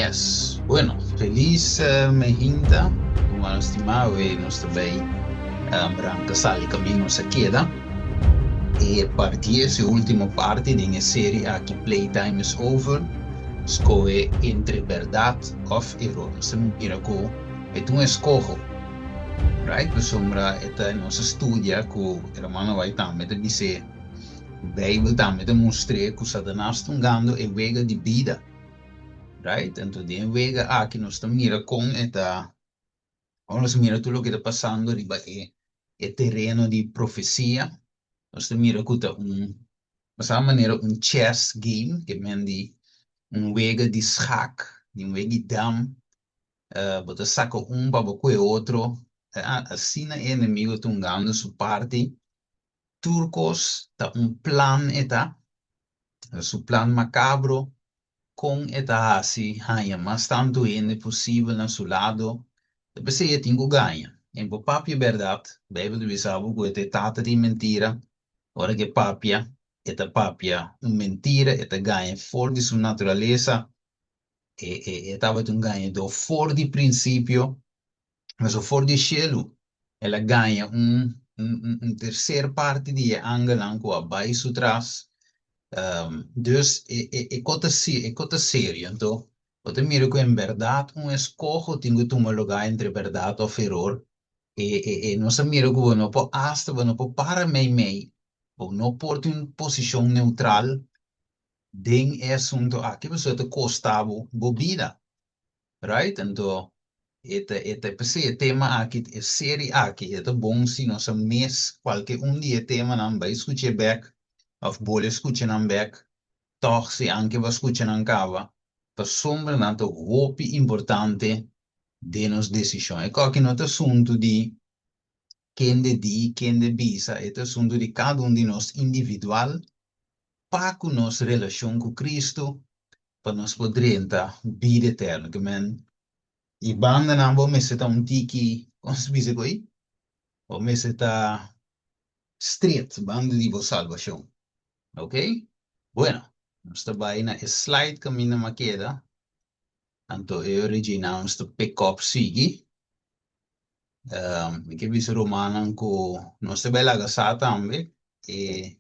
Yes, bueno, feliz Mejinta, como nos estimado, nos também branca sali caminho se queda. E partir essa última parte da série aqui Playtime is Over, escolhe entre verdade of erro. Se mira com é um escojo, right? Por sombra é nossa estudia que o hermano vai também te dizer, o Bíblia também te mostra que Satanás está ganhando e vega de vida, right? Então, de vega aqui nós estamos mira com esta. Ahora mira tú lo que está pasando riba el terreno de profecía. Entonces mira que esa manera un chess game que mendi un juego de schak, de un juego de dam, bota saca para que otro, así na enemigo tungando su parte. Turcos ta un plan eta, su plan macabro con eta así, haya más tanto en posible a su lado. Depois você tem que ganhar. Em papia é verdade, bebe do bisabo, que é tata de mentira. Ora que papia, mentira, ganha fora de sua natureza, tava um ganha do fora de princípio, mas o fora de cielo, ela ganha terceira parte de angelanco abaixo atrás. Dus é cota sério, então, eu miro que em verdade escojo tem que tomar lugar entre verdade ou erro. Não se mira que não pode hasta, não pode para meio, ou não pode uma posição neutral, den assunto aqui, você te costava bobida, right? Então, esse tema aqui, é série aqui, é bom se nós mês, qualquer dia tema não vai escutar back, ou bolha escutar não back, toch se anche va escuchando cava, per sombra nato hopi importante de nos decisione. E qualche nota assunto quem de bisa, é assunto de cada um de nós individual, para com nossa relação com Cristo, para nós poder entrar vida eterna, que men, e banda não vou me setar tiki, como se diz aí, ou me setar street, banda de salvação, ok? Bueno, nós trabalhamos na slide que a minha maqueda, Anto eu original sto pick up sigi. Che visto romana co non sta bella gasata ambe e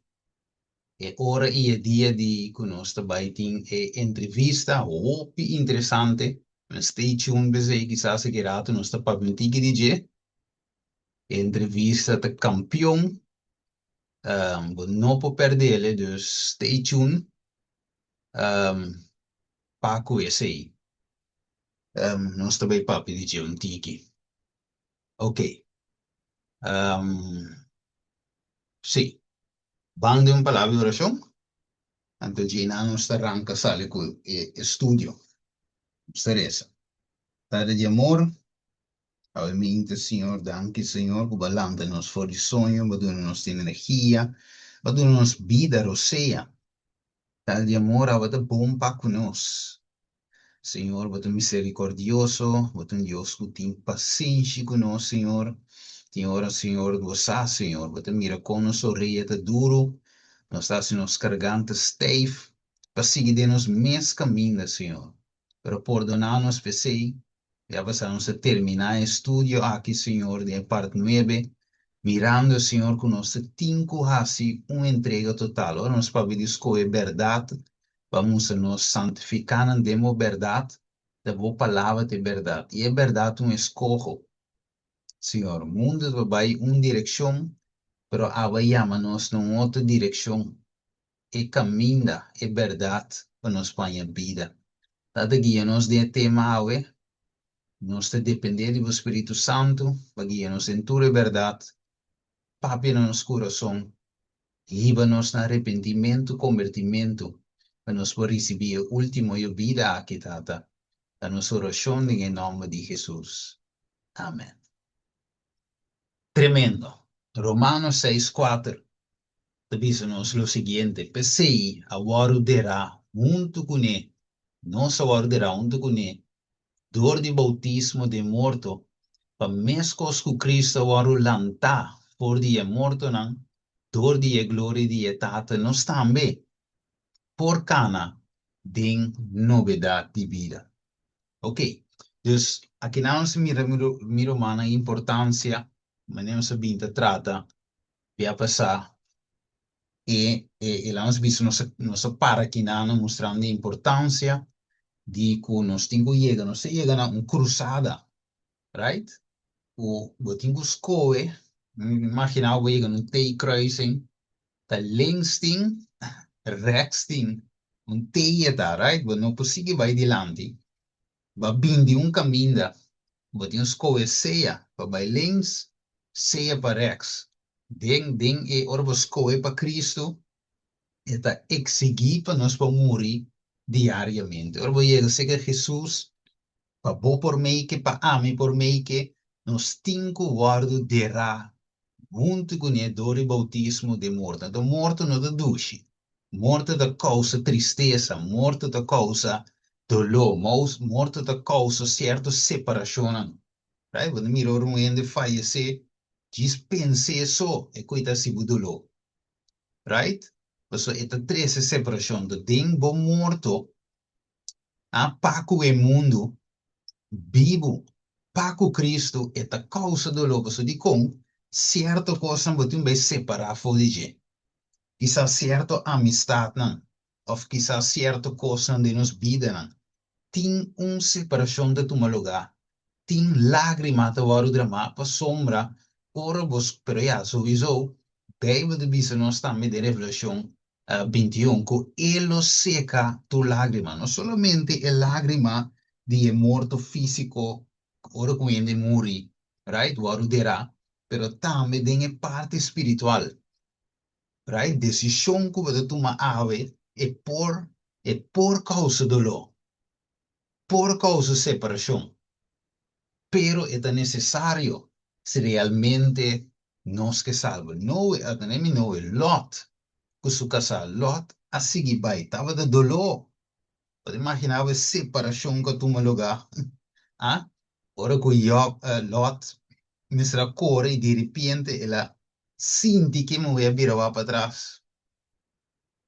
ora è dia di conosco baiting e intervista opi interessante. Stay tuned bese chissà se gerato non sta paventiki di ge. Entrevista de campion. Non può perdere, dus stay tuned. Paco e sei. Non sta bei papi di ge un tiki. Ok. Sì, bando in palabra oración. Anto Gina non sta arranca sale con studio. Teresa. Padre de amor, obviamente, Senhor, danke, Senhor, por balanta-nos fora de sonho, por nos energia, por nos vida, roceia. Padre de amor, abata bom para conosco. Senhor, por misericordioso, por Deus que tem paciência conosco, Senhor. Senhor, Senhor, gozar, Senhor, por mira com nos sorria duro, nós estamos nos cargantes steve, para seguir nos mesmos caminhos, Senhor. Para perdonar-nos, pensei, já passamos a terminar o estudo aqui, Senhor, de parte 9, mirando, Senhor, que nós temos assim uma entrega total. Ora, nós podemos escolher verdade, vamos nos santificar na demo verdade, da boa palavra de verdade. E a verdade escojo, Senhor, o mundo vai uma direção, pero abayámonos en otra dirección. Y camina es verdad para nuestra vida. Dada guía-nos de tema hoy, nos de depender del Espíritu Santo, para guiarnos en tu verdad, papi en nuestro corazón, líbanos en arrepentimiento, convertimiento, para nos recibir el último vida aquí, tata. A nuestra oración en el nombre de Jesús. Amén. Tremendo. Romanos 6:4. Diz-nos o seguinte: Pesei, aguardará junto com ele, não se aguardará junto com ele, dor de bautismo de morto, para mescos com Cristo aguarulanta, por dia morto não, dor de glória de etata, nós também, por cana, de novidade de vida. Ok, dus aqui não se mira uma importância, mas não se binta trata, vai passar, e lá nós vimos nossa para aqui não mostrando a importância de que nós temos que chegar, nós chega na uma cruzada, right? O temos que escolher, imagina we chega num T-kruising, tá linksting, rechtsting, um T tá, right? We não consegue vai adiante, vai bindi um caminho. Wat een skoe seja para links, seja para rechts. Den e orbo skoe para Cristo, eta exigir para nós para morrer diariamente. Orbo ele seja Jesus, para bo por mim que para ame por mim que nos tinco guardo derá, junto com ele do bautismo de morte. Do morte não da duche. Morte da causa tristeza, morte da causa dolor, morte da causa certa separação. Right? Quando miro um ende fallecer, diz pense só, e coita se budulou. Right? Então, esta três separação do tempo morto, a paco e mundo, vivo, paco Cristo, esta causa do lobo, so de com, certa coisa botem bem separar fora de gente. Quizá certa amistade, não? Ou quizá certa coisa de nos vida, não? Tem uma separação de tomar lugar. Tem lágrima te waru drama pa sombra ora vos pero ja sowieso deve de bisa non sta me de Revelation 21 co elo seca tu lágrima no solamente el lágrima di morto físico ora quindi muri right waru dera pero tambe den parte espiritual right decisión que você toma ave por causa do lo por causa separação pero es necesario si realmente nos que salva. No, tenemos no Lot, con su casa Lot, así que va, estaba de dolor. Puedes imaginar la separación que tuvo lugar. ¿Ah? Ahora que Lot, nuestra core y de repente ella siente que me voy a virar para atrás.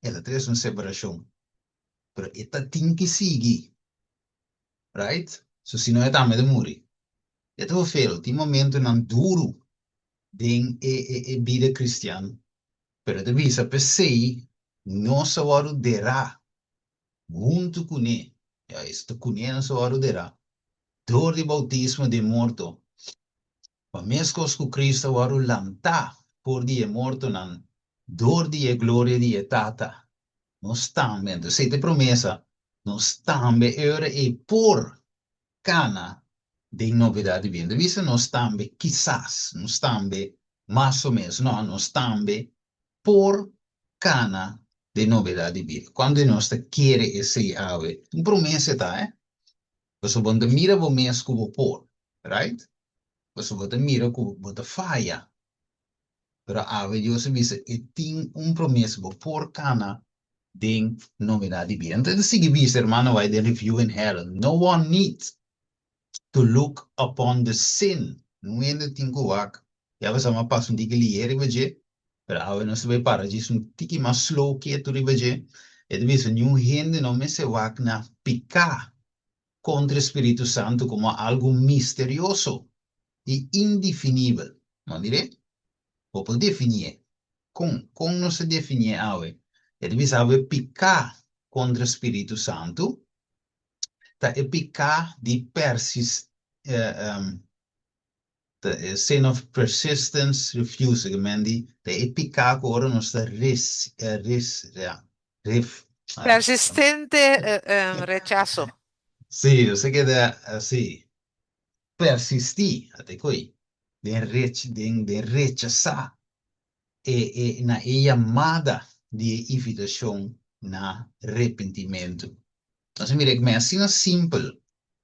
Ella tiene una separación. Pero esta tiene que seguir. Right? So, si no, esta me de morir. Esta fue feo. Tiene momento non duro. Den vida cristiana. Pero de visa per sei, nossa hora derá, junto com ele. Isto com ele nossa hora derá. Dor de bautismo de morto. Mas mesmo com Cristo hora lanta, por dia morto nan. Dor de glória de etata. Nós também, então, se te promessa, nós também era e por cana de novidade vindo. Visa nós também, quizás, nós também, mais ou menos, não, nós também, por cana de novidade vindo. Quando nós quer esse ave, uma promessa tá, Você quando mira o mês que por, right? Você quando mira que você falha. Pero ave Deus visa e tem promessa por cana de novidade vindo. Então, se visa, hermano, vai de review in hell. No one needs to look upon the sin. Não é de tingo wak. Já vai sama passo de que liere veje. Pero ahora não se vai para disso um tiki mais slow que tu veje. E de vez nenhum gente não me se wak na picar contra o Espírito Santo como algo misterioso e indefinível. Não direi? Ou pode definir. Com não se definir ahora. E de vez picar contra o Espírito Santo. Tá é picar de persist the sin of persistence, refusing, Mandy, the epica ora non sta Persistente rechazo. sì, yo sé que da, sí, persistí, até coi, de rechazar, na chamada de invitação na arrependimento. Então, mira, que me assim simples.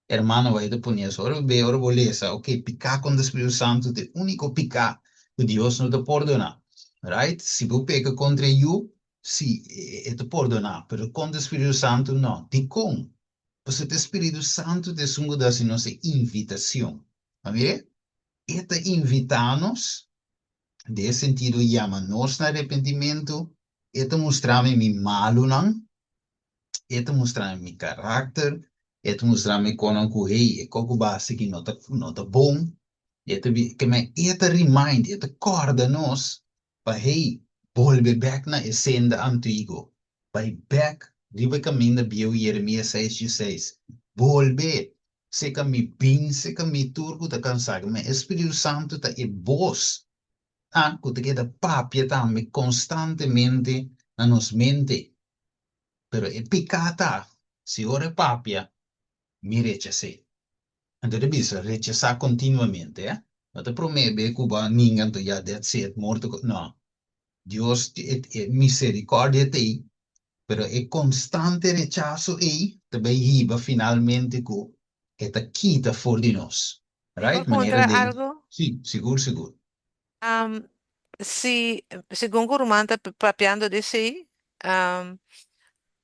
Hermano, vai te poner ahora ve, ahora boleza, ok, picar con el Espíritu Santo, el único picar que Dios no te perdona, right? Si tú pecas contra yo, sí, te perdona, pero con el Espíritu Santo no, te con. Pues el Espíritu Santo te sungo da si no se invitación, ¿a ver? Este invitarnos, de sentido llama nos al arrepentimiento, este mostrarme mi malo, ¿no? Este mostrarme mi carácter, e tu mostrarmi con un cuhei e coco base que nota bom, e tu que me e te remind, e te corda nos, pa hey, volve back na esenda antigo, vai back, ribe caminho da bio Jeremias 6:6, volve, se que mi bin, se que mi turco te cansar, me Espírito Santo ta e vos, que te queda papia também constantemente na nos mente, pero e picata, se ora papia, mi rechacé. Entonces, bisa rechazar continuamente, ¿eh? No te promete que va ninguém tu ya that's it, muerto. No, Dios es misericordia de ti, pero es constante rechazo y te va finalmente que te quita for de nos. ¿Puedo Right? Manera comentar de, algo? sí, seguro, seguro. Um, si, según Gurman está papeando de si,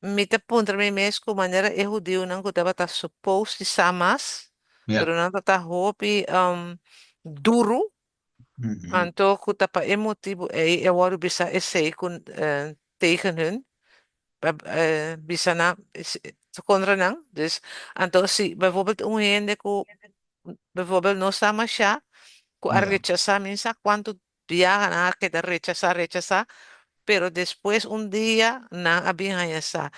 me te apunta me mesmo maneira erro de não que estava supposto de samas, Ja. pero não está hopi duro, Mhm. então que tapa emotivo eu wou bisa essay com tegen hun, bisa na contra não, dus então se bijvoorbeeld um gente que bijvoorbeeld não sama siya, que a Ja. rechazar minsa quanto dia na que de rechazar pero después un día na había esa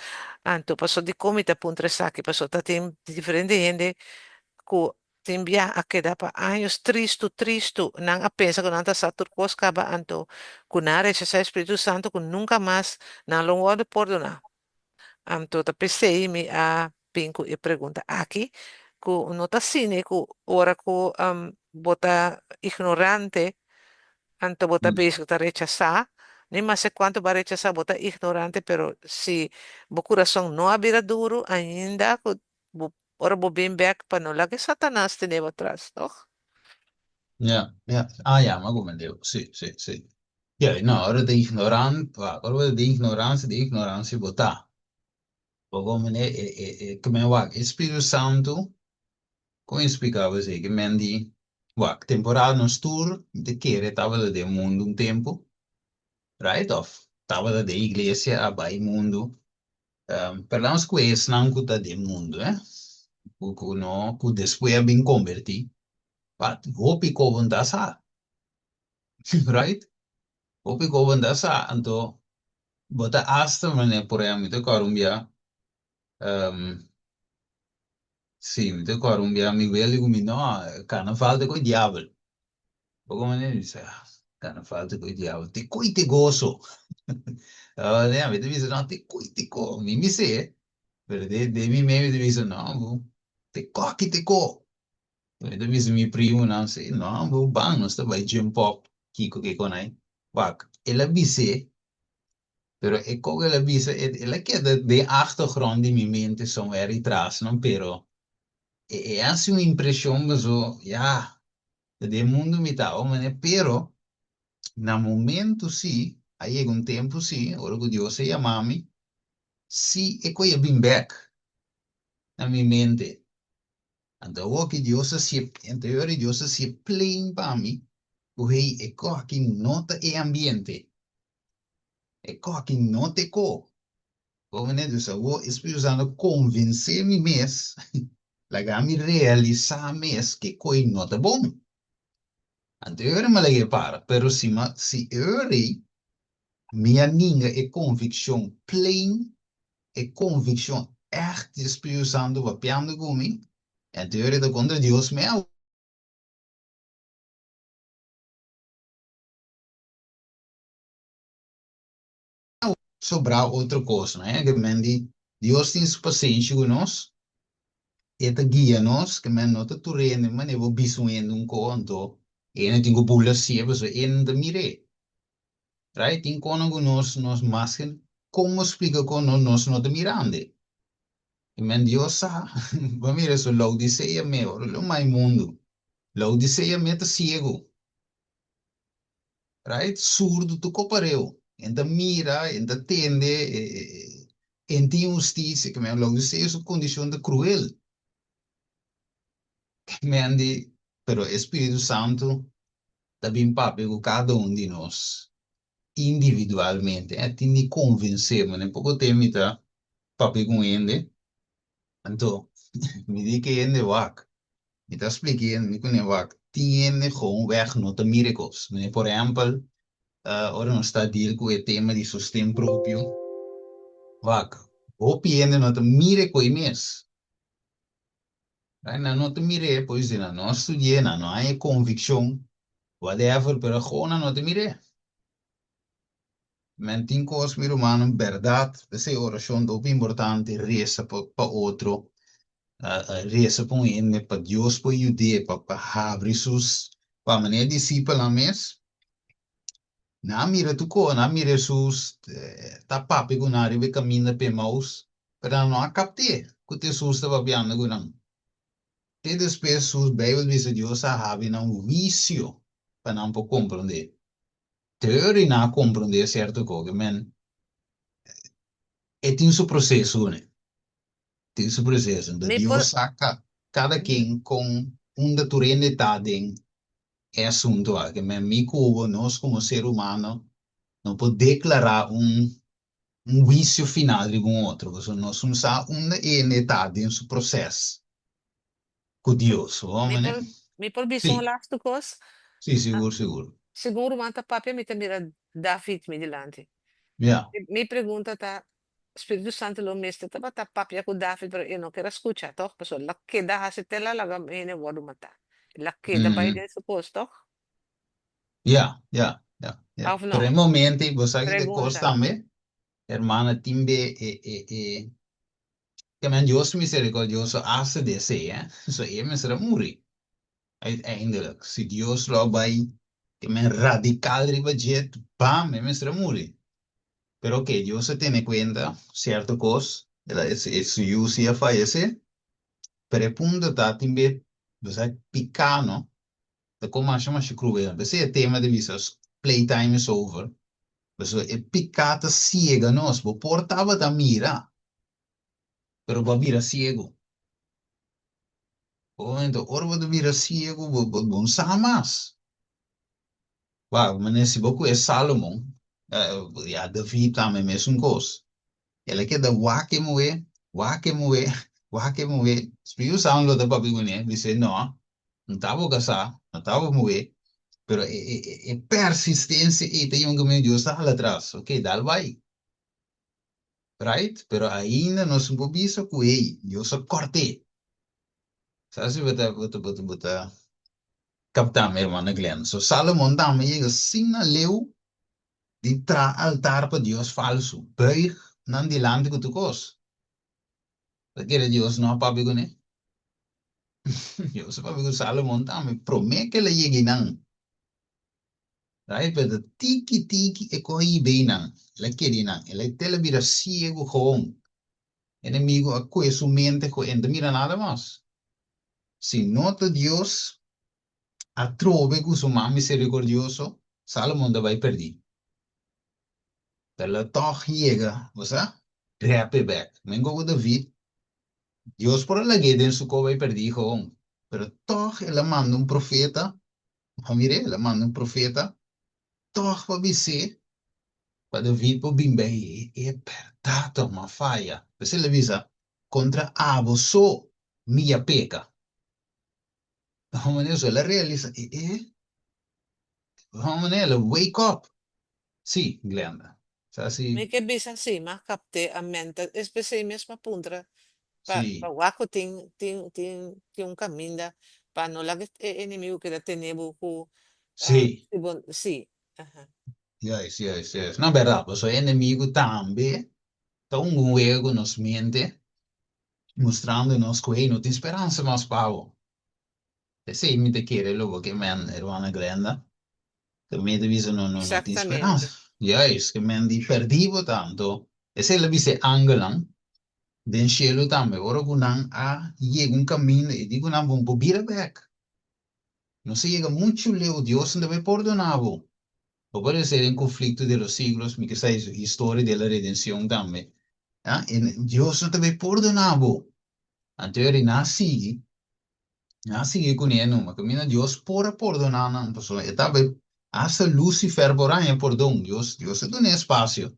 anto pasó de comida puntre que pasó tem diferente gente que te envia a quedar pa anos triste não a pensa que não está sa turcos caba anto kunare ese Espírito Santo que nunca mais na lo pode perdonar anto ta pensei me a pinco e pergunta aqui que não tá cine que ora que bota ignorante anto bota Mm. beijo tá rechazar, nem mais sei quanto vai rechazar, bota ignorante, pero se o coração não abrir duro ainda, ora vou bem back para não lá que Satanás te leva atrás, não? Ja. Ja. Ja, maar goed, meneer. Sí, sí, sí. Ja, no, ahora de ignorancia botar. Porque, meneer, que me va, Espírito Santo, como explicava você, que men di, temporada no tour, de que estava de mundo um tempo, right off. Estava de igreja a vai mundo. Perdão, que é não que de mundo, eh? Que não, que depois é bem convertido. But, hope que vão dar right? Hope que vão dar então, bota hasta, mané, por aí, muito carumbia, um, sim, muito carumbia, me veio e no, carnaval de coi diabo. Pouco mané, disse, carnaval de coi diabo, te coi te gozo. Né, me disse, não, te coi te co, me sei, pero de mim mesmo, disse, não, te co, que te co. Me disse, me primo, não sei, não, vou bang, nós está vai jump up, kiko que conai. Wak, ela disse, pero ik ook wel bisa, ela que de achtergrond in mijn mente somewhere atrás, não? Pero é assim uma impressão, mas ja, de mundo me tá, mas pero na momento sim, aí é um tempo sim, ora que Deus se chama-me, sim, é que eu bem back na minha mente. Então, o que Deus se, anterior Deus se plain para mim, porque é que aqui nota é ambiente, é que aqui nota é co. Como né, Deus, o Espírito Santo convencer-me mesmo lagami realizar mes que coi nota bom. Anterior me lagi para, pero si eri, minha ninga é convicção plain, é convicção echt de Espírito Santo vapiando comigo. Anterior é contra Deus me sobrar outra coisa, né? Que mendi, Deus tem paciência com nós, e te guia nós, que men nota tu rende, mas eu vou bisuendo um conto, e não tenho bula sempre, so e não te mire. Right? Tem quando nos masken, como explica quando nós não te mirande. E men Deus sa, va mira so Laodicea me, lo mai mundo. Laodicea me tá ciego, right? Surdo tu copareu. Enta mira, enta tende, enta injustiça, que men Laodicea é sua condição de cruel. Men di, pero Espírito Santo também papi com cada um de nós, individualmente. Tem de convencer, mas nem pouco tempo tá papi com ele. Então, Me di que en de wak. Me te expliqué en mi kune wak. Tiene gewoon weg not de miracles. Me, por ejemplo, ora non sta a dire con il tema di sostegno proprio. Wak. Opiende not de miracle mes. Na not de mire, pois na não estudie, na não há convicção, whatever, pero gewoon not de mire. Men tem coisas mir humano, verdade, essa oração do importante, reza para outro. Reza para um para Deus, para ajudar, para abrir seus, para maneira discípula mes. Na mira tu ko, na mira sus, tá papi ko na ribe camina pe maus, pero não acapte, que te sus estava piano ko nang. Te después sus Bible dice Dios a habi na um vício, para não po compreender. Teoria na compreender certo ko, que men, tem seu processo, né? Tem seu processo. Então Me Deus por, saca cada quem com da turene tá den é assunto, que men, mi cubo, nós como ser humano, não pode declarar vício final de um outro. Você não sabe onde é metade em seu processo com Deus, me vamos, né? por, me por bisong Sim, last cos. sim, Ah, seguro, seguro. siguro manta papia me mira David me dilante. Yeah. Me pergunta ta Espírito Santo lo meste ta bata papia ko David pero eu não quero escuchar toh. Paso la queda hasitela laga ene wadu mata. La queda pa Mm, ide supos toh. yeah, yeah, yeah, yeah. Of Pero no? em momento, você sabe que costa Pregunta. também, hermana, timbe, que men Deus misericordioso hace de ser, so me será morir. Eindelijk, se Deus lo vai, que men radical ribajet, bam, me será morir. Pero que Dios se tiene cuenta cierto cosas, es su uso ya fallece, pero el punto está también, o sea, picano, de cómo chama se cruel, ese el tema de visas, playtime is over, pues el picata ciega nos, bo portava da mira, pero va mira ciego. O momento, orbo de mira ciego, bon samas. Wow, mas se boku é Salomão, ya David também mesmo coisa. Ele quer dar wake moe, wake moe. Espírito Santo da Babilônia, dice, não, não estava casar, não estava moe, pero persistência e tem um caminho Deus está lá atrás, ok, dá vai, right? Pero ainda não se pode isso com ele, Deus só corte. Sabe se bota, captar meu irmão Glenn. So Salomão também chega assim na leu de tra altar para Deus falso, buig, não dilante com tu cos. Porque Deus não é Babilônia. Yo sepa que Salomon me promete que le llegue nan. Right? Pero tiki tiki e koi beinan. Le kiri nan. Ele tele mira ciego gewoon. Enemigo a cue su mente ko ende mira nada más. Si nota Dios a trove con su man misericordioso, Salomon da vai perdi. Pero toch llega, o sea, reape back. Mengo con David, Dios por la guede en su co vai perdi gewoon. Pero toch ele manda un profeta, mire, ele manda un profeta, toch para dizer para David por bimbe e perdato ma faia. Você le visa contra abo so mia peca. Vamos nisso, ela realiza vamos nela, wake up. Sim, Glenda. Me Assim, que bisa si ma kapte a mente especialmente mesma puntra pa sim, wako ting un caminda pa no la enemigo que da tenebo ku sim. sí. Ajá. Yes, yes, yes. Na verdade, o seu inimigo também está erro nos mente, mostrando-nos que não tem esperança mais para o. Esse me te quer logo que men, irmã Glenda. Também dice não tem esperança. Exactamente. Yes, que men di perdivo tanto. E se le dice angelan, den cielo tambe, ora gunan a llega un camino e digo nan bon po bira back. No se llega mucho leo, Dios no debe perdonarlo. O puede ser en conflicto de los siglos, mi que está historia de la redención también. ¿Ah? Dios no debe perdonarlo. Anterior na sigue con él, no, camina Dios por perdonar, no, pues, estaba hasta Lucifer por ahí, perdón, Dios, Dios tiene espacio.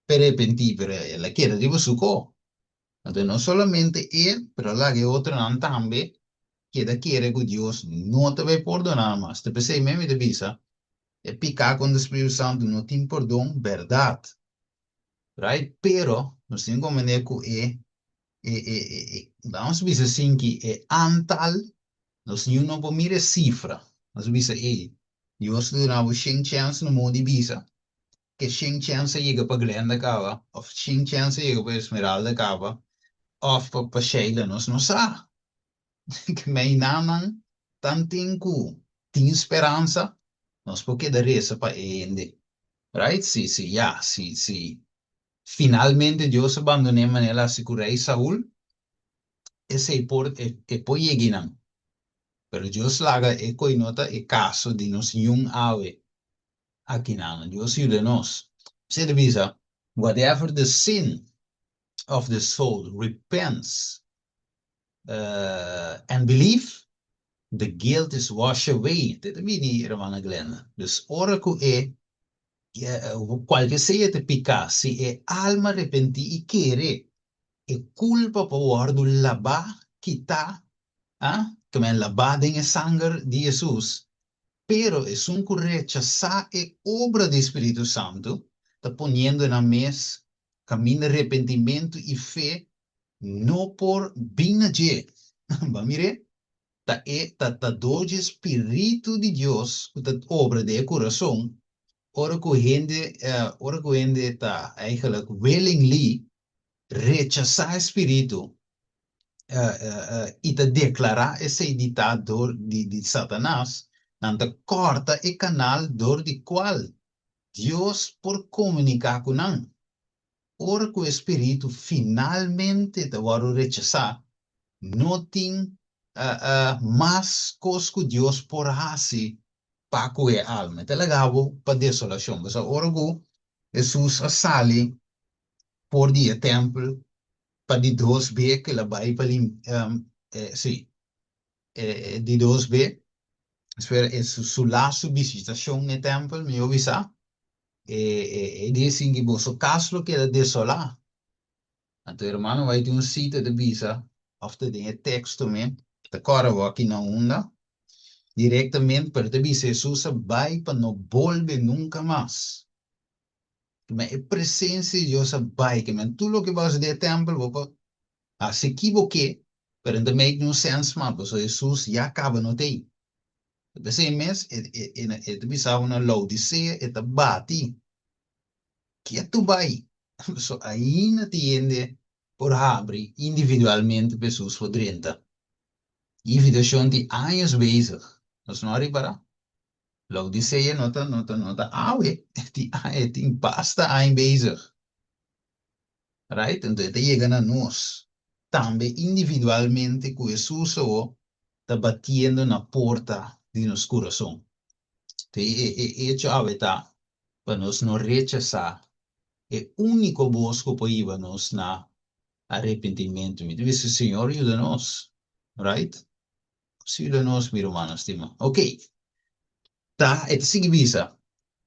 Per pentir, per la chiesa di Vasuco. Entonces, no solamente él, pero la que otro no también quiere que Dios no te va a perdonar más. Te pensé, me te visa, es picar con el Espíritu Santo, no te perdón, verdad, right? Pero, no sé cómo me vamos a ver assim que antal, nós não podemos mirar cifra. Nós vamos eu estou dando 100 chance no mundo de visa, que 100 chance chega para Glenda Cava, ou 100 chance chega para Esmeralda Cava, ou para Sheila, nós não sabemos. Que me naman, tanting ku, tem esperança, nós porque dar essa para ele, right? Se, yeah, se finalmente Deus abandonou ela, segurei Saúl, esse é por llegar. Pero Dios laga e koi nota e caso de nos yung awe aqui na Dios yude nos. Se de visa, whatever the sin of the soul repents and believe, the guilt is washed away. Dit mini Ramana Glenn. Dus oraku qualche seja te pica, si e alma repenti e quere, e culpa por guardo laba, kita, ah, que men laba den sangue de Jesus. Pero es un que rechazar la obra del Espíritu Santo, está poniendo en la mesa camino de arrepentimiento y fe, no por binaje. Va, mire, está doy Espíritu de Dios, la obra del corazón, ora que gente está eigenlijk willingly rechazar Espíritu, e te declarar esse ditador de Satanás, nanta corta e canal door de qual Deus por comunicar com nós. Ora que o Espírito finalmente te vai rechazar, não tem mais coisa que Deus por fazer para a alma. Te legavo para desolação. Mas ora que Jesus sale por dia templo, para de 2B que la vai para sim, de 2B, espera, é su laço visitação no templo, me avisa, e dizem que você caso que é desolar, então irmão vai ter sítio de visa, of the tem texto também, te cora aqui na onda, diretamente para te visa Jesus vai para não volver nunca mais. Mas a presença de Deus vai, que men tudo o que vas de templo, se equivoquei, pero não make no sense, mas Jesus já acaba no tem. Esse mês, ele pensava na Laodicea, ele bate, que é tu vai. So, aí não tiende por abrir individualmente pessoas por 30. Invitação de anos bezig. Nós não arribará. Laodicea nota, ué, tem basta anos bezig. Right? Então, ele chega a nós. Também individualmente, com Jesus, está batendo na porta de nosso coração. E chave tá, para nós não rechazar, é único busco para ir-nos na arrependimento. Me diz, Senhor, ajuda-nos, right? Ajuda-nos, meu irmão, estima. Ok, tá, é assim visa,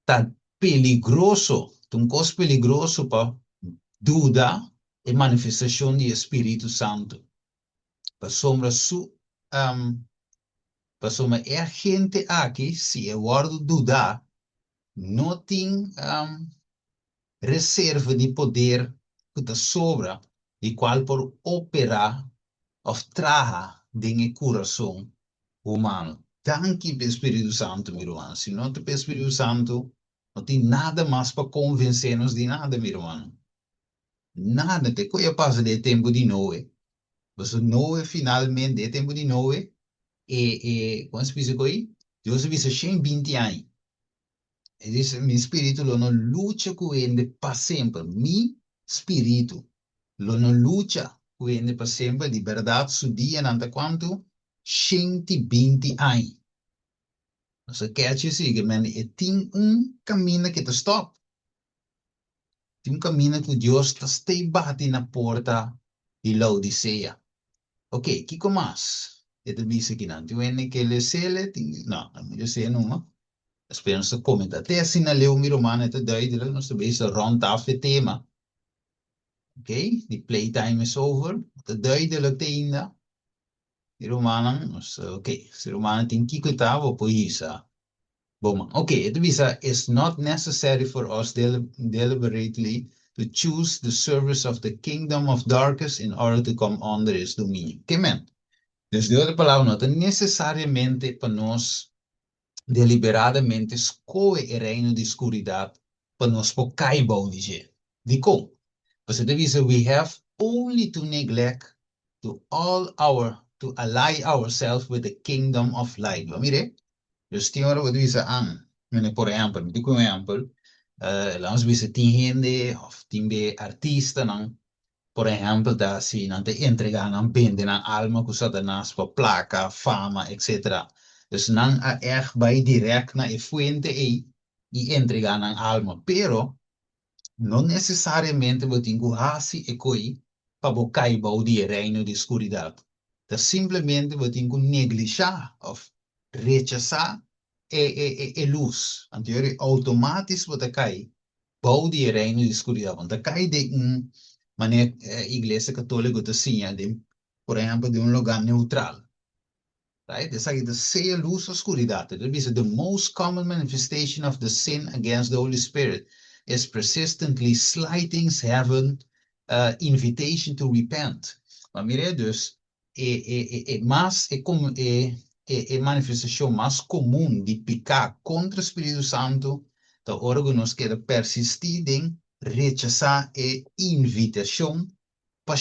tá peligroso, um coisa peligroso para dúvida e manifestação do Espírito Santo. Para sombra para sombra é gente aqui, se eu guardo dúvida, não tem reserva de poder que te sobra, e qual por operar ou trabalhar dentro do coração humano. Danke pelo Espírito Santo, meu irmão. Se não tem o Espírito Santo, não tem nada mais para convencer-nos de nada, meu irmão. Nada. Te coisa passa de tempo de Noé. Mas Noé, finalmente, de tempo de Noé, quando se diz aí? Deus disse 120 anos. Ele diz, meu espírito não luta com ele para sempre. Meu espírito não luta com ele para sempre. De verdade, su dia não quanto? 120 anos. Você quer dizer que tem caminho que te stop. Tem caminho que Deus te bate na porta de Laodicea. Ok, que mais? Ele diz aqui, não. Tem que ele se não, eu sei não. Espero que comentar. Até assim, na leu, meu irmão, até daí, nós também rond af het thema. Okay? The playtime is over. De duidelijk teinda. Die romanen, dus, oké, de romanen tin kikutavo po isa. Boma. Okay, it visa is not necessary for us deliberately to choose the service of the kingdom of darkness in order to come under its dominion. Okay, man. Dus de outra palavra não é necessariamente para nós deliberadamente escolher o reino de escuridade para nós por caibau dizer. De como? Você deve dizer, we have only to neglect to all our, to ally ourselves with the kingdom of light. Mire, dus tem hora que diz, por exemplo, me digo um exemplo, lá nós vemos tem gente, ou tem artista, não? Por exemplo, da se não te entregar, não pende na alma que Satanás para placa, fama, etc. Dus não é vai direto na fuente e entregar na alma. Pero não necessariamente você tem que fazer e coi para buscar o dia reino de escuridade. Então, simplesmente você tem que negligenciar ou rechazar a luz. Então, automático você cai para o dia reino de escuridade. Então, cai de maneira igreja católica assim, por exemplo, de lugar neutral. Right? They say the say luz oscuridad. The most common manifestation of the sin against the Holy Spirit is persistently slighting heaven invitation to repent. Maar mire dus, manifestação mais comum de pecar contra o Espírito Santo, da órgãos que persistir em rechazar a invitação para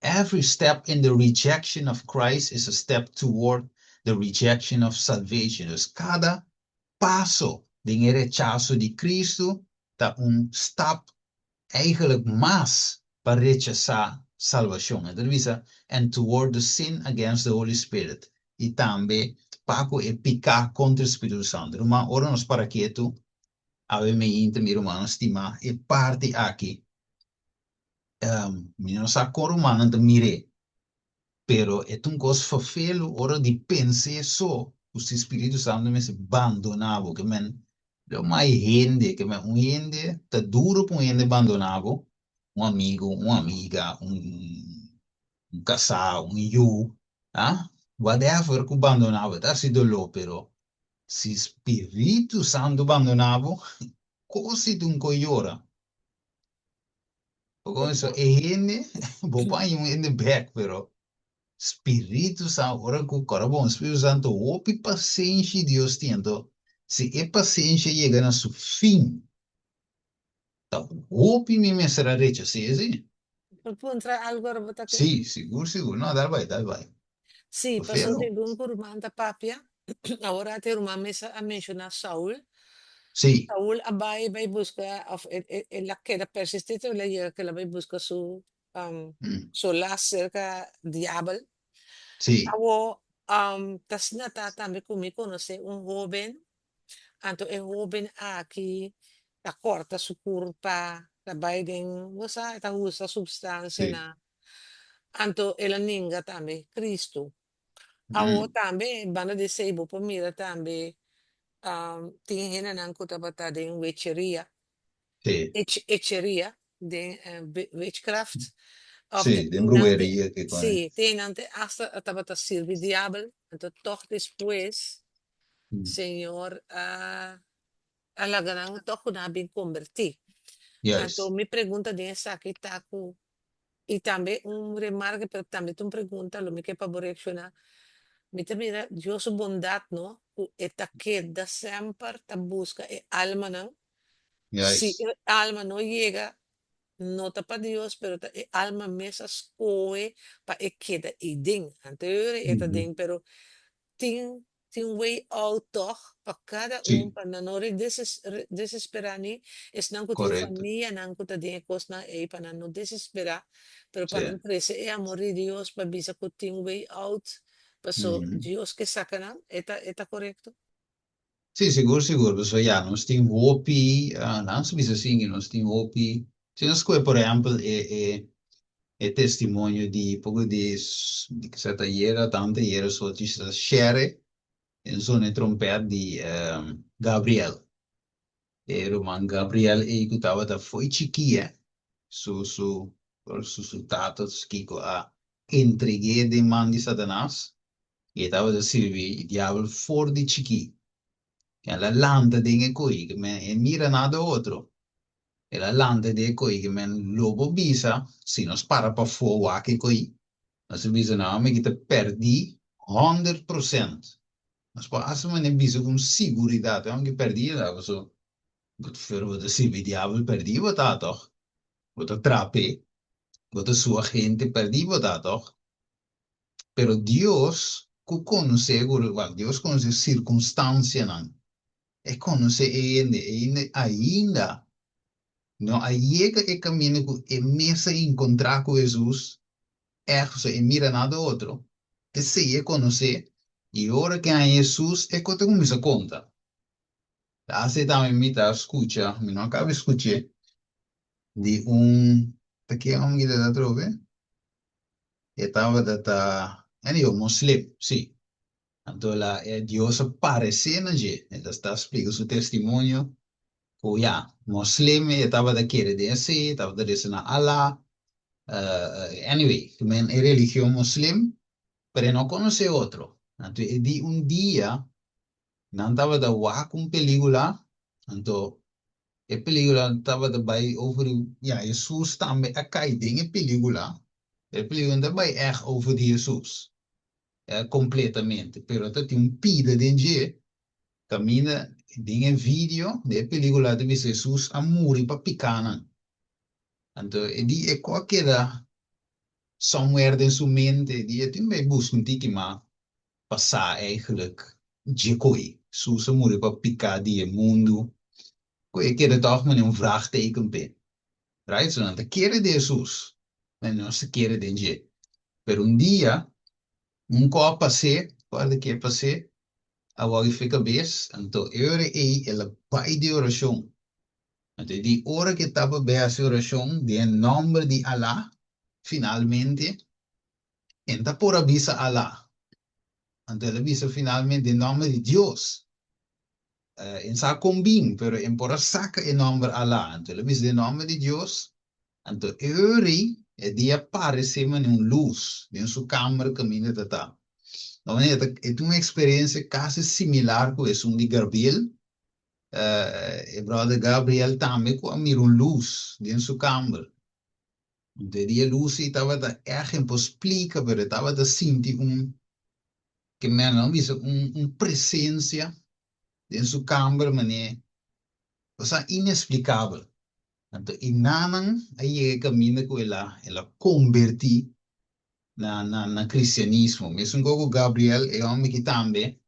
Every step in the rejection of Christ is a step toward the rejection of salvation. Dus cada passo de rechazo de Cristo está stap eigenlijk más para rechazar salvación. And toward the sin against the Holy Spirit. Y también Paco e picar contra el Espíritu Santo. Mas ora nos para quieto, ave me inter mi romano estima e parte aqui. Não sa cor humano te mire, pero é um coisa fafelo ora de pensar só o Espírito Santo me se abandonava, que men deu mais gente, que men gente tá duro para gente abandonava, amigo, uma amiga, casal, you, whatever que abandonava, tá sido lo, pero se Espírito Santo abandonava, coisa de coiora. Porque isso é gente, vou pôr em back, pero Espírito Santo, ora que o coração, Espírito Santo, ouve paciência Deus tendo. Se é paciência chega no seu fim, então ouve me será recha, sim, sim? Encontrar algo para que. Sim, seguro, seguro. Não, dá vai, dá vai. Sim, passou de Perfeito? um por manda papia. Agora ter uma mesa a mencionar Saul. Sim, Saul vai buscar, of ela queda persistente, ela llega que ela vai buscar su láser ka diablo. sim, Awo, tas natatami kung conhece um jovem, anto e jovem aqui, ta corta su curpa, ta baiden, wasa, ta usa substância sim. na, anto ela ninga tambe, Cristo. Awo tambe, banda de seibo, pomira tambe, tingin na nang kutabata din witcheria, Sim, etcheria, din witchcraft, of sim, de nante, brujeria que com sí, nante hasta tabata sirvi diablo, anto toch después, Señor, alaga toch na bin converti. Anto Yes, mi pregunta din sa kita ko, y también un remarque, pero también tu pregunta, lo mi que pa reaccionar. Mita mira, Dios bondad, no? Eta queda sempre ta busca e alma, ¿no? Si yes. el alma no llega, no está para Dios, pero el alma mesa escoge para que queda y ding. Anterior eta ding, pero tin way out toch para cada Sim, para no desesperar ni es nan ko tin correto. familia nan ko ta ding kos na para no desesperar, pero para Sim. no crece e amor de Dios para bisa ko tin way out. Paso Dios que saca nan, eta correcto. Sim, seguro, seguro. So, ja, nós temos hopi, nós somos assim, nós temos hopi. Se nós escolher, por exemplo, testemunho de pouco de que certa era, tanta era, só de share, em zona trompete de Gabriel. Era o man Gabriel, e que estava da foi chiquinha. su su tatos kiko a entregué de man de Satanás e estava a servir o diabo for de chiqui. Ela landa de coi que me e mira nada outro. Ela landa de coi que me lobo bisa, se nos para para fogo aqui coi. Nós bisa não, me kita perdi 100%. Mas para assumir ne bisa com segurança, eu que perdi lá, so gut für o se o diabo perdi vota toch. Vota trape, vota sua gente perdi vota toch. Pero Dios, que conhece, well, Deus conhece circunstância, não. É conhece ainda. Não, aí é que caminho que é mesa encontrar com Jesus, é isso, e mira nada outro. Que se é conhecer, e ora que é Jesus, é que te começa a conta. Assim também me tá escuta, me não acaba de escutar, de daqui é um guia da trove, e estava da, é um muslim, sim. Então, lá, Deus aparece na gente, ele está explicando seu testemunho, o ya, muslim, estava daquele desse, estava desse na Allah, anyway, também é religião muslim, mas não conhece outro. Então, de dia, não estava da com película, então, a película estava da vai over, ja, Jesus também, a caída em película, a película também é over de Jesus, completamente, pero tem pida de gente, camina, tem vídeo, de película de Jesus a morrer para picar, então, die é qualquer somewhere in sua mente, die het bij busca um tique maar passar eigenlijk de coi. Susa morrer para picar die mundo. Coi que toch maar een vraagteken bij. Right? So, não te quer de Jesus. Mas não se quer de je. Per un dia, copo passei, guarda que passei, agora fica bem, então eu e ela vai de oração. Então, de hora que estava bem a oração, de nome de Allah, finalmente, entra por avisa Allah. Então, ele avisa finalmente em nome de Deus. Em sa combin, pero em por saca em nome de Allah. Então, ele avisa em nome de Deus. Então, ele é dia aparece em luz, em sua câmara caminha de tá. Então, é uma experiência quase similar com esse de Gabriel. O brother Gabriel também com a luz em sua câmara. Então, die luz estava erg impossible, pero estava da sentir que me não visa presença em sua câmara, mané, o sea, inexplicável. Então, e nanan aí é caminho com ela converti na cristianismo. Mesmo com o Gabriel é homem que também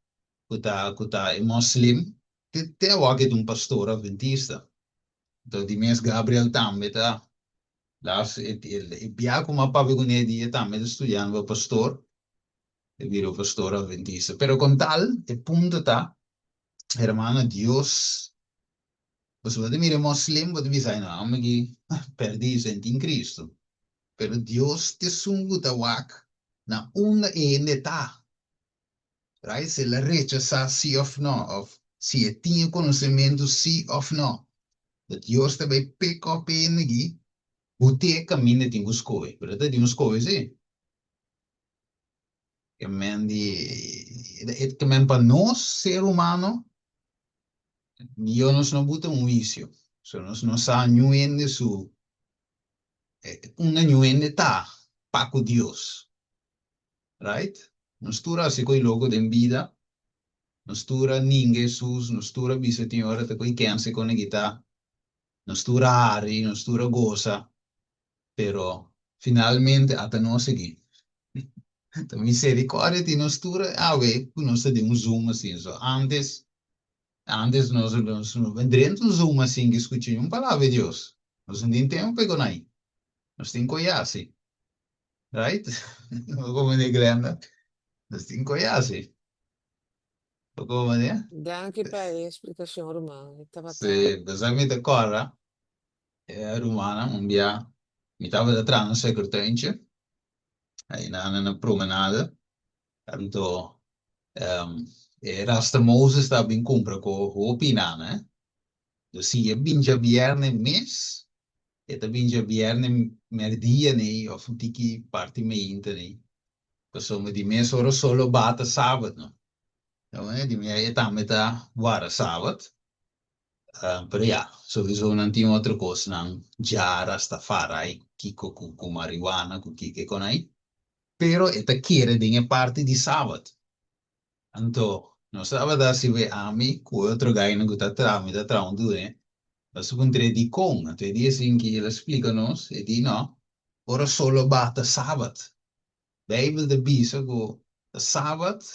que é muslim, tem o que um pastor adventista. Então, de mês Gabriel também tá lá ele bia como a pave com ele também estudando pastor, ele virou pastor adventista. Pero com tal, o ponto tá, hermano, Deus, você vai mira muslim, você vai dizer, não, mas perdi em Cristo. Pero Deus te sungu ta wak na una ende ta. Right? Se la rechaza sí of no, of si tiene conocimiento sí of no. Dat Deus te vai pick up energie, bute camina ti muscove. Pero te ti muscove sí. Que men que men para nós, ser humano, yo nos no bute un vicio. So nos ha ñuende su, una ñuende ta, paco Dios. Right? Nos tura assim coi logo de vida, nos tura ninguém Jesus, nos tura bisa tinhora te coi kense con guitarra, nos tura ari, nos tura goza, pero finalmente até não segui. Então misericórdia de nos tura, we, nós de um zoom assim, so antes nós vendremos um zoom assim que escutei uma palavra de Deus, nós não tem tempo para aí, nós tem coiasse, right? Como de grande, nós tem coiasse. Como é? Danke per la explicazione romana. Se besame corra, rumana, un dia, mi tava da trano secretariatje, aí na promenade, tanto, rasta Moses stava in compra con opina, né? Dus zie je binja bierne mes, E também já viernes merdia, né? Of um tiki parte meinte, né? Pessoa de mês ora solo bata sábado, não? Então, é de minha etapa meta vara sábado. Pero ja, sowieso não tinha outra coisa, não. Já Rastafari, kiko com marihuana, com kiko com aí. Pero esta quer de parte de sábado. Então, no sábado se vê a mim, com outro gai não gusta tramita, tramdo, né? Mas com tre di con, então ele assim que ele explica-nos, e diz, não, ora solo bata sábado. Bijbel de bisa go sábado,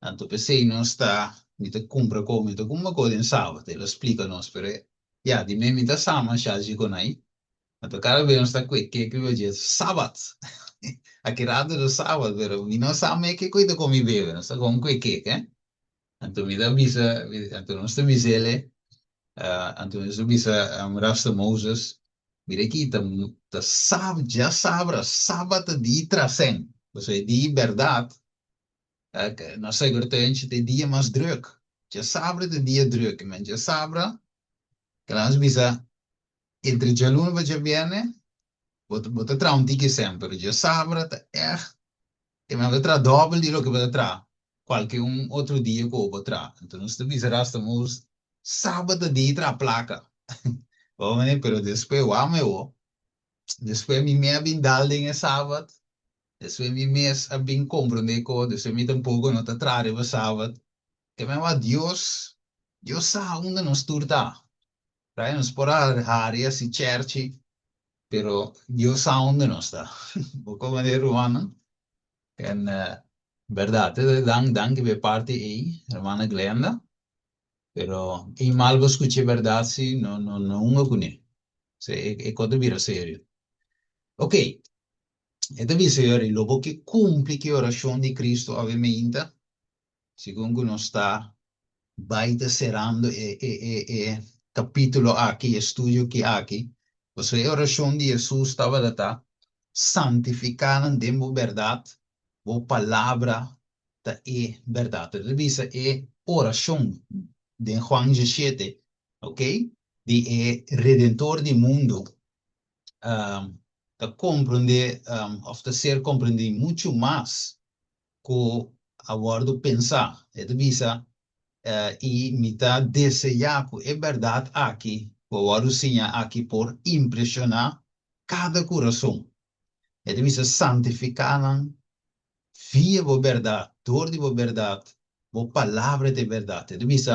então pensei não está, me te cumpra como, me te cumpra com o sábado, ele explica-nos, pero, ja, di me me te sama, já de con aí. Então, cada vez está que eu diz sábado. Aqui rado do sábado, pero mi não sabe que cuida com mi bebe, não está com que, né? Então, me dá bisa, então não está misele, então não está bisa, rasta Moses, mira aqui, tá sabe, já sabe, sábado de tracen, ou seja, de verdade, nós seguramente de dia mais druk. Já sabe de dia druk, mas já sabe, que nós bisa, entre jalun e jabiane, bota tra um tique sempre, já sabe, tá e me vedrà doppel di lo che vedrà qualche un altro dia che vedrà. Então, nós estamos sábado di tra placa. Homem, pero depois o ame o. Depois mi me abin dalding é sábado. Depois mi mes abin compreender co. Depois mi tampouco não tá trare o sábado. Que me va Dios sa onde nos turta. Right? Nos por área si cerci, pero Dios sa onde nos sta. Come dire romano. En verdad, dan que ve parte ahí, hermana Glenda, pero in mal vos escuché verdad, sí, no, uno con él. Se, cosa vira serio. Ok, e devi essere lo che complichi orazione di Cristo ovviamente, secondo non sta baita serando capitolo aqui, studio que aqui, você oração de Jesus estava da santificando demo verdade, o palavra da é verdade. Revisa é oração de Juan 17, ok? De redentor do mundo, da compreender, of de ser compreender muito mais com a word pensar. Revisa e me está desejando, é verdade aqui, vou anunciar aqui por impressionar cada coração. Ele se santificaram via a verdade, door de verdade, a palavra de verdade. Ele diz,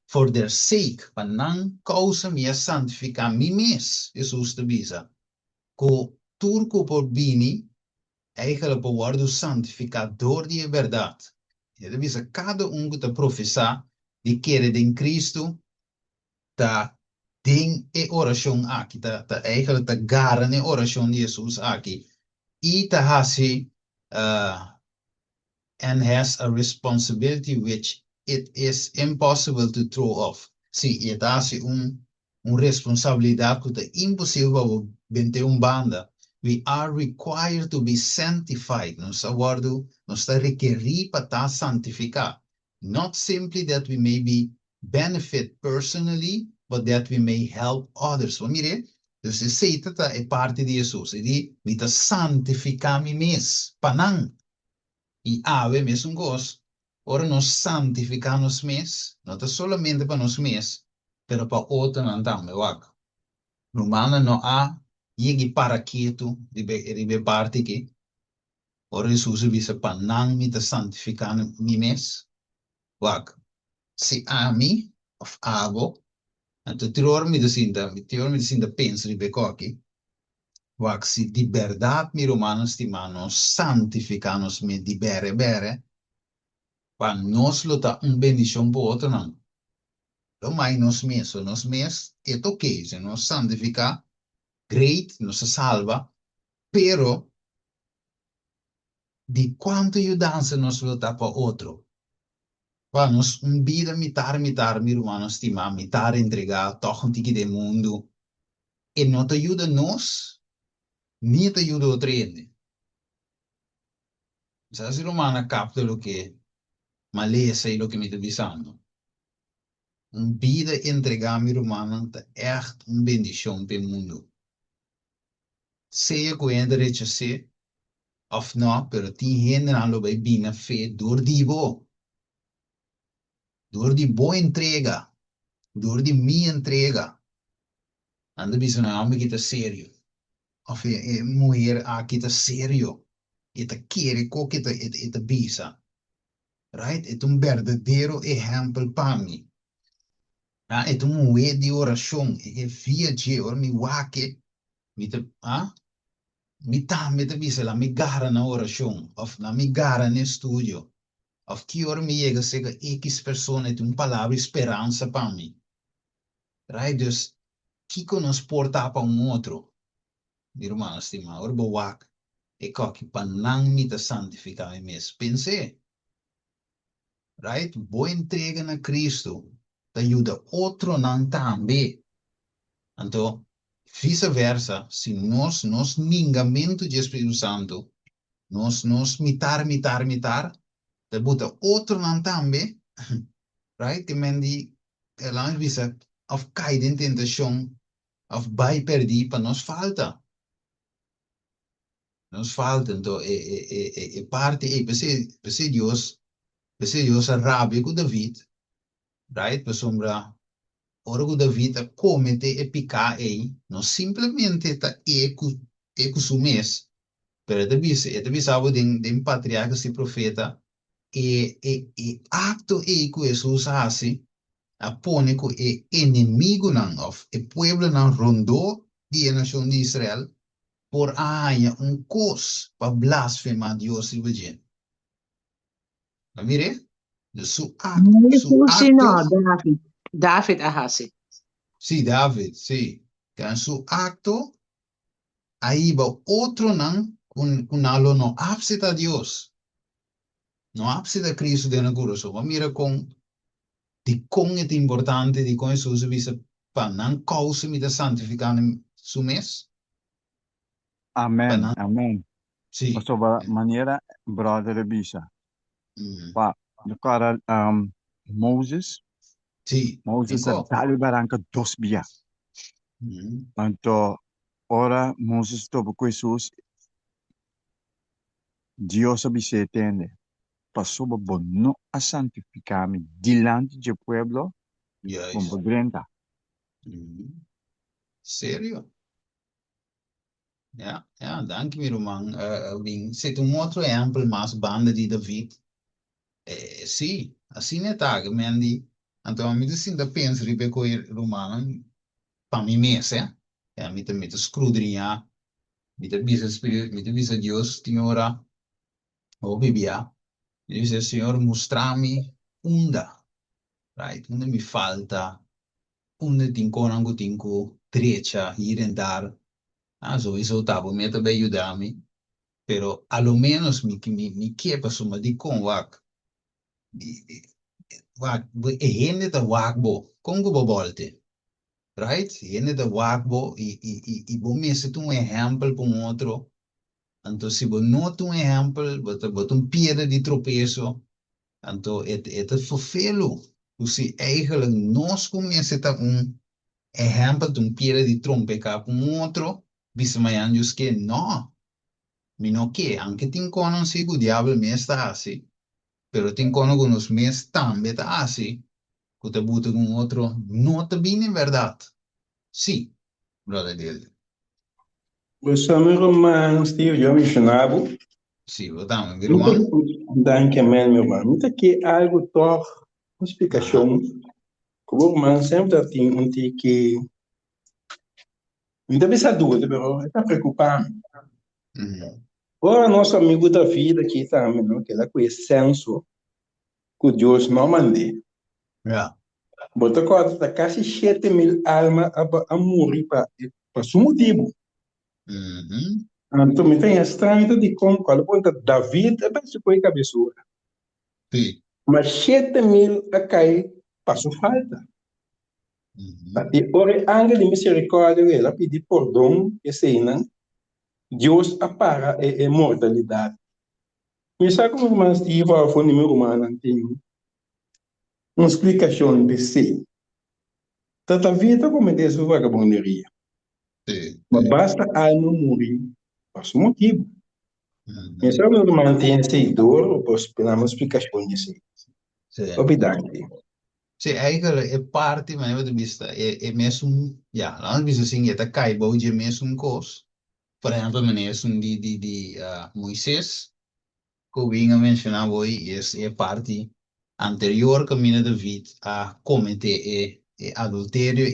for their sake, para não causa minha santificar mim mesmo, Jesus te diz, que turco por bini, eigenlijk por word santificador de verdade. Ele diz, cada que te professar, de querer em Cristo, tá tem oração aqui, tá eigenlijk tá gara ne oração de Jesus aqui. E tá hasi and has a responsibility which it is impossible to throw off. Sim, e tá hasi responsabilidade que é impossível bente banda. We are required to be sanctified. Nos aguardo, nos está requerir para estar santificar. Not simply that we may be benefit personally, but that we may help others. Vamos ver? Então, se aceita, é parte de Jesus. Ele me está santificar me mesmo. Panang. E ave mesmo gosto. Ora, nós santificamos mesmo. Não é somente para nós mesmos, mas para outros não também. Romana não há yegi para quieto, ribe parte que. Ora, Jesus visa panang me está santificando me mesmo. Se ami, of avo, então teor me sinta pensa de becoque, se de verdade mi romano stimano santificanos me di bere, pa nos lo ta bendição po outro não. Então, mais nos mes, é ok, se nos santifica, great, nos salva, pero de quanto ajudança nos lo ta pa outro. Nos vida mitar, mi romano stima, mitar entregar, toch um tique de mundo, e não te ajuda nos, nem te ajuda outro ende. Se romana capta lo que malesa e lo que me está dizendo. Vida entregar mi romano é echt bendição para o mundo. Sei cuenta recha se, of no, pero ti gente não lo vai bina fe, dor di bo entrega, dor di mi entrega. Anda bisogna homem que tá sério. Of mulher aqui tá sério. E tá querer co que tá bisa. Right? É um verdadeiro exemplo para mim. Ah, é um moed de oração. É via de or mi wake, mi tá, mi tá bisa lá, mi gara na oração. Of na mi gara no estúdio. Of que or mi chega sega X persona tem uma palavra esperança para mim. Right? Dus, que nos porta para outro. Irmão, estima, or wak. E que panang mi ta santificar mes. Pense, right? Boa entrega na Cristo. Te ajuda outro não também. Então, vice-versa, se nós ningamento de Espírito Santo, nós mitar, te bota outro não também, right? E mendi, ela visa, of cai de tentação, of vai perder para nós falta. Nos falta, então, parte, pensei Deus a rabia com David, right? Para sombra, ora com David a comete e picar aí, não simplesmente tá eco sumes, pero te sabe de patriarca e profeta, e acto que Jesus hace, a pone com e inimigo não, of, e pueblo não rondou de a nação de Israel, por aia cos para blasfemar Deus e o la mire, de su Susi acto, no, David. David Ahasi. sí, David, sí, que en su acto, ahí va otro nan, un algo no apseta a Dios, no apseta a Cristo de la cruz, va mira di con es importante, di con eso se visa pa nan causa mi da santificare su mes, pa Amen, nan, amen. sí, Basta ba maniera brother Bisa. Pa do cara Moses, sí, Moses a tengo, dali barangka dos biya. Anto ora Moses to bu Jesus Dios abisetende. Passou ba bonno a santificami dilante de pueblo con juist, bodrenta. serio. Ja, ja, dank je, Roman. Zit een outro exemplo mais banda de David. Sim, assim é tá, Mandy. Então, me disse ainda pensa, Ribeco Roman, para mim mesmo, me te escrudrinhar, me te visa Deus, Senhora, ou Bíblia, me dice, Senhor, mostrar-me onda, right? Onde me falta, onde tinko, nango tinko, trecha, hier en daar. So isso tá, me também ajudar-me. Pero a lo menos mi kepa suma di kon wak wak e hende ta wak bo kongo bo bolte right hende ta wak bo e bo me se tu um exemplo para um outro então se bo not um exemplo bota um piedra de tropeço então é vervelo se eigenlijk nós começa ta um exemplo de um piedra de trompe para um outro bisa mayanjus que não mino que anche tin conon si gu diablo me sta asi pero tin cono con os mes tambe ta asi cu te buta con otro no te bine in verdad sì brother Dilde Você me romano, Steve, eu mencionava. sì votiamo Muito, viruan danke, man, meu irmão. Muito aqui algo toch, uma explicação. Como o irmão sempre tem um que muita vez a dúvida, mas está preocupado. Ora, nosso amigo da vida aqui também, não? Que ele conhece senso que Deus não mandou. ja Bota conta, tá quase 7.000 almas a morrer para seu motivo. Então, me tem estranho de como, quando ponta David, é bem se foi cabeçuda. sì Mas 7.000 a cair, passou falta. E ora, ángel de misericórdia, ela pedir perdão, e cena, Deus apaga a mortalidade. Me sabe como mas Steve, a fonte meu humano, tem uma explicação de si. Tanta vida como é dessa vagabunderia. Sì, Mas sì. basta alma morrer, por um motivo. Mhm. Pensava no mantém seguidor, ou posso pegar uma explicação disso. Sì. Obviamente. Sì, eigenlijk è parte, ma avete visto, è messo un, ja, l'hanno visto sì, è kai boh, è messo un cos. Per esempio, me ne è un di Moisés, che vinga menzionare voi, è parte anterior che mina David a comete e adulterio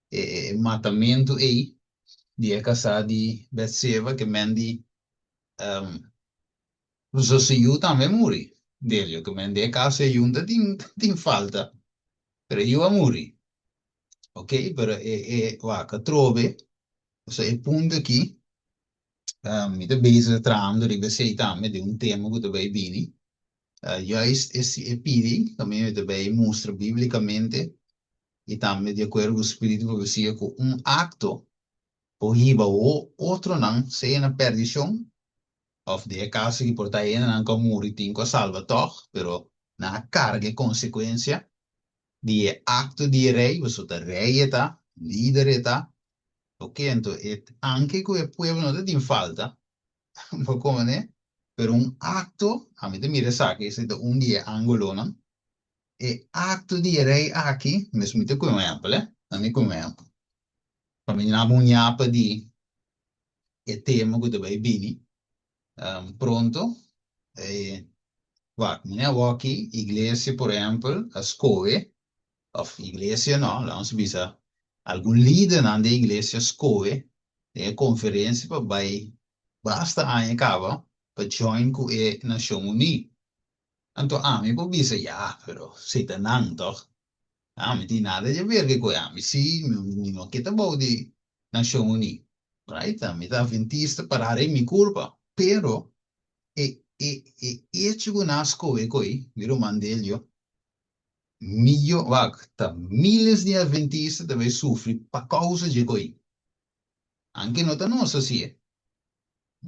e matamento di è casata di Betseba che mendi so se io também morri. Dele, che mendi è casa e giunta din falta. Per io a morri. Ok? Per va, che trove, so, il punto qui, mi te base tramando, rive sei tamme di un tema che dove bini. Io è pidi, che mi dove mostra biblicamente, e tamme di acuerdo con lo spirito che sia con un atto, poi va o altro non, se è una perdizione, of de caso que por ahí non kan muri tinko salva toch, pero na carga e consequência di acto di rei, so da rei eta, leader eta, ok, então anche quel pueblo non in falta, ma come ne? Per un atto, a me te mire sa che è un dia angolo, no? E atto di rei aqui, mi smite come ample, non è come ample. Quando mi namo un yapa di e temo che dove bini, pronto, e va, minha aqui, igreja, por exemplo, a escola, of igreja não, lá nós bisa algum líder na de igreja escola, é conferência para vai basta aí acaba para join com a Nação Unida. Então, me pode dizer, ja, pero se tá não, toch? Me tem nada de ver que com me sim, não que tá bom de Nação Unida. Right? Me tá adventista para a minha culpa, pero e chegou na escola, virou mandelho, miles de adventistas também sofrem por causa de coi. Anche não tá nossa sim,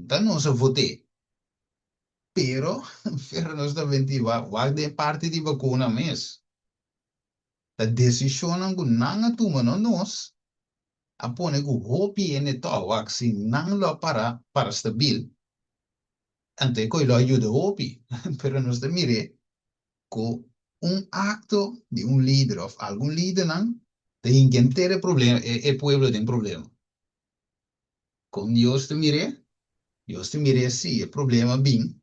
tá nossa vote, pero ferro nós também vai de parte de vacuna mesmo. A decisão não não toma não nós, a pone que o hopi é neto a se não lo para stabil, ante coi lo ajuda hopi, pero nós também mire com acto de líder ou algum líder não tem que ter problema, é pueblo tem problema. Com Deus te mire sim, é problema bem,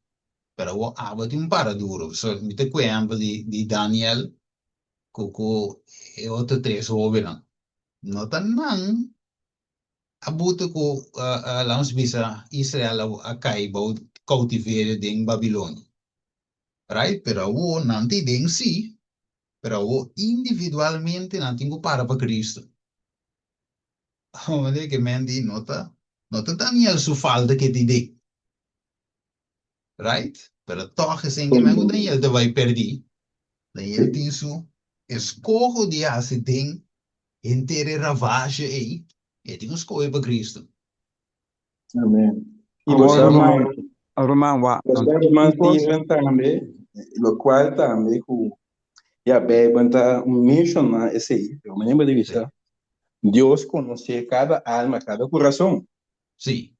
pero o aba de para duro. So, mi te exemplo de Daniel, coco e outro três não. Não tá não, abuto ko lá nos bisa Israel a caiba cautiverio de Babilônia. Right? Pero o não te den sim, pero o individualmente não tenho para Cristo. Onde que mendi nota Daniel su falta que te dê. Right? Pero toch is in que Daniel te vai perder. Daniel tem su escogo de esse ding inteira ravagem aí. E tem escolha para Cristo. Amém. E Agora, você Roman, Você mantive também, o qual também, e a Bíblia está mencionando esse aí. Eu me lembro de isso. Deus conhece cada alma, cada coração. Sim.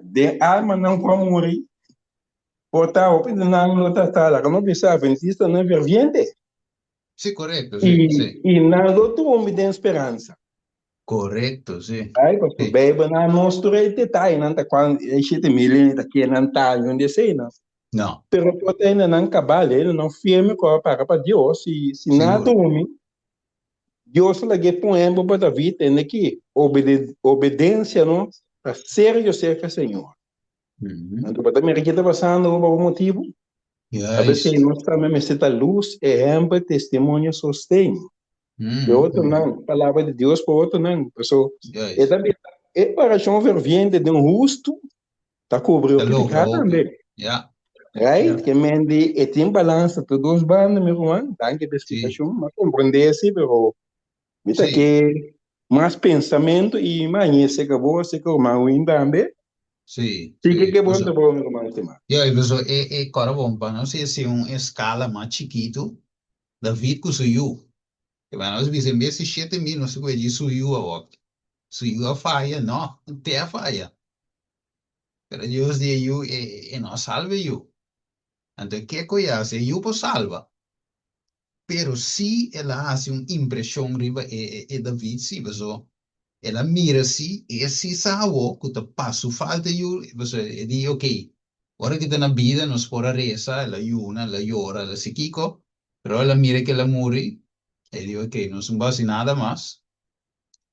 De alma não pode morrer. Portanto, não está lá. Como disse a Adventista, não é ferviente. Sim, correto, sim. E não outro homem tem esperança. Correto, sim. Aí, porque a Bíblia não mostra o detalhe, não está quando é 7 mil, aqui não está onde sei, não. Não. Pero pode ainda não acabar, ele não firme para Deus. Se nada homem, Deus lá que põe para Davi, tem aqui obediência, não? Para sério ser Senhor. Então, para também aqui está passando por um motivo. A vezes nós também esta luz, exemplo, testemunho, sostém. De outro não, palavra de Deus para outro não. Pessoal, é também é para um ferviente de um justo, está cobrindo o pecado também. Right? Que mende e tem balança todos os bandos, meu irmão, tanque de explicação, mas compreender-se, pero mita que mais pensamento e mais se acabou, se acabou, mas ainda também. Sim. Sim, que bom, tá bom, meu irmão, tema. E pessoal, agora vamos para não sei se uma escala mais chiquito, David com suiu. Que vai nós dizemos esse 7 mil, não sei o que diz suiu a volta. Si yo falla, no, te falla. Pero Dios dice yo, no salve yo. Entonces, ¿qué cosa hace? Yo pues salva. Pero si ela hace una impresión riba David, sí, so, ela mira si, e si sabe que te passo falta yo, so, e dice, ok, ahora que está na vida, nos pora reza, ela yuna, ela llora, ela se kiko, pero ela mira que ela muri, e dice, ok, no son base nada más,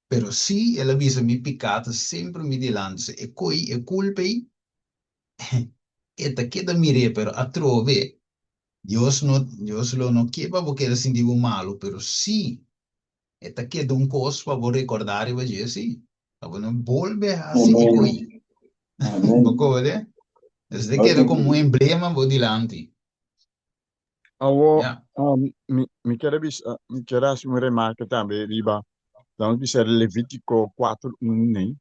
pero si ela visa mi pecado, sempre mi dilance, e coi, e culpe, e te queda mire, pero a trove, Dios lo no quiere porque ele sentiu malo, pero sí, esta queda un cos para vos recordar y va a decir, sí, para no volver a seguir Amém. ahí. Amém. ¿Vale? Desde Ok. queda como un emblema por delante. Awo, Ya, mi quero mi quero assim uma remarca também, riba. Então, bisa Levítico 4:1, né?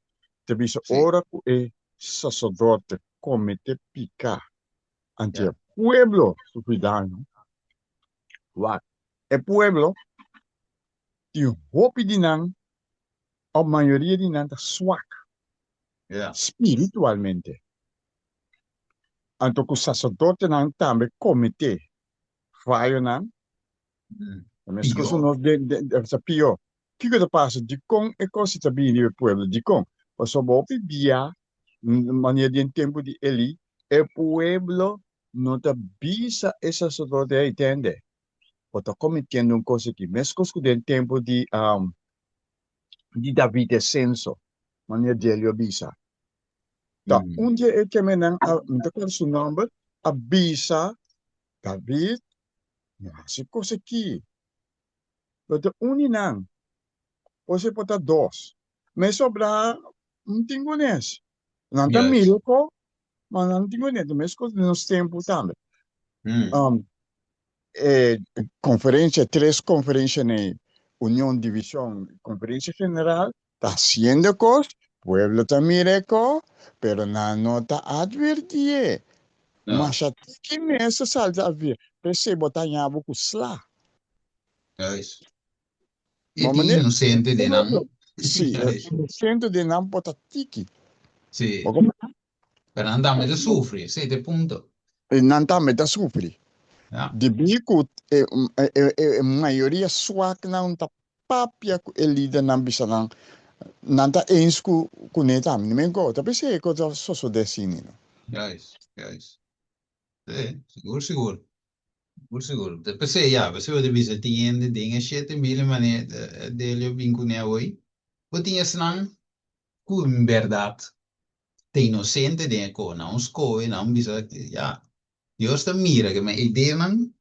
Te bisa sí, ora que é sacerdote comete picar ante o ya, pueblo, su cuidado. Wat? O pueblo, die hoop die nan, a maioria die nan, tá swak, ya. spiritualmente. Então, que o sacerdote nan também comete falha nan, mas coisa Pior. nós de pior. Que que passa? De com é coisa tá bem o pueblo, de com. O só vou pedir maneira de tempo de Eli, o pueblo não tá bisa essa sacerdote aí, entende? O tá cometendo uma coisa que mesmo que de tempo de David é censo, maneira de ele bisa. Tá, dia é que me não, não quero seu nome, a bisa David, se coisa aqui. Pero não. Você pode ter dois. Mas sobrar, não tem conhece. Não tem Yes. miracle, mas não tem conhece. Mas coisa nos tempos também. Um, conferência, três conferências na União Divisão, Conferência General, está haciendo cosas, pueblo está miracle, pero não está advertir. No, Mas até que nessa salta a ver, percebo que está com slá. yes. Mas Este maneira, inocente de não. sim, Yes. centro de não botar tiki. Sí. Pero andamos de sufrir, sí, de punto. Não está meta sofrer. Ya, De bico, a maioria swak não está papia ele da não bisa não está eens com ele também. Não go, tapi se coisa só decine. yes, yes. Sí, seguro, seguro. Seguro. Depois, ja, we zullen de dingen, dingen shit in mille manier deel je vincune hoy. Wat tinha senang, ku in verdad, te inocente de ko, na uns ko, na un bisa, ja. Dios te mira que me idee man,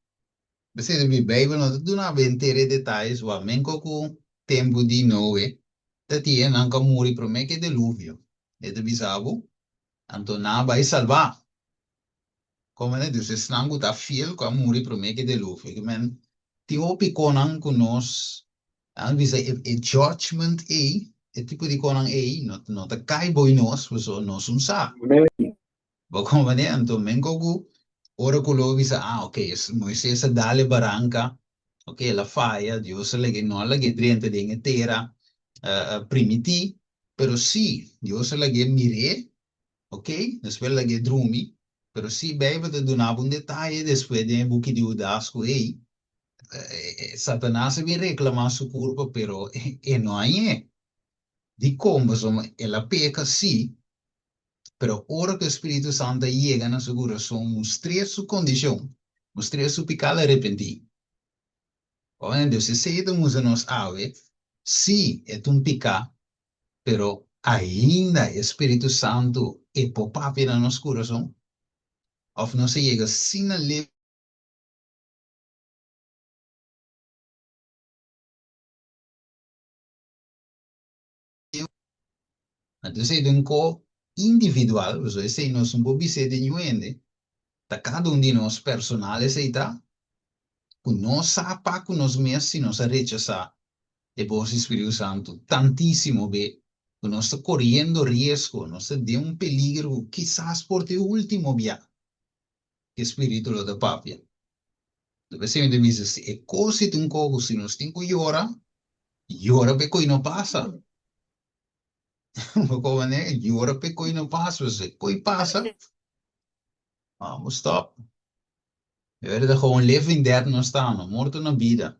você de Bijbel, não tu na ventere detalhes, wa men ko ku tempo di Noe, te tinha nan ka muri pro me que deluvio. E te bisabo, anto na vai salvar. Como né, Deus senang tá fiel com a muri pro me que deluvio. Que men, ti opi konan ku nos, ang bisa e judgment e tipo di konan no te kai boy nos, so nos un sa. Amém. Como né, anto men ko ku, ora ku lo bisa, ok, Moisés dale barranca, ok, la falla, Dios le que no la que driente de entera, primiti, pero sí, Dios la que mire, ok, después la que drumi, pero sí, Bijbel te donava un detalle, después de buki di udasco, Satanás vi reclamar su culpa, pero no hay. Di como, insomma, la peca sí, pero ahora que el Espíritu Santo llega a su corazón, mostrar su condición, mostrar su pecado arrepentido. Entonces, si estamos nos ave, sí, es un pecado, pero ainda el Espíritu Santo es pop-up en nuestro corazón, o no se llega sin el entonces, de un co individual, o sea, si nos un poco de ñuende, ta cada um de nós personales aí tá, com nós sapa, com nós mesmos, se nós rechazar depois do Espírito Santo, tantíssimo bem, que nós está correndo risco, nós está de um peligro, quizás por ter último via, que o Espírito lo da papia. Deve ser de dizer, é coisa de um cogo, se nós tem que llorar, llora porque não passa. Como né? Jura pe coi não passa, você coi passa. Vamos stop. Je weet het gewoon living dead não está, não morto na vida.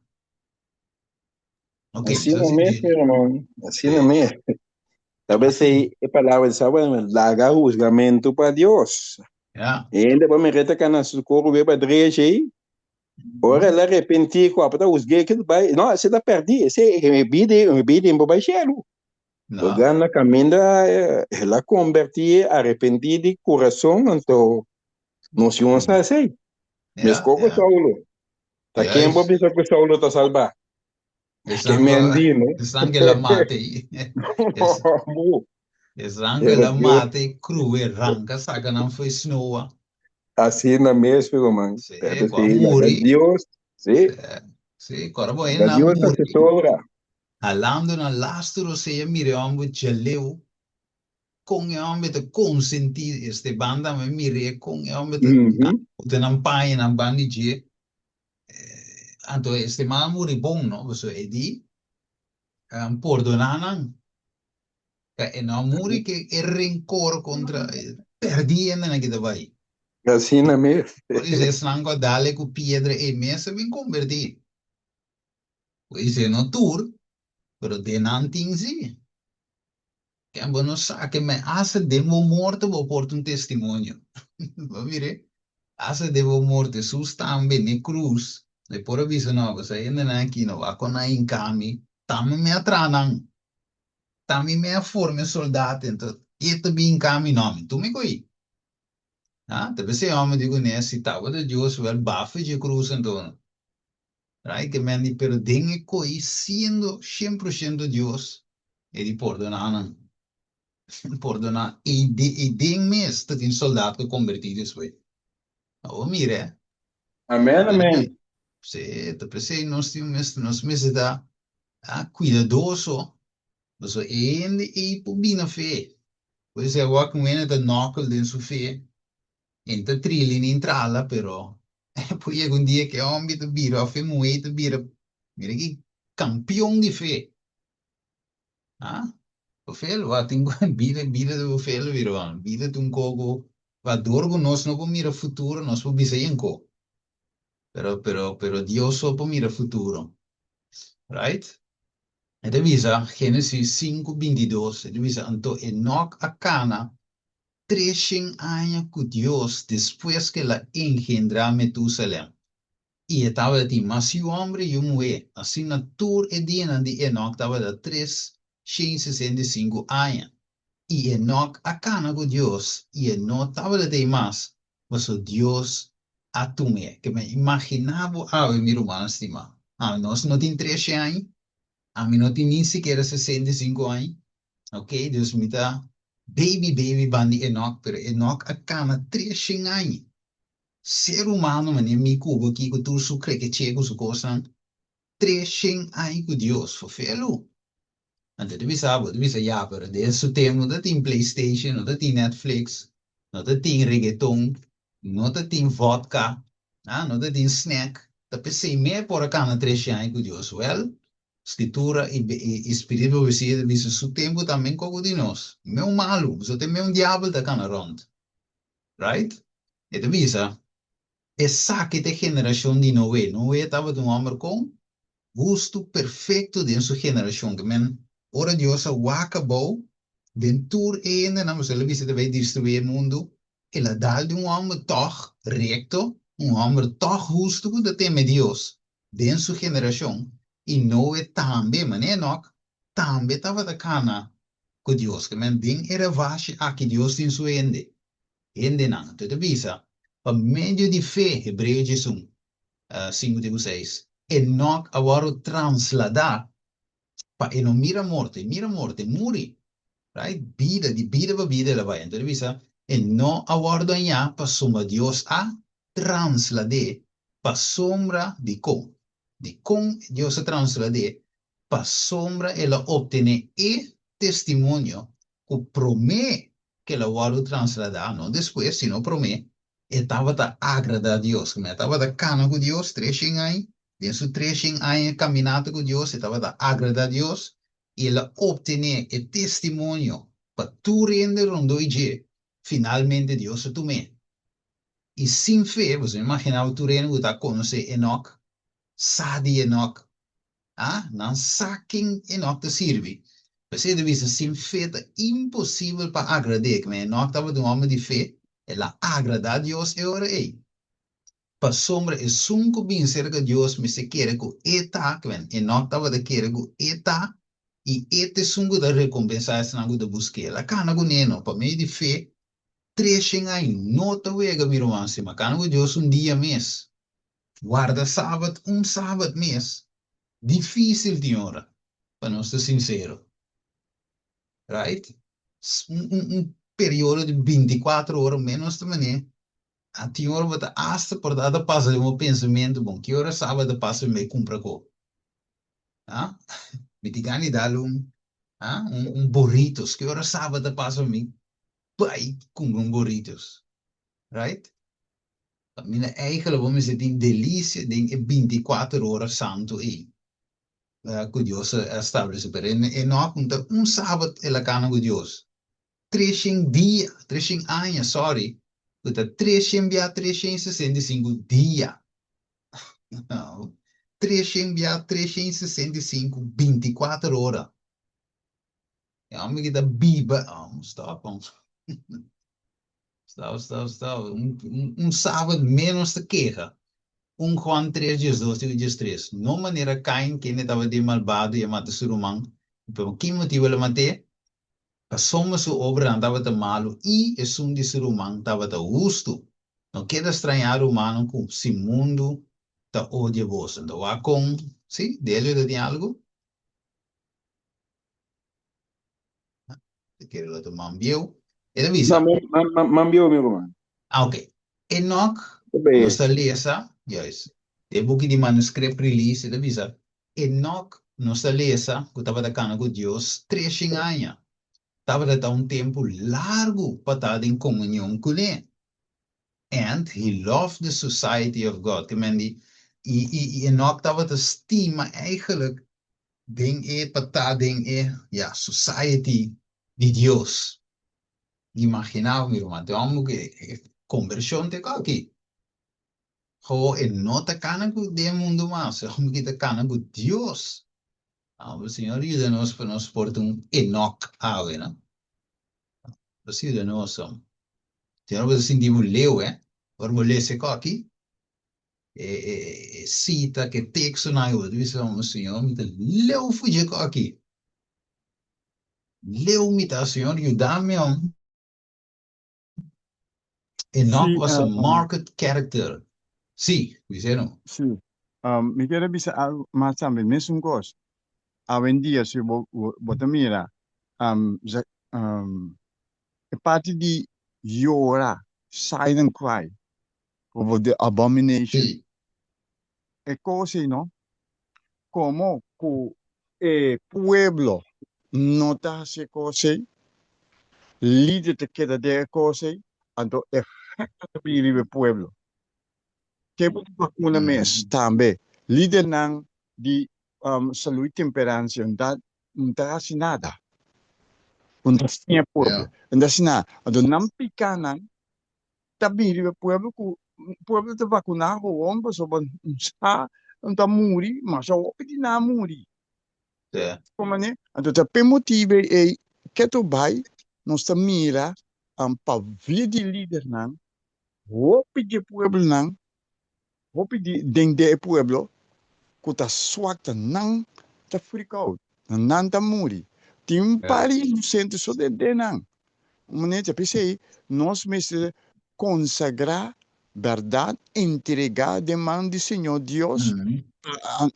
Ok, Assim mas não assim é, de. irmão. Assim não É, é. Talvez assim, a palavra de saber, larga juzgamento para Deus. ja. E ainda para me reta que na socorro ver para direita aí. Ora, ela arrepentir com a para os gays que vai. Não, você está perdido. Você me bide em baixo. Nou, Porque na caminho ela convertir arrepentir de coração, então não se usa assim. Mas ja, como ja. Saulo. Tá quem pode Juist. pensar que Saulo está salvar? Es Que me algo, andino. es angela mate. Es angela Deus, mate, crue, ranca, saca, não foi snowa. assim na mesma, mano. Se, Deve qua ser, larga muri. Deus, sim, Se, se, corbo larga na Deus muri. assessora. Alando na lastro se mire ambo jaleu. Com e ambe te consenti este banda me mire com e ambe te nampai na bandi je. Anto este man muri bom no, so edi. Perdonanan. E não muri que é rencor contra perdiendo na que vai. Assim na mesma. Por isso, esse não dale com pedra e mesa bem convertir. Por isso, no tour, pero de nantingzi. Que é bom sabe me hace demo morto vou por um testemunho. Vou mire, hace demo morto sustambe ne cruz. E por aviso não, você ainda não aqui não vai com a encami. Tamo me atranan. Tamo me a forma soldado então. E tu bem encami não, tu me coi. Ah, deve ser homem digo nesse tal, de Deus vai bafo de cruz então. Right? Que men die pero dingen koi siendo 100% Dios e di perdonanan. Perdonar. E ding mes dat in soldaat geconvertido foi. Oh, mire. Amém, amém. Se, te pensei, nós mes da cuidadoso. Dus en e pobina fe. Pois é, o que mena da knuckle den su fe. Inte trilling in tralla, però. Poi è un dia che homem te bira, a fe muete bira. Mira que campeão de fe. Ah? Ofel, wat in bile de ofel viron. Bile tun kogo. Va dorgo nos no po mira futuro, nos po bisayenko. Pero Dios so po mira futuro. Right? E divisa Génesis 5:22. E divisa anto Enoch a Cana 300 años con Dios después que la engendra Metusalem. Y estaba de ti, mas si hombre y mujer, así natur e dina de Enoch estaba de 365 años. Y Enoch acana con Dios, y Enoch estaba de ti más, pues Dios atume, que me imaginaba, mi hermano estimado, nós no tiene 13 años, a mí no tiene ni siquiera 65 años, ok, Dios me da baby bandi Enoch, pero Enoch acana 13 años. Ser humano, mano, me cubo aqui que tu su crê que chega su coisa, 300 anos com Deus, fofelo. Ante tu bisa ja, pero desse tempo não tem PlayStation, não tem Netflix, não tem reggaeton, não tem vodka, não tem snack. Tu pensei me por cá na 300 anos com Deus, well, escritura e espírito você bisa su tempo também com de nós. Meu malo, você tem meu diabo da cana rond, right? E tu bisa essa que te geração de Noé. Noé estava de um homem com gosto perfeito de sua geração. Que men, ora Deus o acabou, ventur ainda, não mas ele disse que vai destruir o mundo. Ele dá de um homem toch recto, um homem toch justo que teme Deus, de sua geração. E Noé também, mas Enoch, também estava da cana com Deus. Que men, bem era vache a que Deus tem sua ende. Ende não, tu te visa. Por meio de fé, Hebreus 5:6, Enoch agora transladar para não mira morte, muri, right? Vida para vida, ela vai. Então, visa, Enoch agora ganhar para sombra Deus a transladar para sombra de com Deus a transladar para sombra ela obter e testemunho que promete que ela agora transladar, não depois, sino promete. Estava a agradar a Deus, que estava a cana com Deus, 300 anos, em seu 300 anos caminhando com Deus, estava a agradar a Deus, ela obtener el testimonio para tu render rondo y finalmente Dios se tome. E sem fé, você imaginava tu reino que está conhecer Enoch, sabe Enoch, não sabe quem Enoch te serve. Você deve ser sem fé, é impossível para agradar, mas Enoch estava um homem de fé, ela agrada a Deus e ora ei. Para sombra é sunco bem cerca de Deus, mas se quer que eta, que Enoch estava de querer que eta, e este sunco da recompensar essa não da buscar. Ela cana com neno, para meio de fé, trechem aí, nota wega, meu irmão, se macana com Deus dia mês. Guarda sábado, sábado mês. Difícil, senhora, para não ser sincero. Right? Período de 24 horas menos também. A senhora vai estar hasta por dada passa de um pensamento bom. Que hora sábado passa me compra co? Ah? Me tigani dá burritos. Que hora sábado passa me pai compra burritos. Right? Mina eigenlijk vamos dizer tem delícia de 24 horas santo aí. Que Deus estabelece para e não conta sábado ela cana com Deus. 300 dia, 300 anos, sorry. Kuta 365 dia. Não. 365 24 horas. Ja, me kita biba. Stop. Stop. Sábado menos de queja. Juan 3, 12 e 13. Não maneira Caim que estava de malvado e mata ser humano. Por que motivo ele matou? A soma sua obra andava de malo e o som de ser humano estava de justo. Não quer estranhar o humano com se mundo está odioso. Então, há com, sim, dele de algo? Quer lá tomar um bio? Ele avisa. Mambio, meu irmão. Ok. Enoch, Bem, nós está lesa, yes. De book de manuscrito release, ele avisa. Enoch, nós está lesa, que estava da cana com Deus, 300 anos. Estava de um tempo largo para estar em comunhão com ele. And he loved the society of God. Que men die Enoch estava de estima eigenlijk ding para estar ding ja, society de Deus. Imaginava, meu irmão, então que conversão te aqui. Gewoon en nota cana com de mundo mais, como que te cana com Deus. O Senhor ajuda nós para nós portar Enoch água, né? Assim de nós somos. Senhor, você sentiu leu, vamos ler esse aqui. Cita que texto na eu disse ao Senhor, me leu fugir aqui. Leu me tá, Senhor, ajuda-me a Enoch was a marked character. Sim, dizendo. Sim. Me quero bisa mas também mesmo gosto. Hoje dia se bota mira a parte de llorar, silent cry over the abomination. Sim. É coisa, não? Como o pueblo não está se coisa, líder te queda de coisa, então efeito de pueblo. Que uma mês também líder não de saúde e temperança não está assim nada. Não tinha pueblo. Não assim nada. Então não pica não. Também de pueblo te vacunar o homem sobre não está morrer, mas o homem não morrer. Como né? Então tem motivo é que tu vai nós está mira para vir de líder não. O de pueblo não. Hopi di deng de pueblo kuta swakta nang ta freak out nan ta muri tim pari no centro so de nang maneira pensei nós mesmo consagrar verdade entregar demanda do Senhor Deus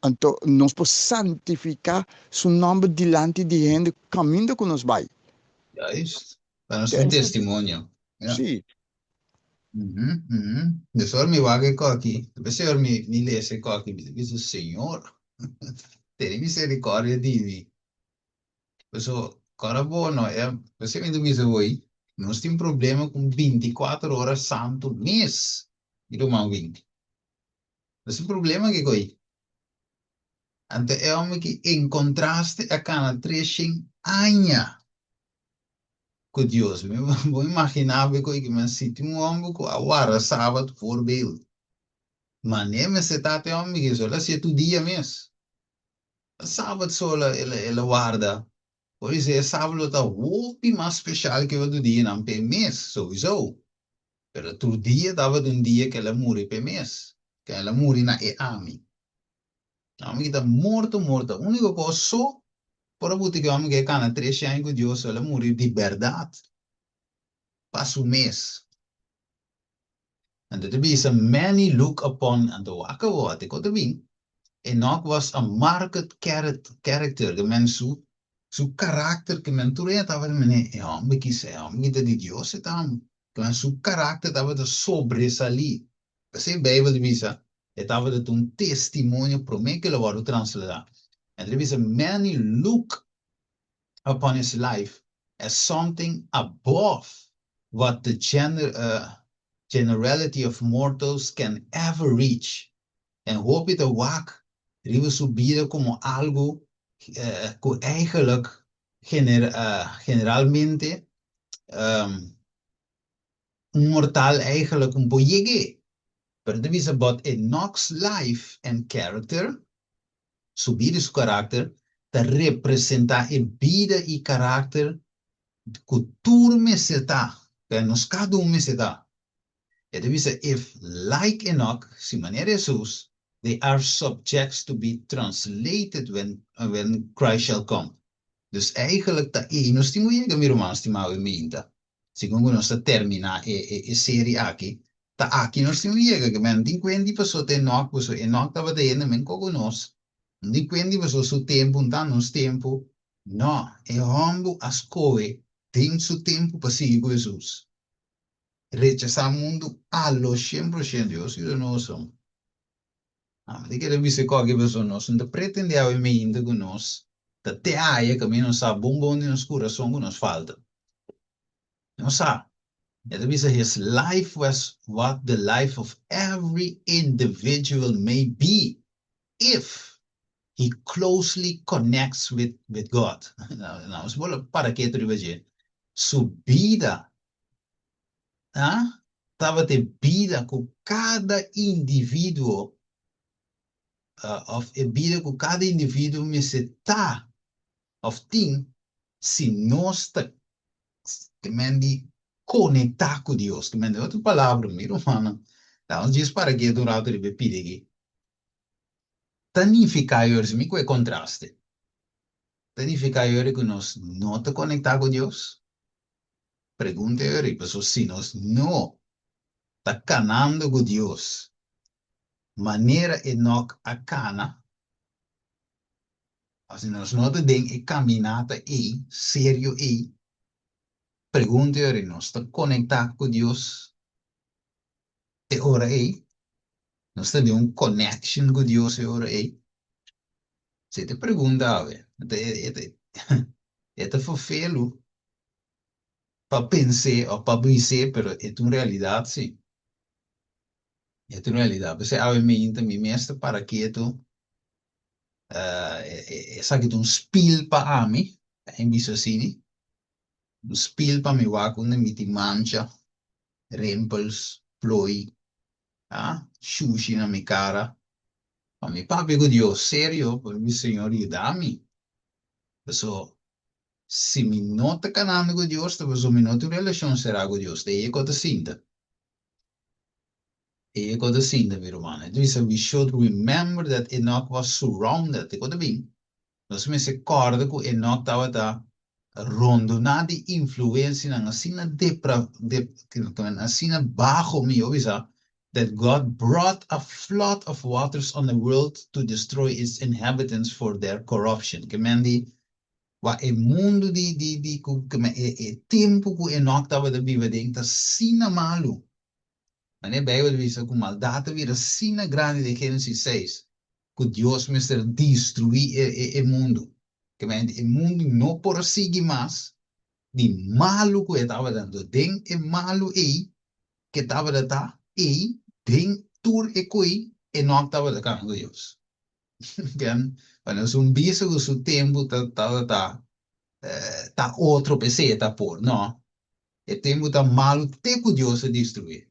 então nós podemos santificar seu nome diante de gente caminhando com nós vai para nosso testemunho. Sim. Desor mi vague aqui. Desor mi lesse aqui. Diz o Senhor, tem misericórdia de mim. Pessoal, cara bom, não é? Você me diz hoje, nós temos problema com 24 horas santo mês. E do mal 20. Esse problema que coi. Ante é homem que em contraste a cada treching anha com Deus. Me vou imaginar que me sinto homem que agora sábado voorbeeld. Maar nee, me se tate homem que só se tu dia mesmo. Sábado só ela guarda. Por isso é sábado tá muito mais especial que o do dia não pe mês, sowieso. Pero tu dia dava dia que ela morre pe mês. Que ela morre na e ami. Homem que tá morto, morto. A única coisa só por que homem que cana 3 anos com Deus, ela morre de verdade. Passa o mês. En dat is a many look upon, en de wakker wordt, ik had been. Enoch was a marked character, que men su karakter, que men toereed hebben, men, ja, me kies, ja, me dat die Dios het aan. Que men su karakter hebben de sobresalir. Que se Bijbel visa, het hebben het un testimonio promeke lo waru translada. En er is a many look upon his life as something above what the generality of mortals can ever reach. En hoop je te wak, we subir como algo que eigenlijk generalmente un mortal eigenlijk un po llegue. Pero er is about Enoch's life and character, subir su carácter, te representa en vida y carácter que turme se está, que nos cada uno se está. It is if, like Enoch, si manier Jesus, they are subjects to be translated when Christ shall come. Dus eigenlijk dat nos timo llega mi romans ti mau minta. Secondo nos termina e serie aqui, ta aqui nos timo llega che men din quindi passò te Enoch, passò Enoch tava de men cogo nos. Din quindi passò su tempo, un tanto nos tempo. No, e hombo ascoe, tem su tempo pasigo Jesus. Rechazar mundo allo 100% Dios y no son. De que deve ser qualquer pessoa nós não pretende a mim ainda que nós até aí que não sabe bombom de nos coração que nos falta. Não sabe. Deve ser his life was what the life of every individual may be if he closely connects with God. Não, para que tu sua vida estava de vida com cada indivíduo, of vida com cada indivíduo me se tá, of tem, se nós está, que mende conectar com Deus, que mende outra palavra, miro, mano, então diz para que durante ele pede aqui, tanificar hoje, me é contraste, tanificar hoje que nós não está conectar com Deus, pergunta hoje, pessoal, se nós não está canando com Deus, maneira Enoch a cana, assim nós não temos e caminhada e sério e pergunta hoje, nós está conectado com Deus, e ora e nós temos connection com Deus e ora e se te pergunta, é fofelo para pensar ou para dizer, pero é uma realidade, sim. É uma realidade. Você a mim também mestre para que tu sabe que um spil para mim, em isso assim, um spil para me vai quando me te mancha, rimples, ploi, sushi na minha cara. Para mim, papi, com Deus, sério, por mim, Senhor, ajuda-me. Pessoal, se me nota canando com Deus, pessoal, me nota relação será com Deus. Daí é que eu sinto. E eu gosto sim, meu irmão. Então, we should remember that Enoch was surrounded. Eu gosto bem. Nós me recorda que Enoch estava rondando de influência na cena na cena baixo me ouça that God brought a flood of waters on the world to destroy its inhabitants for their corruption. Que mendi wa e mundo e tempo que Enoch estava de viver dentro cena malu. Mas a Bíblia diz que maldade vira sina grande de Gênesis 6, que Deus me ser destruir o mundo. Que o mundo não por seguir mais, de malo que estava dando, den e malo que estava dando, den tur e coi, e não estava dando Deus. Kan? Quando un biso su tempo ta outro peseta por, no? E tempo ta malo te curioso destruir.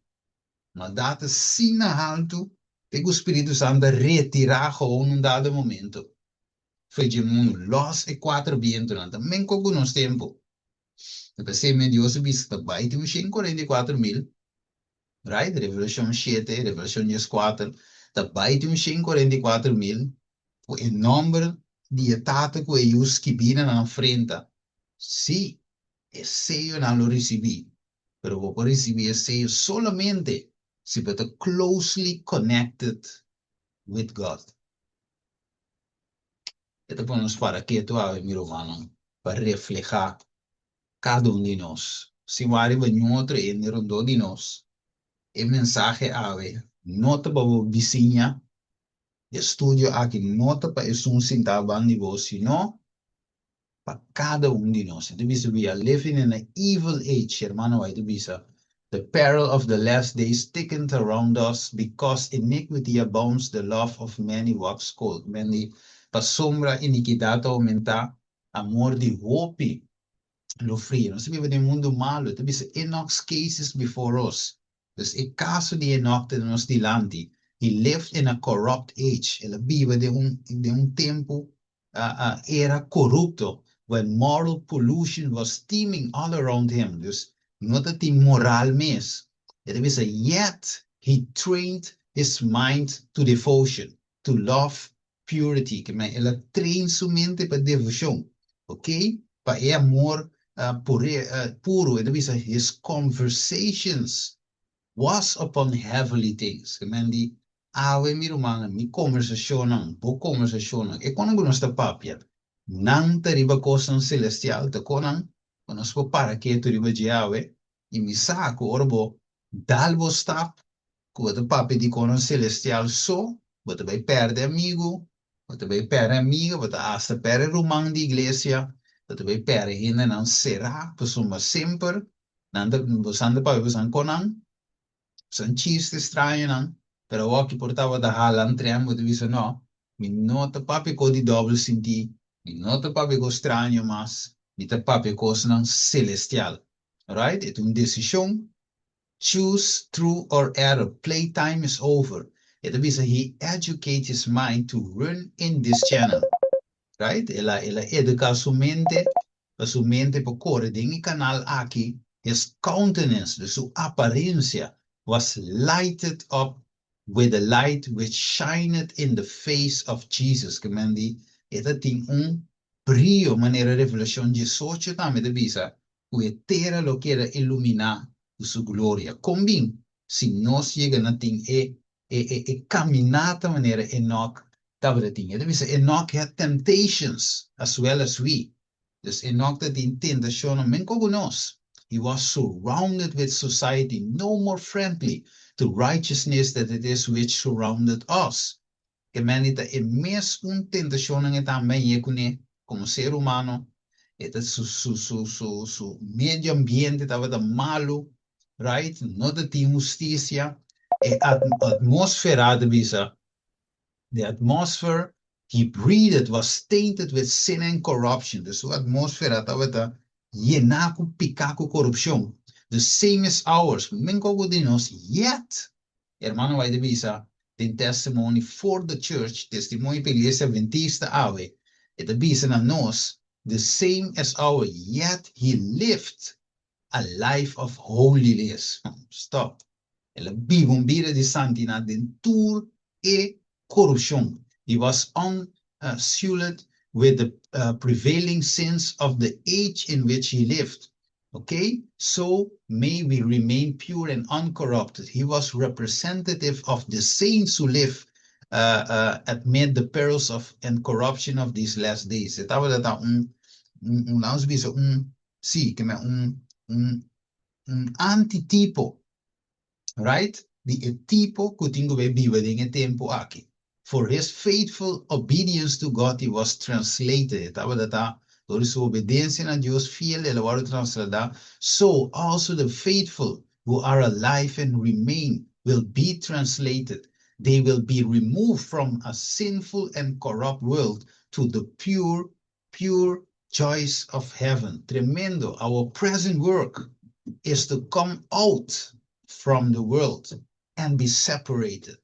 Mas data sina alto, te o Espírito Santo retirar gewoon num dado momento. Fez um los e quatro vientos, não também com alguns tempo. Depois se me Deus bis ta baite um 44.000, right? Revolution 7, Revolution 4, ta baite um 44.000, o número de etapas que eles que viram na frente. Sim, esse eu não lo recebi. Pero vou receber esse solamente se você closely connected with God. Ito po nos para que ito mi romano, para reflejar cada de nós. Se mari ba outro e nirondo de nós, e mensaje ave, nota ba vizinha, estudio aqui, nota pa un sintaban de vos, sino para cada de nós. Ito bisa we are living in an evil age, hermano, ito bisa. The peril of the last days thickened around us because iniquity abounds, the love of many wax cold. Many pa sombra iniquidade aumenta, amor de hope lo frio. Nós vivemos em um mundo malo. Então, Enoch's cases before us. Dus o caso de Enoch de nos dilante. He lived in a corrupt age. Ele vive de tempo era corrupto, when moral pollution was teeming all around him. Dus não tem moral mesmo. Yet he trained his mind to devotion, to love, purity. Que ele treina sua mente para devoção, ok? Para amor puro. His conversations was upon heavenly things. Que die awe mi romana, mi conversationen, bo conversationen. E quando nós está papia, não teriba coisa celestial, te conan, quando nós para que tu riba de awe, e mi saco orbo, dalbo stap, quando papi di conan celestial so, você vai perder amigo, você vai perder amiga, você hasta perder romano de igreja, você vai perder ainda não será, pessoa sempre, não você anda para você conan, você chiste estranho não. Pero o que portava da halan tremo de viso no, mi nota papi ko di double sinti, mi nota papi ko estranho mas, mi ta papi ko nan celestial. Alright? It's una decisión. Choose true or error. Playtime is over. It means he educates his mind to run in this channel. Right? Ela educa su mente por correr en canal aquí. His countenance, su apariencia, was lighted up with the light which shined in the face of Jesus. Que mendi, esta tem brillo, maneira revelação de socio também de bisa, o etera lo quiera iluminar su gloria. Combin, si nós chega na ting caminata maneira Enoch estava ting. Ita bisa Enoch had temptations as well as we. Dus Enoch dat in tentacion men como nós. He was surrounded with society, no more friendly to righteousness that it is which surrounded us. Que menita e mes tentacion ng também yekune como ser humano. Ita su medio ambiente estava da malo, right? Não tem justiça. E atmosfera de bisa. The atmosphere he breathed was tainted with sin and corruption. Dus a atmosfera estava da llenaco, picaco corrupção. The same as ours. Mengo de nós, yet, hermano, vai de bisa, the testimony for the church, testemunho para a igreja adventista, ave, e de bisa na nós, the same as our, yet he lived a life of holiness. Stop. Ele vive vida de santidade dentro e corrupção. He was unsuited with the prevailing sins of the age in which he lived. Okay? So may we remain pure and uncorrupted. He was representative of the saints who live amid the perils of and corruption of these last days. Estava dat sì, che un antitipo, right? Di tipo che tingo we vive in tempo aqui. For his faithful obedience to God, he was translated. Estava dat door su obediencia a Dios fiel, ele was translated. So also the faithful who are alive and remain will be translated. They will be removed from a sinful and corrupt world to the pure, pure joys of heaven. Tremendo. Our present work is to come out from the world and be separated.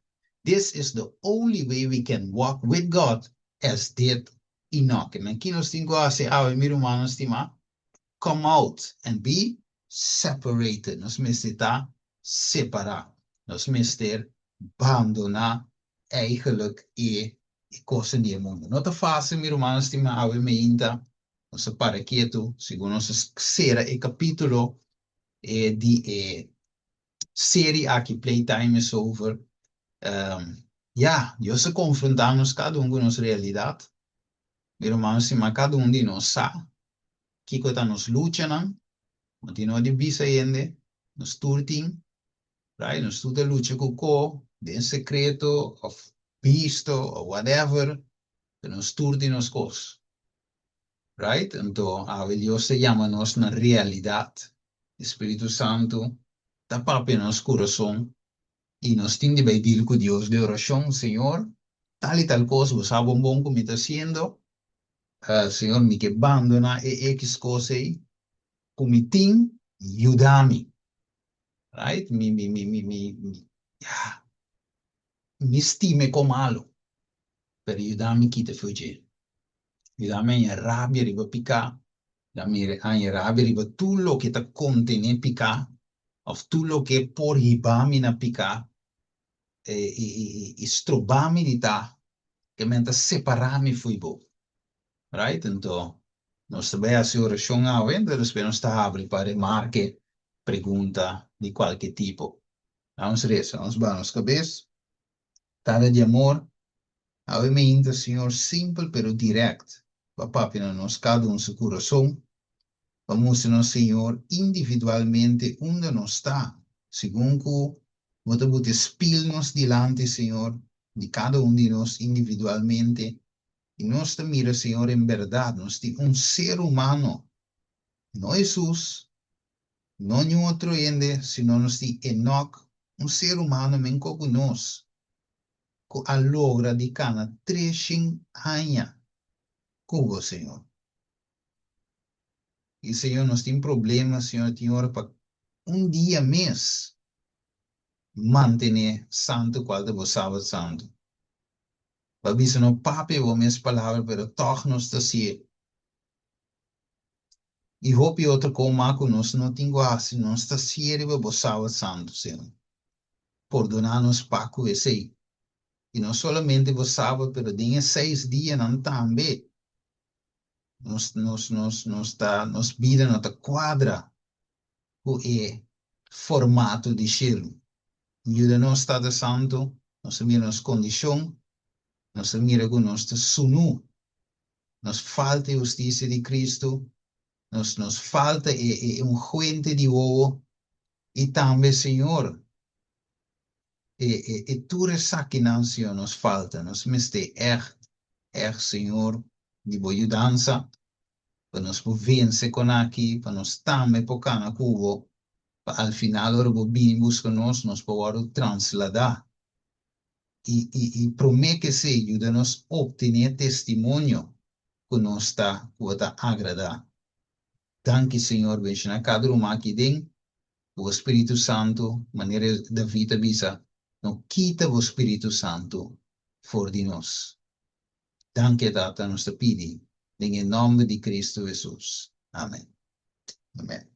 This is the only way we can walk with God as did Enoch. En aquí nos tengo a hacer, mi hermano estima, come out and be separated. Nos misita separar. Nos mister abandonar eigenlijk cosa in mundo. Não tá fácil, meu irmão, estima, me ainda, nos para quieto, segundo nos será o capítulo de série aqui, Playtime is over. Ja, se confrontamos cada com nossa realidade. Meu irmão, estima, cada de nós sabe que está nos lutando, continua de bisa ainda, nos turting, right? Nos tudo luta com o de secreto, ou visto, ou whatever, que nos turte nos coisas. Right? Então, Deus se chama nós na realidade. Espírito Santo está papi nos coração e nós temos de pedir com Deus de oração, Senhor, tal e tal coisa, você sabe bom como está sendo, Senhor, me que abandona e X coisa aí, como tem, ajuda-me. Right? Me estime como malo, per aiutarmi chi te fugge. Aiutarmi a rabbia riva pica, aiutarmi a rabbia riva tutto che te contiene pica, o tutto che por ribami na pica, e strobami di ta, che menta separami fui bo. Right? Então, nós também a senhora chonga vendo, nós não está abre para marque pergunta de qualquer tipo. Vamos reza, vamos banos cabeça, tada de amor, obviamente, Senhor, simples, pero direct. Papá, nos cada seu coração. Vamos, Senhor, individualmente, onde nós está. Segundo, você pode espelhar-nos diante, Senhor, de cada de nós individualmente. E nós te mira, Senhor, em verdade, nós temos ser humano. Não Jesus, não nenhum outro ainda, senão nós temos Enoch, ser humano, men como nós. A logra de cana 3 anos com Senhor. E Senhor, nós temos problemas, Senhor, Senhor, para dia mês manter santo qual de vos sábado santo. Para ver se não pape ou minhas palavras, pero toch nos está ser. E hope outra como com nós não tem guarda, não está ser e vos sábado santo, Senhor. Perdonar-nos paco esse. E não somente vos sábado, pero tem 6 dias não também. Nos vida não quadra o formato de cielo. Ajuda-nos, Estado Santo, nos mira nas condições, nos mira com nós sunu, nos falta a justiça de Cristo, nos falta fuente de ovo, e também, Senhor, tua saquinância nos falta, nos meste Senhor, de boa ajudança, para nos vencer com aqui, para nos também tocar na cubo, para al final ora bobini busca nos podemos trasladar. E promete que se ajuda-nos a obter testemunho que nos está agradar. Danke, Senhor, benci na cada aqui dentro, o Espírito Santo, maneira da vida bisa, não quita o Espírito Santo fora de nós. Danke, Tata, nos pedi, em nome de Cristo Jesus. Amém. Amém.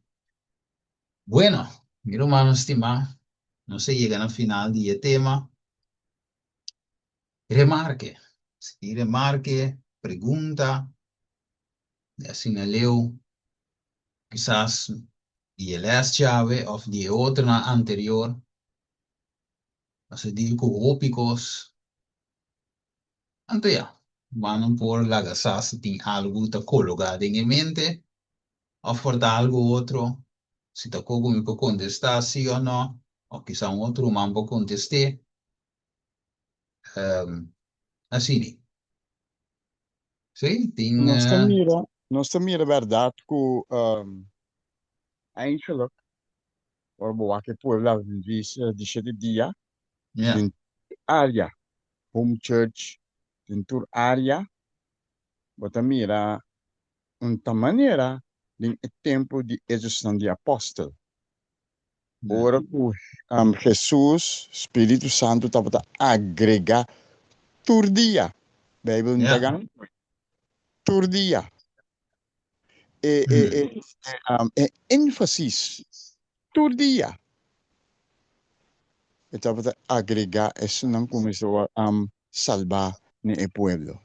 Bueno, mi hermano estimado, no se llegan al final del tema. Remarque, si remarque, pregunta, así me leo, quizás de la llave o de otra anterior, así digo, ópicos, ante ya, van por la gasa si tiene algo te colocado en mente, o por algo otro, si te me puede contestar sí o no, o quizá un otro man puede contestar. Assim, sim, tem. Nós mira verdade que eigenlijk, waar we wakker voor laten vies, die dia, Yeah. área, home church, tintur área, bota mira, uma maneira, em tempo de exerção de apóstolo. Ora, Jesus, Espírito Santo, estava a agregar todo dia. Bíblia não está ganhando? Todo dia. Ênfase, todo dia. Estava a agregar, isso não começou a salvar o pueblo.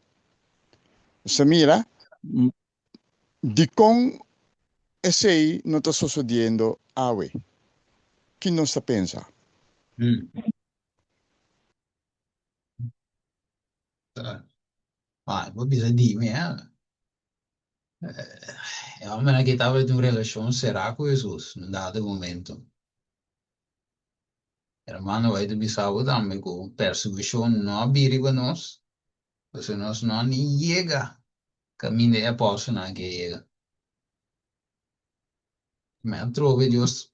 Você mira, de com esse aí não está sucedendo awe. Que não se pensa? Vou dizer de mim, eu me que estava em uma relação será com Jesus, num dado momento. Hermano, vai de bisavo também com perseguição não abrir nós, porque nós não nem chega, caminho é apóstolo não que chega. Mas trove Deus,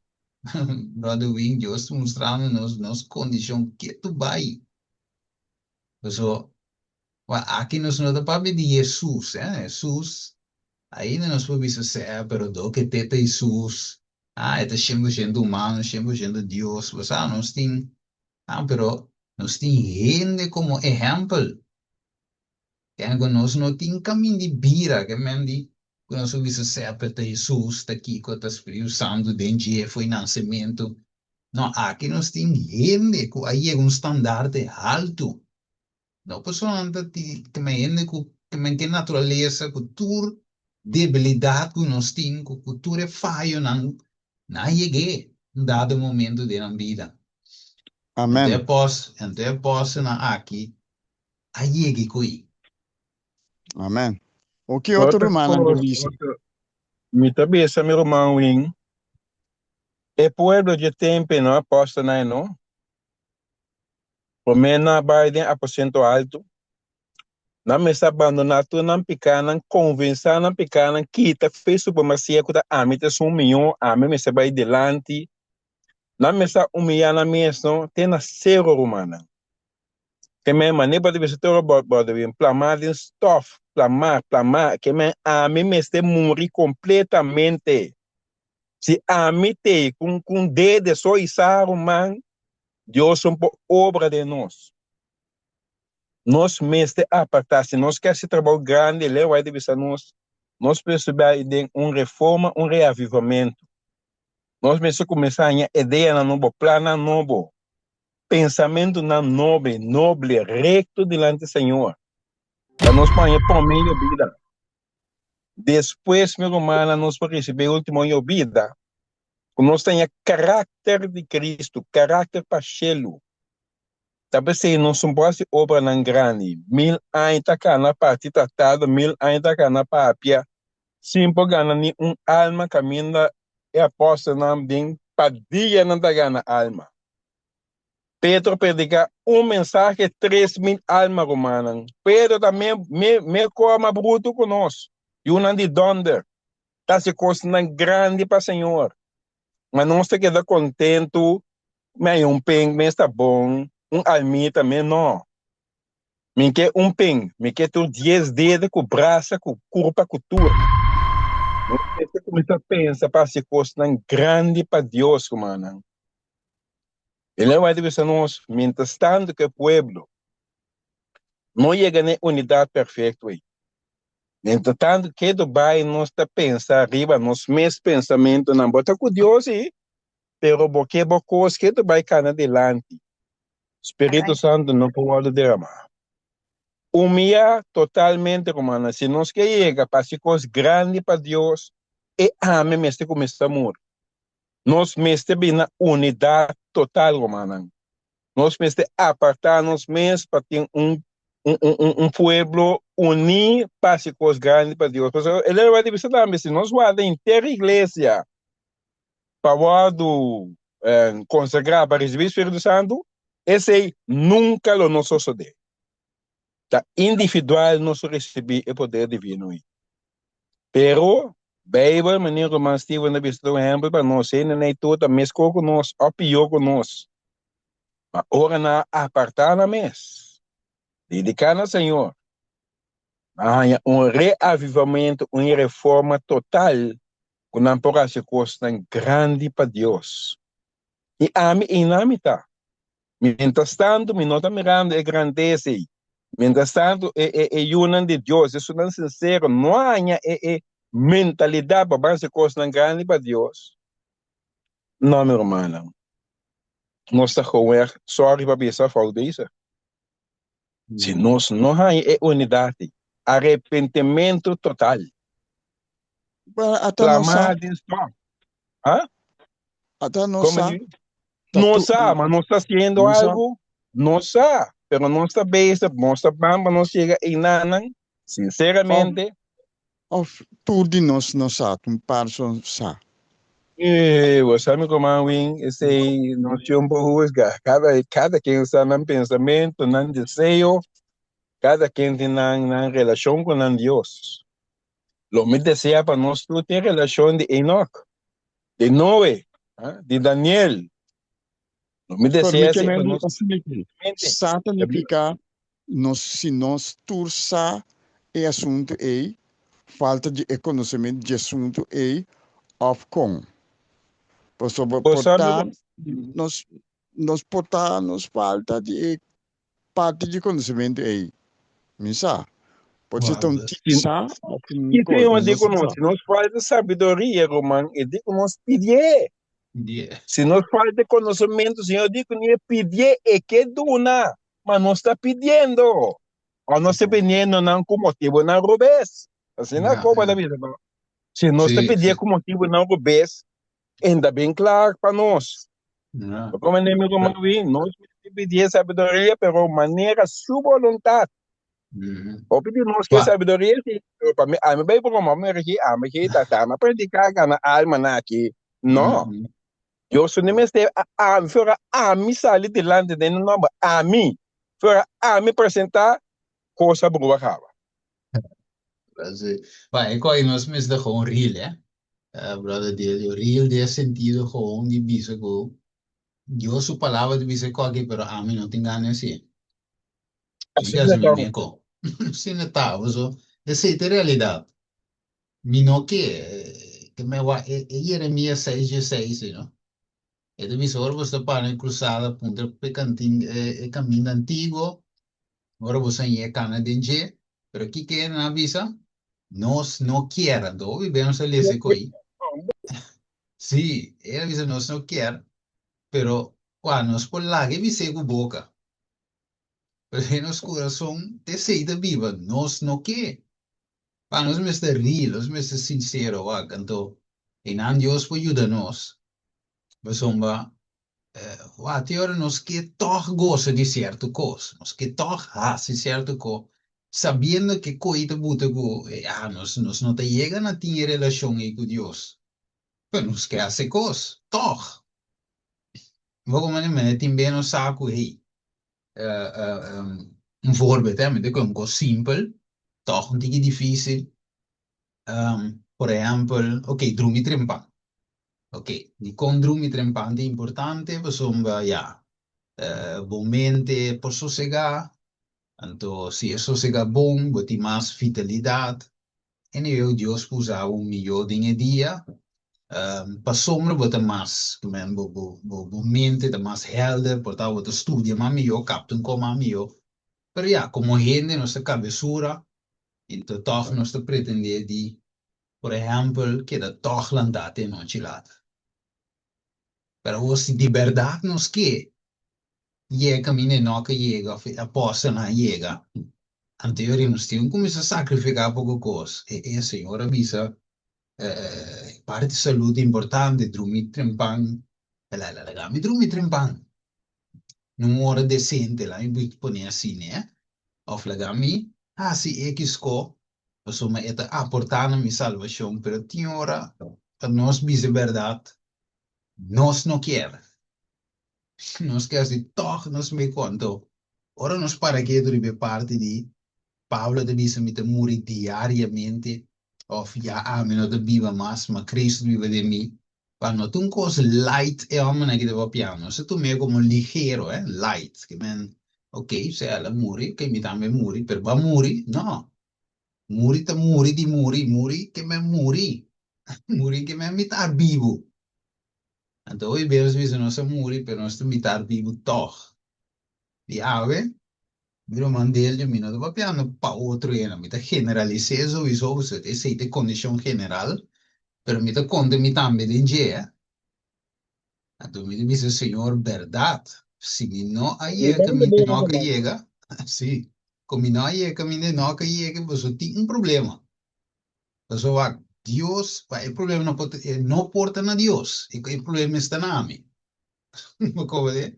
brother Wing, Deus mostrando nos condições que tu vai. Então, aqui nós não estamos de Jesus, Jesus, aí não nos podemos ser, pero do que teta Jesus, é sempre sendo humano, sempre sendo Deus, você nós tem, pero nós tem gente como exemplo, que nós não tem caminho de bira, que mesmo de, nós podemos ser, pero Jesus está aqui com o Espírito Santo, dentro foi nascimento, não, aqui nós tem gente, que aí é standard alto. Não posso andar que me ende que me tem natureza, cultura, debilidade que nós temos, cultura falho, não cheguei em dado momento da vida. Amém. Então eu posso na aqui, aí cheguei com ele. Amém. O que outro irmão disse? Me cabeça, meu irmão, é pueblo de tempo, não aposta, não? Por menos Biden aposento alto. Não me está abandonando, não picando, convencer, não picando, quita, fez supremacia, que a mim te sumiu, a mim me se vai delante. Não me está humilhando mesmo, tem na ser humana. Que me maneira de visitar o bordo, plamar de stuff, plamar, que me a mim me está morrer completamente. Se a mim tem com dedo só isar humano, Deus é uma obra de nós. Nós mesmo apartar, se nós queremos trabalho grande, ele vai dizer nós precisamos de uma reforma, um reavivamento. Nós mesmo começar a ideia na novo, plano novo, pensamento na nobre, recto diante do Senhor. Para nós por meio vida. Depois, meu irmão, nós vamos receber a última vida. Nós temos caráter de Cristo, caráter parcelo. Talvez se não somos obra não grande, 1000 anos está na parte tratada, 1000 anos está na papia, simples gana ni alma caminha e aposta não bem, padia não está gana alma. Pedro predica mensagem 3000 almas romanas. Pedro também me coma bruto conosco. E um de donder, está se costando grande para o Senhor. Mas não se queda contente, mas ping, mas está bom. Alminha também não. Me quer ping, me quer tu 10 dedos com braço, com corpo, com tudo. Você começa a pensar para se costa grande para Deus, mano. Ele vai dizer nós, mientras tanto que o pueblo não chega na unidade perfeita. Mientras tanto que do bairro nós está pensando arriba, nos mesmos pensamentos, não bota com Deus aí, pero porque bocos que do bairro cana adelante. Espírito Santo não pode derramar. Humilha totalmente, romana. Se nós que chega para ser coisa grande para Deus, e ame mesmo começa a amor. Nós mesmo bem na unidade total, romana. Nós mesmo apartar nós mesmos para ter um pueblo unido para ser coisa grande para Deus. Ele vai dizer também, se nós vamos inteira igreja para consagrar para receber o Espírito Santo, esse aí nunca lo nos sucede. Tá individual nós receber o poder divino. Pero, Bíblia, menino Romano Steven, na visita do exemplo para nós, ele nem toda mesmo com nós, ou pior com nós. Ora na apartar na mês, dedicar ao Senhor, reavivamento, uma reforma total, que não pode ser coisa grande para Deus. E a mim, e na mitad. Mientras tanto, mi nota mirando é grandeza. Mientras tanto, yunan de Deus, isso não é sincero, não há mentalidade para fazer coisa grande para Deus. Não, meu irmão. Nós estamos com sorry para pensar falta isso. Se nós não há unidade, arrependimento total, Até não clamar sabe, de só. Ah? até não Como sabe, diz? Não sabe, mas não está fazendo não sabe, algo, não sabe, pero não está bem, não está bem, não chega em nada, sinceramente. of tudo de nós não sabe, person sabe. Você me como esse não se um pouco cada quem está no pensamento, no desejo, cada quem tem na relação com Deus. Lo me deseja para nós tu ter relação de Enoch, de Noé, de Daniel. Lo me Por mim deseja que para nem nós assim, significa nós se nós tursa é assunto aí, falta de conhecimento de assunto aí, of com. Por sobre portar, nós portar, nos falta de parte de conhecimento aí. Misa, pode ser tão tissa, e tem uma dica nós, se nós falta sabedoria, Roman, e digo nós pedir. Se nós falta conhecimento, Senhor, digo nós pedir e que duna, mas nós está pedindo. Ou nós está pedindo não com motivo não rubes. Assim não como da vida. Se nós está pedindo com motivo não rubes, ainda bem claro para nós. Como é meu irmão, nós pedir sabedoria, pero maneira sua vontade. O pedir nós que sabedoria, para mim, a mim bem por uma maneira que a mim que tá, mas para indicar na alma na aqui, não. Eu sou nem mesmo fora a mim sair de lá de não a mim fora a mim apresentar coisa boa acaba. Vai, ik wou nós mesmo gewoon real, hè? Brother Delio, real de sentido gewoon die bisa go. Yo su palabra de bisa ko aqui, pero a mim não tem ganas assim. Assim Porque assim não me ko. Sim, tá, so, essa é a realidade. Mino que me va Jeremias 6:16, you. E de visor você para cruzada punta pecantin caminho antigo. Agora você é cana de pero aqui que na avisa nós não quer, do vivemos ali esse coi. Sim, ele avisa nós não quer, pero quando nós por lá que vise com boca. Porque nosso coração deseja viva, nós não quer. Para nós mesmo real, nós mesmo sincero, canto. E não Deus pode ajudar-nos. Mas teora nos que toch gosta de certo coisa, nos que toch hace certo coisa, sabendo que coisa buta go, nos não te chega a ter relação com Deus, mas nos que hace coisa, toch. Vou como né, também no saco aí, voorbeeld, hè, met een coisa simpel, toch een beetje difícil, por exemplo, ok, drumi trempa. Ok, di con drumi trempanti importante, insomma, ja, mente por sossegar, então, se é sossegar bom, vai ter mais vitalidade, e eu, Deus, usar melhor dia, para sombra, vai ter mais, mente, tá mais helder, portanto, vai ter estudia mais melhor, capta como mais melhor, pero ja, como gente, nossa cabeçura, então, toch, nós pretender de, por exemplo, que da toch landate não te lata. Pero você de verdade nos que llega mine no que llega após na llega anterior nos tinham começado a sacrificar pouco coisa e a senhora avisa parte de saúde importante dormir trempang ela me dormir trempang numa hora decente lá em vez de assim né of lagami se é que esco insomma é aportar na minha salvação pero tinha hora para nós dizer verdade nós não quer nós quer assim toch nós me conto ora nós para que deve parte de Pablo de bisa me morir diariamente of ja a me não viva mais mas Cristo vive de mim Quando tu cosa light è una che devo piano, se tu mi come leggero, light, che men, ok, se la muri, che mi dammi muri, per va muri, no, muri ta muri di muri, muri che me muri, muri che me mitar vivo. Então, eu vejo nossa muri, per nostro mitar vivo toch. Di ave, miro mandelio, mi non devo piano, pa outro ena, mi ta generaliseer sowieso, se te sei de condition general, pero mi ta conde mi tambe d'ingea. Então, me dice, Senhor, verdade. Se me não aí é que me não que chega, sim. Como não aí é que me não que chega, você tem um problema. Você vai, Deus, vai, o problema não porta na Deus. E o problema está na mim. Como é?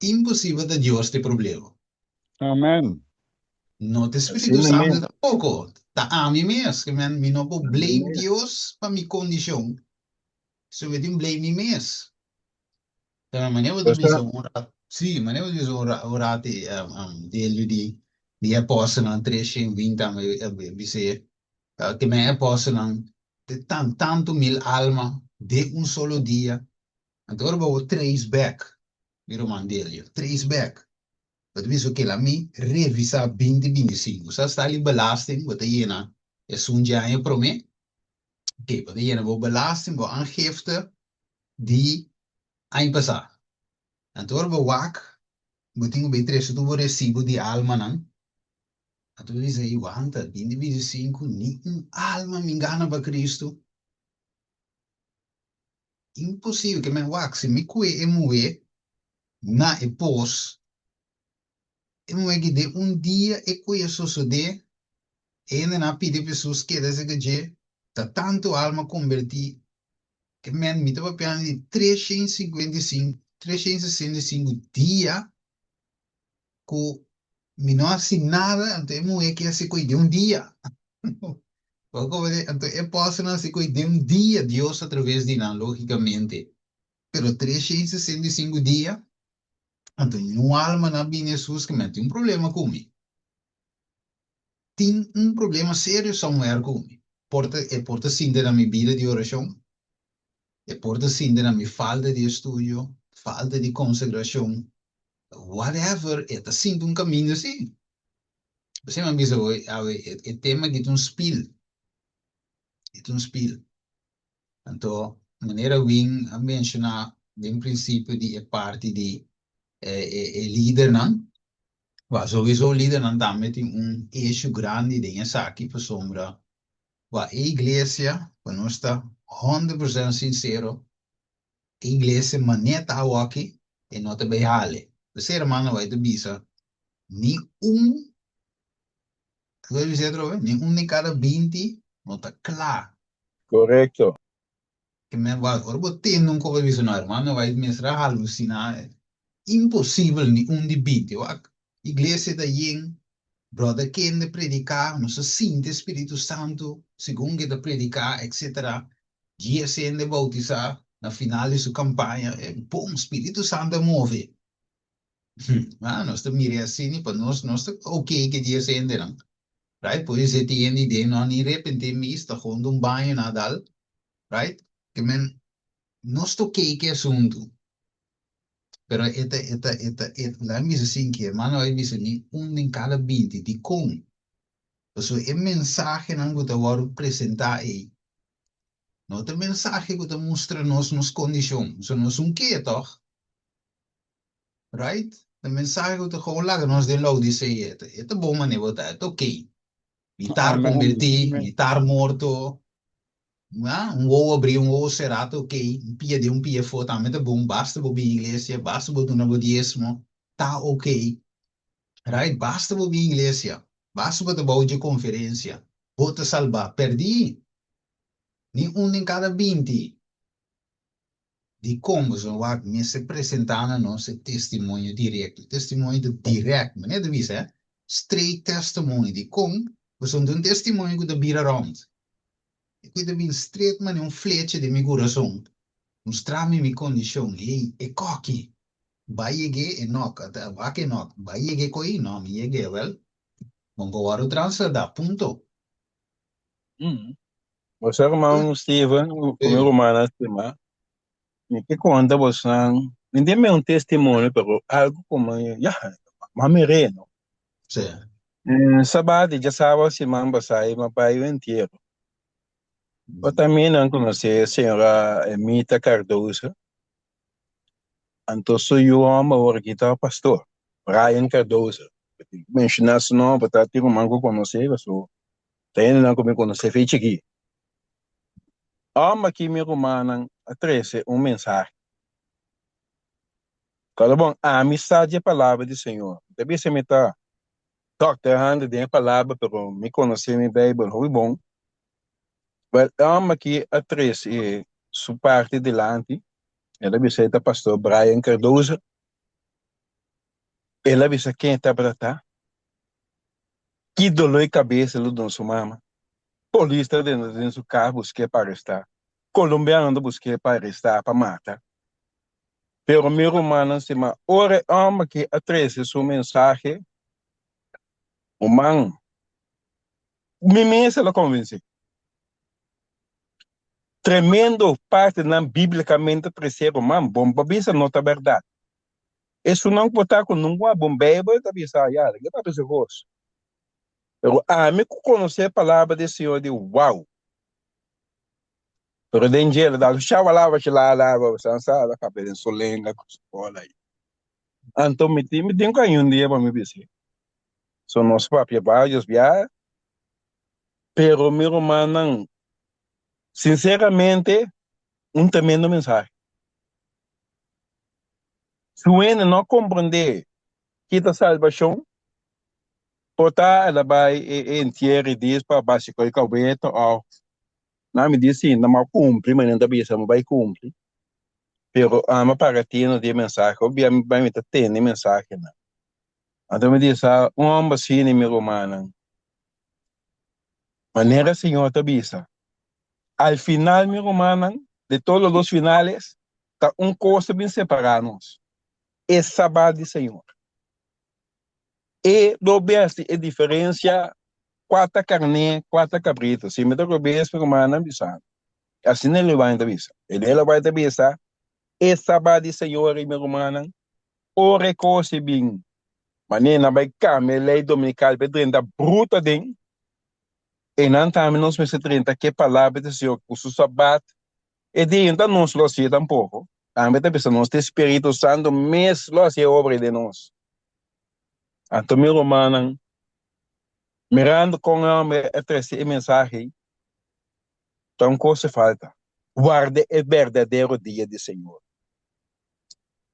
Impossível de Deus ter problema. Amen. Não te Assim Espírito mesmo. Santo tampouco. Tá a mim mesmo. Que me não vou blame Deus para minha condição. Se eu tenho blame mim mesmo. Então, maneira de Você, dizer sim, maneira de dizer orate dele de apóstolo não 320 dizer que me apóstolo de tanto mil alma de solo dia. Agora vou três back, viro mandele, três back. Dat is ook la mi revisa 2025. Sa sta li belasting wat jena is een jaar je prome. Oké, wat jena wil belasting wil aangifte die aanpassa. En door we wak moet ik bij tres tu recibo die alma nan. En toen dice eu anta 2025 niet een alma me engana para Cristo. Impossível que men wak se me kwe e moe na e pos e moe que de dia e kwe so de e na pide pessoas que desse que tá tanto alma converti que men me tava piano de 365 dias com me não assim nada então é que se cuide de dia então é posso não se cuide de dia Deus através de nós logicamente pero 365 dias então não alma na bem Jesus que men tem problema comigo tem problema sério somewhere comigo porta sim na minha vida de oração e porta sim na minha falta de estudo falta de consagração whatever, é assim um caminho assim. Você me diz, é tema que é um spil. É um spil. Então, maneira wing a mencionar, em princípio, de parte de líder, não? Mas sowieso líder não também tem eixo grande de essa aqui para sombra. A igreja, quando nós está 100% sincero, a igreja maneta aqui e não te behale. Você, irmão, vai te dizer, nenhum Agora dizer outra vez, nenhum de cada 20 não está claro. correto. Que me vai, agora botei num cover visionário, mas não vai me alucinar. É impossível nenhum de 20. A igreja da Yen, brother, quem de predicar, não se sente Espírito Santo, segundo que de predicar, etc. Dia sendo de bautizar, na final de sua campanha, é bom, Espírito Santo move. Nós estamos mirando assim, para nós estamos ok que dia sendo, não? Right? Pode ser que tem ideia, não de repente me está com banho nadal, right? Que men não estou que assunto, pero lá me diz assim que mano aí me diz ni em cada 20 de com, então é mensagem não que eu vou apresentar aí, não é mensagem que eu mostra nos condições, so nós que toch, right? A mensagem que eu vou lá nós de logo dizer é bom maneira tá, é ok, estar convertido, estar morto. Ovo abrir ovo cerrato, ok, um pia for também tá bom, basta para a igreja, basta para o dízimo, tá ok, right? Basta para a igreja, basta para a de conferência, vou te salvar, perdi, nenhum em cada 20, de como me se apresentando nosso testemunho direto, mas não é de visa, straight testimony, de como, você um testemunho que tá vira around. Ik weet een street man een fletje de mi coração. Mostrame mi condição. E coque. Vai yegue e noca. Vai que noca. Vai yegue coi não. Mi yegue well. Vamos agora transfer da ponto. Você, irmão Steven, o meu romano estima, que conta você, ninguém é um testemunho, pero algo como, ya, mameré, no? Sí. Sábado, já sábado, semana passada, meu pai inteiro. Eu Mm. também não conheci a senhora Emita Cardoso, então sou eu, uma que está pastor, Brian Cardoso. Mencionar esse nome, para ter um mango conhecer, eu tenho não como conhecer, feito aqui. Ama que me romanam a 13 mensagem. Cada bom, a amizade é a palavra do Senhor. Deve ser metade. Doctor Hand tem a palavra, pero me conhecer me Bíblia, foi bom. Mas ama que a 13 sua parte delante, ela visita pastor Brian Cardoso, ela visita quem está para estar. Que dolor de cabeça do nosso mama. Polícia dentro do seu carro busquei para arrestar. Colombiano busquei para arrestar, para matar. Pero meu romano se ma ora ama que a 13 sua mensagem, o man, me mesmo ela convence. Tremendo parte na biblicamente terceiro man, bom, babisa nota verdade. Isso não botar com nenhuma bombeira, eu também sabe, que para esse rosto. Pero a mim conhecer a palavra do Senhor de uau. Pero den gelo da chava lava lava sansa da cabelo solenga cola aí. Então me tem que um dia para me dizer. São nossos papéis vários via, pero meu irmão sinceramente um tremendo mensagem. Se o não compreender que a salvação portar ela vai entender diz para básico e calbeto ou não me disse não mal cumpre, mas não também não vai cumprir. Pero ama para ti no de mensagem, obviamente vai me ter mensagem, né? Então me diz, homem assim, meu romano, maneira senhor tabisa. Al final, meu romano, de todos os finais, tá coisa bem separados. É sábado de senhor. E do bem a diferença, quatro carne, quatro cabritos. Se me toca bem, meu romano, bisa. Assim ele vai tabisa. Ele vai tabisa. É sábado de senhor, meu romano. Ore coisa bem. Maneira vai caminhar, lei dominical, pedrinha bruta dentro. E não também nós me 30 que palavra do Senhor, o seu sabato, e de ainda não se lo sei tampouco. Também está pensando, nós temos Espírito Santo, mas lo sei obra de nós. Então, meu irmão, mirando com a mensagem, então, coisa falta. Guarde o verdadeiro dia do Senhor.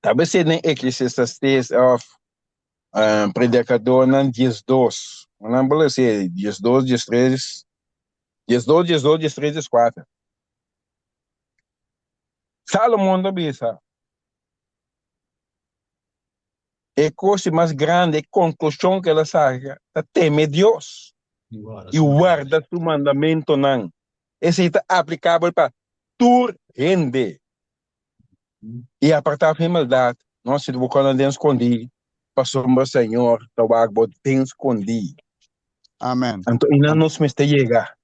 Talvez se nem Eclesiastes of Predicador, não diz 2. Não vou dizer, diz 2, diz 3, diz 2, diz 2, diz 3, diz 4. Salomão da Bisa. É coisa mais grande, é conclusão que ela saca, é temer Deus e guarda seu mandamento não. Esse está aplicável para tu rende. E a partir da maldade, nós se colocando dentro escondido, para sombra Senhor, o água tem escondido. Amen. Então, e não nos meste chegar.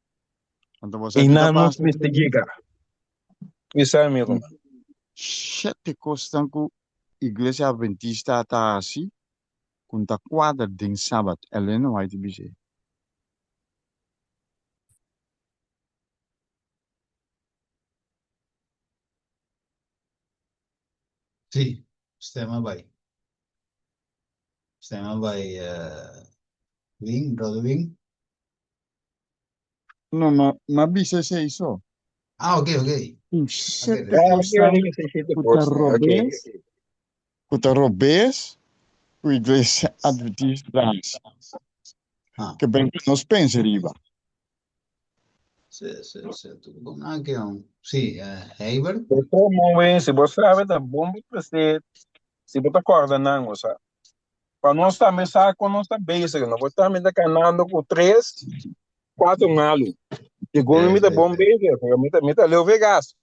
Então você E aqui tá não nos passando. meste chegar. Isso é, meu irmão. Sete costas que igreja adventista tá assim, com tá quadra de sábado, ela não vai te dizer. Sí, stemma vai. Stemma vai Ving, Brother Ving. Não, mas bicho é isso. Ah, ok, ok. Sete Ok. costas que tá robês, que igreja adventista Ah, que bem nos pensa riba. se tu con anche un... Sì, Haber. Como se você sabe, tá bom para você. Se você acorda, não, você. Para nós também, sabe, quando nós estamos bem, não você também está canando com 3, 4 malos. Chegou me dá bom bem, me dá leu Vegas.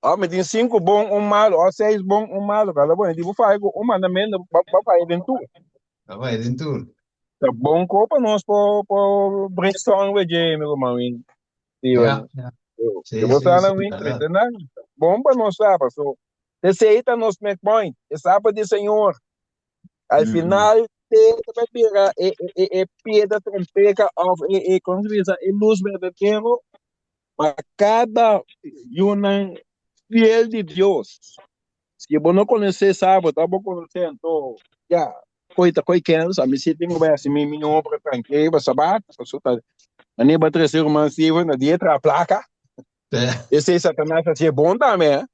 Ó, me tem 5 bom, um malo, ó, 6 bom, um malo. Cada bom, eu vou fazer um mandamento, para fazer dentro. Vai dentro. Tá bom, para nós, para brainstorm, meu irmão. Ja, ja. Eu Sì, vou sì, estar sì, na minha allora, treta, né? Bom para nós, sabe, pessoal. Esse aí tá nos make point. É sábado de Senhor. Al final, te vai pegar pedra trompeta, como se diz, luz verdadeiro para cada uma fiel de Deus. Se você não conhecer sábado, tá bom conhecer, então, já, coisa que é, sabe, se tem que assim, minha obra tranquila, sabe, você tá, nem vai trazer uma civil na dieta a placa, esse aí Satanás assim, é bom também,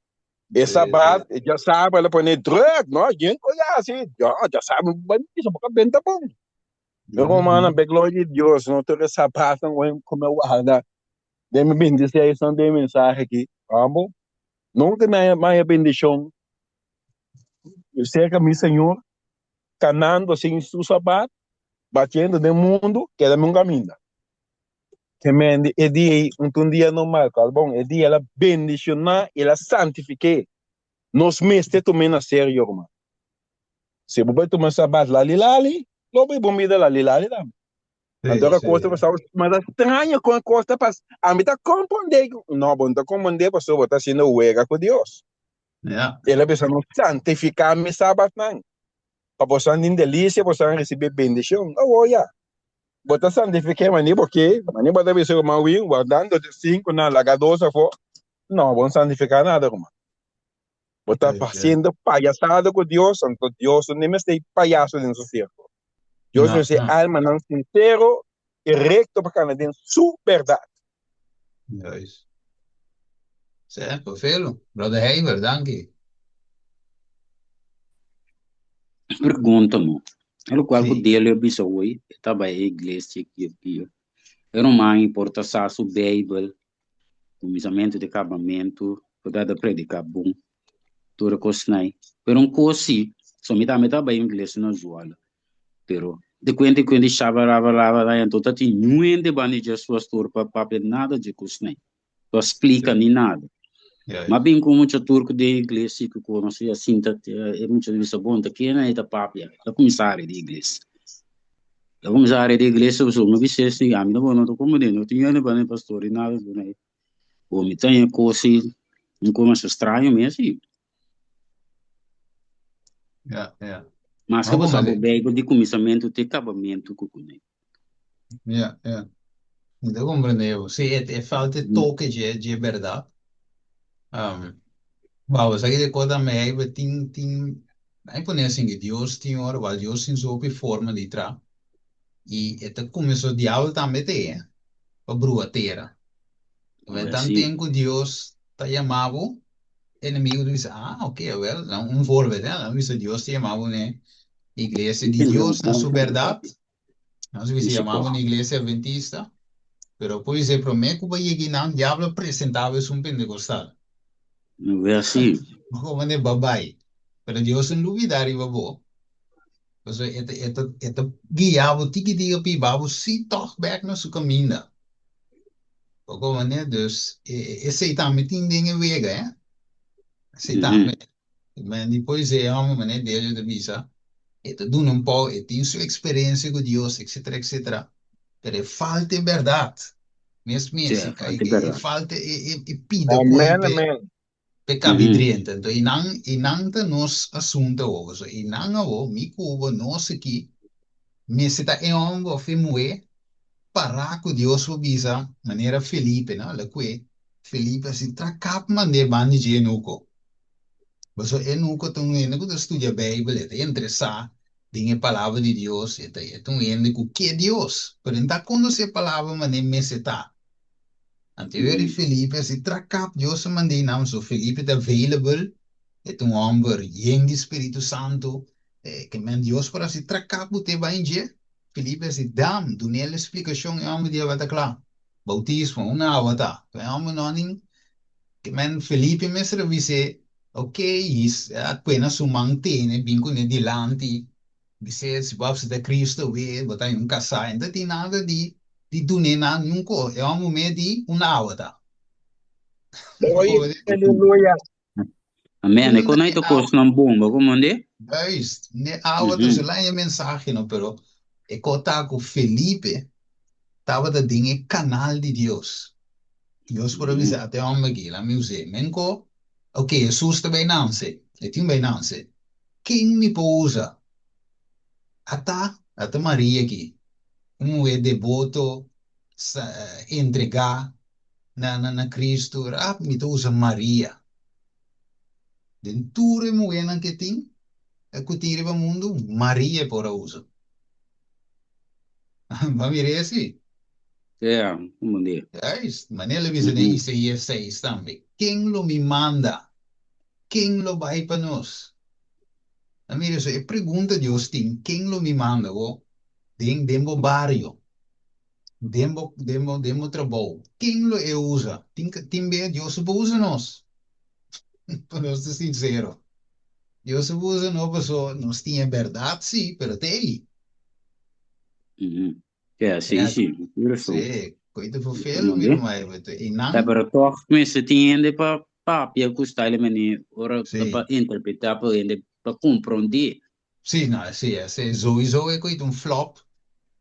essa base, já sabe, ela põe drug, não, gente, olha assim, já sabe, mas isso é bem tá bom. Meu romano, bem glória de Deus, não tem essa base, não vai comer o arda, de me bendizer aí, são de mensagem aqui, tá bom? Nunca mais bendição, eu sei que meu Senhor, canando assim, su sapato, batendo no mundo, que era meu caminho. Que é dia, um dia normal, tá bom? É dia ela bendicionar, ela santificar. Nos mestres também na sério, irmão. Se você tomar sabat lali, logo é bom vida lali também. Agora a coisa vai mas estranha com a coisa para a mim tá compreender, não, bom, tá compreender, pastor, tá sendo uega com Deus. Ela precisa não santificar me sabat não. Para você em delícia, você receber bendição. Oh, yeah. Bota santificar mani porque mani bota bisa o mawin guardando de 5 na lagadosa for. Não, vamos santificar nada, irmão. Bota fazendo palhaçada com Deus, santo Deus, nem me sei palhaço dentro do circo. Deus não se alma não sincero e recto para cada dentro sua verdade. É isso. Certo, perfeito. Brother Heiber, danke. Pergunta-me. Elo qual que dele eu disse hoje, estava a igreja aqui. Era uma importação do Bíblia, começamento de acabamento, toda predicar bom, toda coisa aí. Pero um coisa, só me estava em inglês na joala. Pero de quando estava lá, então tá tinha nenhum de bani de suas tour para papel nada de coisa aí. Não explica nem nada. Mas bem como muita turco de inglês que conhece assim, é muito de bom, tá aqui na eta papel, da comissária de inglês. Da comissária de inglês, eu sou, não vi se assim, a mim não tô como não tinha nem bani pastor e nada, né? O me tem coisa, não começa estranho mesmo assim. Mas que você sabe bem de começamento de acabamento com né? Então compreendeu. Sim, é falta de toque de verdade. Vamos aqui de coisa meio, tem, aí põe assim que Deus tem hora, vai Deus tem sua forma de tra, e até começou o diabo também tem, a brua terra. Então tem que Deus tá chamado, inimigo diz, ok, well, não volve, né? Não isso Deus te chamava, né? Igreja de Deus na sua verdade, não se chamava na igreja adventista, pero por exemplo, me que vai aqui não, diabo apresentava isso pentecostal. Não é assim. Como é babai. Pero Dios não duvidar e babo. Então, guiava tiki tiki pi babu si toch back na sua caminho. Como é, dus esse também tem dinheiro vega, é? Esse também. Mas depois é uma maneira dele de visa. Então, do não pode, tem sua experiência com Deus, etc, etc. Pero falta verdade. Mesmo assim, falta e pida Amém. Pecabidriente. Então, e não tá nos assunto hoje. E não me cubo nós aqui, me se tá em ongo fimue para que Deus o bisa maneira Felipe, não? La que Felipe se tracap mande bani de enuco. Mas o enuco tão indo que estuda a Bíblia, é interessar em a palavra de Deus, é tão indo que é Deus. Por então, quando se palavra maneira me se tá. Anterior Felipe se tracap Deus mande não, so Felipe é available. É um homem em Espírito Santo, que men Deus para se tracar bute banje. Felipe se dam, do nele explicação é homem dia vai claro. Bautismo, uma avata. É homem não nem que men Felipe me servisse, ok, apenas um mantene bingo ne dilante. Dice se vai se Cristo ve, botar um casal, então tem nada de do nena nunca. É homem meio de uma avata. Aleluia. Amém. E quando aí tu costa na bomba, como é? Juist, ne avata se lá é mensagem, não, pero e contar com Felipe, tava da dinhe canal de Deus. Deus por avisar até homem aqui, lá me usei. Menco, ok, Jesus também não sei. E tem bem não, se. Quem me pousa? Ata Maria aqui. É devoto, entregar na Cristo. Me usa Maria. Dentro moena que tem, é que tira para o mundo, Maria por uso. Vai virar assim. É, como dizer. É isso. Maneira de dizer Isaías 6 também. Quem lo me manda? Quem lo vai para nós? Mira, isso é pergunta de Deus tem. Quem lo me manda? Demo barrio. Demo trabalho. Quem lo usa? Tem bem, Deus usa nós. Para ser sincero. Deus usa nós, nós temos verdade, sim, mas tem. É, sim, sim. Sim, coisa por feio, Como mira dizer. mais. E Tá, não, pero toch, mas se tiende para papia custar ele meni, ora sim. para interpretar para ele para compreender. Sim, não, sim, sowieso é coisa flop.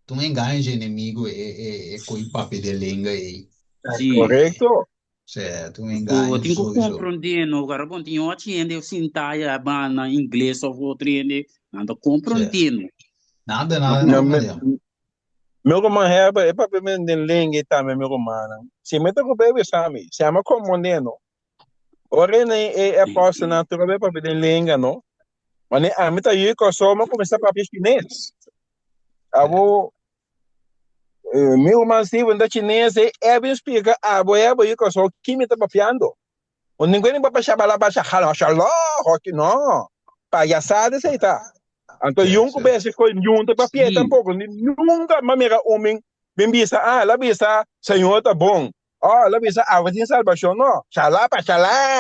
Tu engana inimigo e coi papel de língua e Sim. Correto? certo, tu O engana tenho que sowieso. compreender, no cara bom tinha outro tiende eu sinta ya na inglês ou outro tiende, nada Certo. compreendendo. Nada, Mas nada, Não, não, Mariam. meu irmão é para vender lengue também, meu irmão. Se meta com o bebê, sabe? Se ama como neno. Ora, é posta na tua para vender lenga, não? Mas a meta aí que eu sou, mas começar para ver chinês. Abo, meu irmão Steven da chinês é bem explica, abo é aí que eu sou, que me tá papiando. O ninguém vai para chamar lá para chamar, não. Palhaçada, isso aí tá. Então, Certo, yung ko ba certo. si ko yung ta papia Sim. tampoco nunca mamira uming bimbisa labisa senhor tá bom. Labisa tem salvação no. Xalá,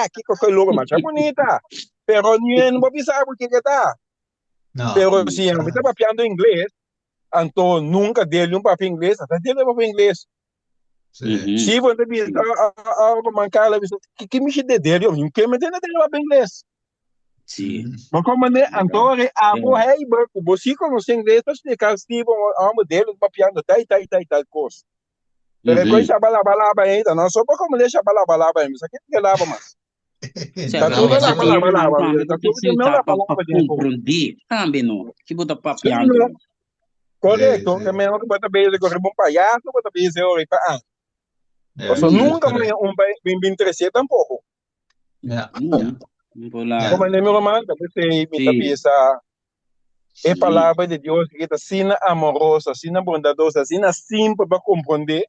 que logo mais bonita. Pero niya não bisa porque que tá. Não, Pero se a tá papiando inglês, então nunca dele um papel inglês, até dele papel inglês. certo. Se você bisa algo mancar labisa que me de dele, eu que me dele papel inglês. Sim. Mas como né, Antônio, a mulher e banco, você como sem inglês para explicar se tipo a modelo mapeando tal coisa. Pero coisa balabalaba ainda, não só para como deixa balabalaba ainda, isso aqui é lava mas. Tá Certo, tudo Não, mas lá se não. tiene não balabalaba, também tá porque tudo se não tá lá para balaba de novo. compreender, também não. Que bota Sim, papiando. correto, que Sim. mesmo que bota bem de correr bom palhaço, bota bem de ori pa. Eu só Correto, nunca me correto. bem interesser tampouco. Não vou lá. Como é meu irmão, também sei, me tá Sim. pensa é Sim. palavra de Deus que está sina amorosa, sina bondadosa, sina simples para compreender.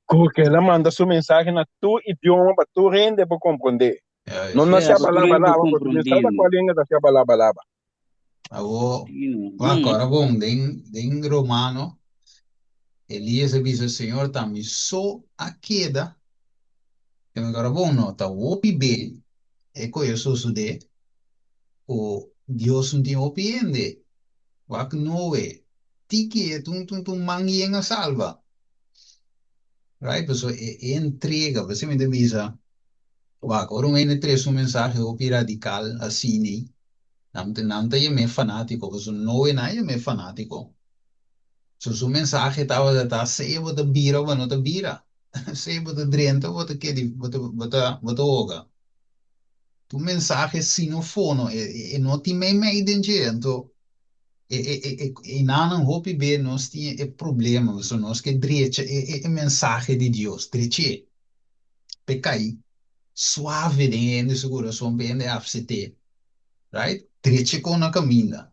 Porque ela manda sua mensagem na tu idioma para tu render para compreender. É Não isso. nasce É, a para tu balaba para lava, porque tu sabe compreender. qual língua nasce a balaba lava. Agora, bom, em Romano, Elias diz, Senhor, também só a queda. Agora, bom, nota, o bem, é que eu sou de, o Deus não tem opinião. Wak noe. Tiki é tum manguinha salva. Right? Pessoa entrega, você me avisa. Wak, ora um N3 um mensagem opi radical assim, né? Não tem me fanático, você não é nada me fanático. Se o mensagem estava da sei bota bira ou não bira. Sei bota drenta, bota que bota oga. Tu mensagem sinofono e não tem me identifico. E não hopi bem nós tinha problema, so nós que direita é mensagem de Deus, direita, pecai, suave de seguro, som bem de FCT, right? Direita com na caminha.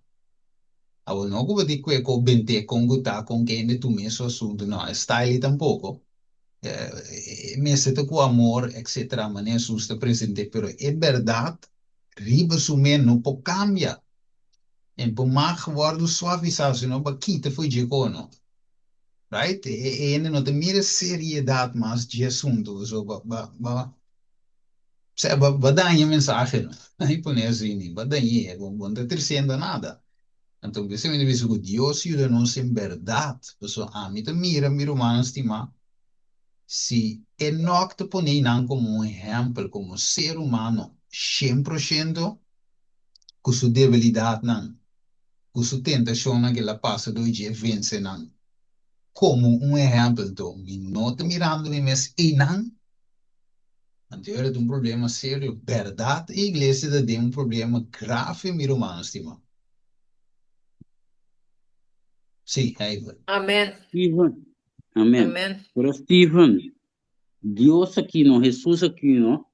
Agora não vou dizer que com bente com guta com quem de tu mesmo assunto, não, style tampouco. Me sento com amor, etc. Maneira susta presente, pero é verdade, riba sume não pode cambiar. En por mag worden suavizados, não, para quita foi de cono. Right? E não tem mira seriedade mais de assunto, so ba dar mensagem, não? Aí põe assim, ba dar não está trazendo nada. Então, você me diz que Deus ajuda nós em verdade, pessoal, mim mira humano estima, se Enoch te põe não como um exemplo, como ser humano, 100% com sua debilidade, não, com sua tentação, que ela passa do dia vence, não. Como um exemplo, então, não te mirando, mas e não, Anterior un problema serio. Verdad, iglesia tem un problema grave, mi hermano estimado. Sí, ahí va. Amén. Stephen, amén. Amén. Pero Stephen, Deus aqui no, Jesus aqui no,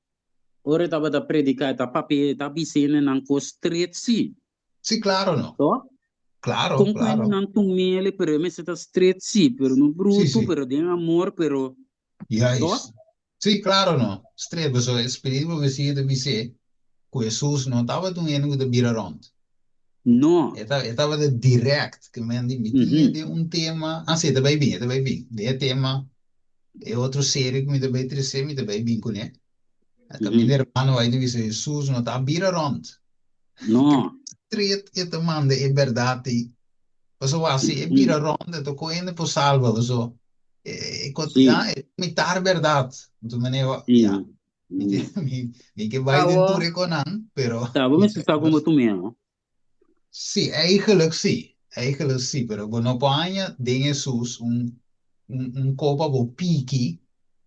ora estava a predicar, estava a piscina não com street sim, Sí, claro, no. tó? Claro, Compreende claro. não tu mele, pero me está street sim, pero no Sí, bruto, sí. pero de amor, pero, tó? Juist. Sí, claro, no. Streven zo, espírito we zien de vice, que Jesus não estava doen enige de bira rond. Não. Estava de direct, que men die metinha de um tema, ah, sim, também bem, também bem. De tema, é outro série que me também trazer, me também bem com ele. Então, meu irmão aí de vice, Jesus não está bira rond. Não. Street, é tomando, é verdade. Você vai assim, é bira rond, é tô correndo por salva, você. É imitar a verdade. Então, maneira, yeah. Sim. Ni que vai dentro Awo. con an, pero Tá, vamos estar como tu mesmo. sí, eigenlijk sí, eigenlijk sí, pero bueno, paña de Jesús un copa bo piki,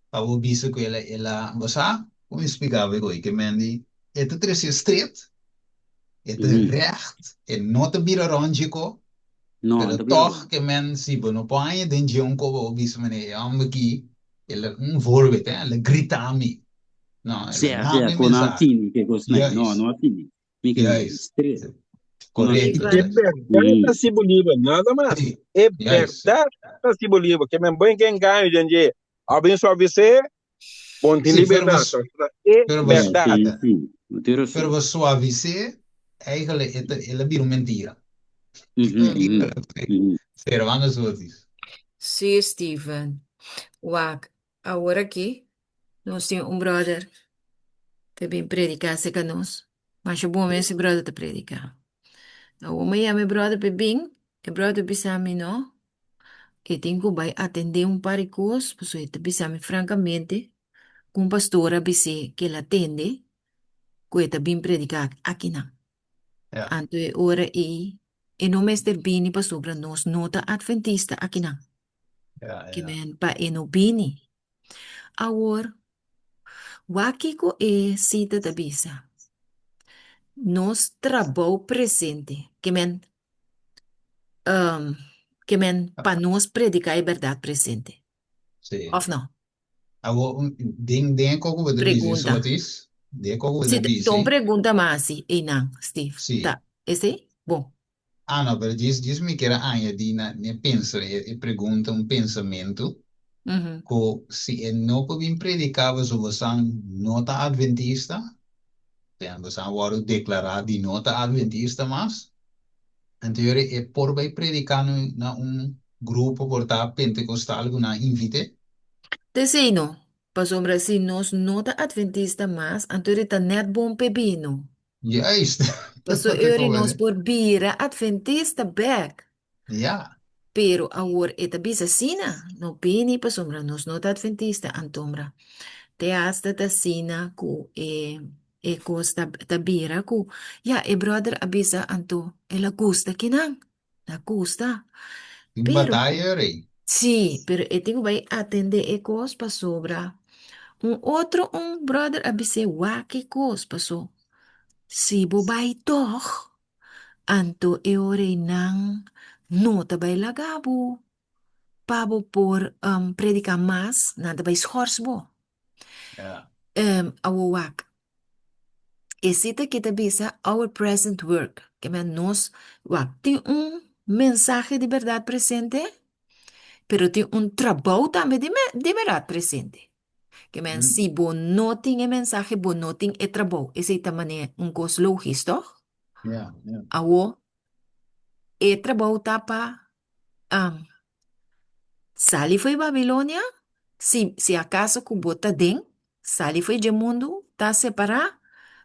pa bo bisa que ela, basa, como explicava eu que mendi, het tres street, het recht, en not te bira ronjico, Não, pero tá toch bem. que men si bueno, paña den un copa bo bisa mene, ambaki, ela un voorbeeld, ela gritami, no, ela Certo, nami com a mensaje. Tini, que gostei. Não, Juist, não a Tini. Me que juist. street. Com a Correto, Tini. É Stephen. verdade, se Bolívar, nada mais. Sim, É juist. verdade, se Bolívar, que é bem quem ganha, gente. Abençoe você, bom tem Sim, liberdade. É pero É, você, verdade. sim, sim. Não tem pero razão. você suavize, eigenlijk, ela vira mentira. Mm. Sério, vamos outros. Sim, Stephen. Wak. Agora aqui, nós temos um brother que vem predicar seca nós. Mas o bom é esse brother te predicar. O meu brother bem, o brother bisa mi no, que tenho que vai atender um par de coisas, pois ele bisa mi francamente, com pastora bisa que ele atende, que ele vem predicar aqui não. Ja, Anto e ora e não mester bini pa sobra nos nota adventista aqui não. ja, Que ja. men pa e no bini. Agora, wakiko e cita da bisa. Nos trabalho presente, um, que men pa nos predicar a verdade presente. Sim. Of não? Agora, denk ook wat de visie zo Pergunta. is. Denk ook wat Se de então visie. pergunta mais e não, Steve. Sim. Tá, esse? Bom. Ah, não, pero diz-me que era Anja die ne pensa, e pergunta um pensamento, Uhum. que se é não pode predicar sobre sang nota adventista, então você agora declarar de nota adventista, mas anterior é por vai predicar na grupo por estar pentecostal que na invite. Tesino, pa sombra si nos nota adventista mas, antorita net bom pepino. Juist, Paso dat ik euri hoor. nos por bira adventista back. Ja, Pero awor eta bisa sina, no pini pa sombra nos nota adventista antombra. Te hasta ta sina ku e costa ta bira ku. Ya, e brother abisa anto, e la gusta kinang. La gusta. die Pero, batalha aí. sí, pero e tengo vai atender e cos pa sobra. Um brother abise waki kos paso. Si bobay toch, anto eore nang no tabay lagabo. Pabo por predica mas, na tabay schorsbo. Ja, Awawak. Esita kita bisa our present work. Que men nos wak. Tem mensaje de verdade presente, pero tem trabalho também de verdade presente. Que men si bo noting e mensaje, bo noting e trabalho. Esse também é cos logisch, toch? ja, ja. Awo, e trabalho tapa, um, sali foi Babilônia, se acaso que bota den, sali foi de mundo, tá separar,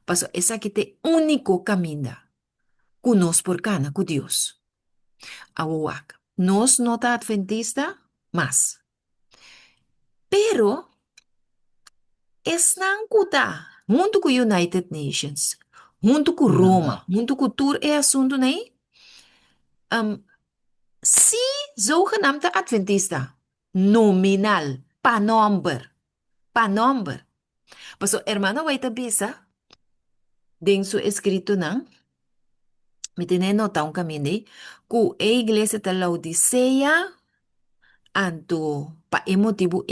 passo essa aqui te único caminho, conosco por cana, com Deus. Awo wak. Nos nota adventista, mas. Pero, es nang kuta, junto com United Nations, junto com Roma, Ja, junto com Tour e assunto, né? Si zogenaamde Adventista, nominal, pa number, Paso, hermano, vai te bisa, den su escrito nan, me tiene nota un camino, ku e iglesia de Laodicea, anto, pa emotivo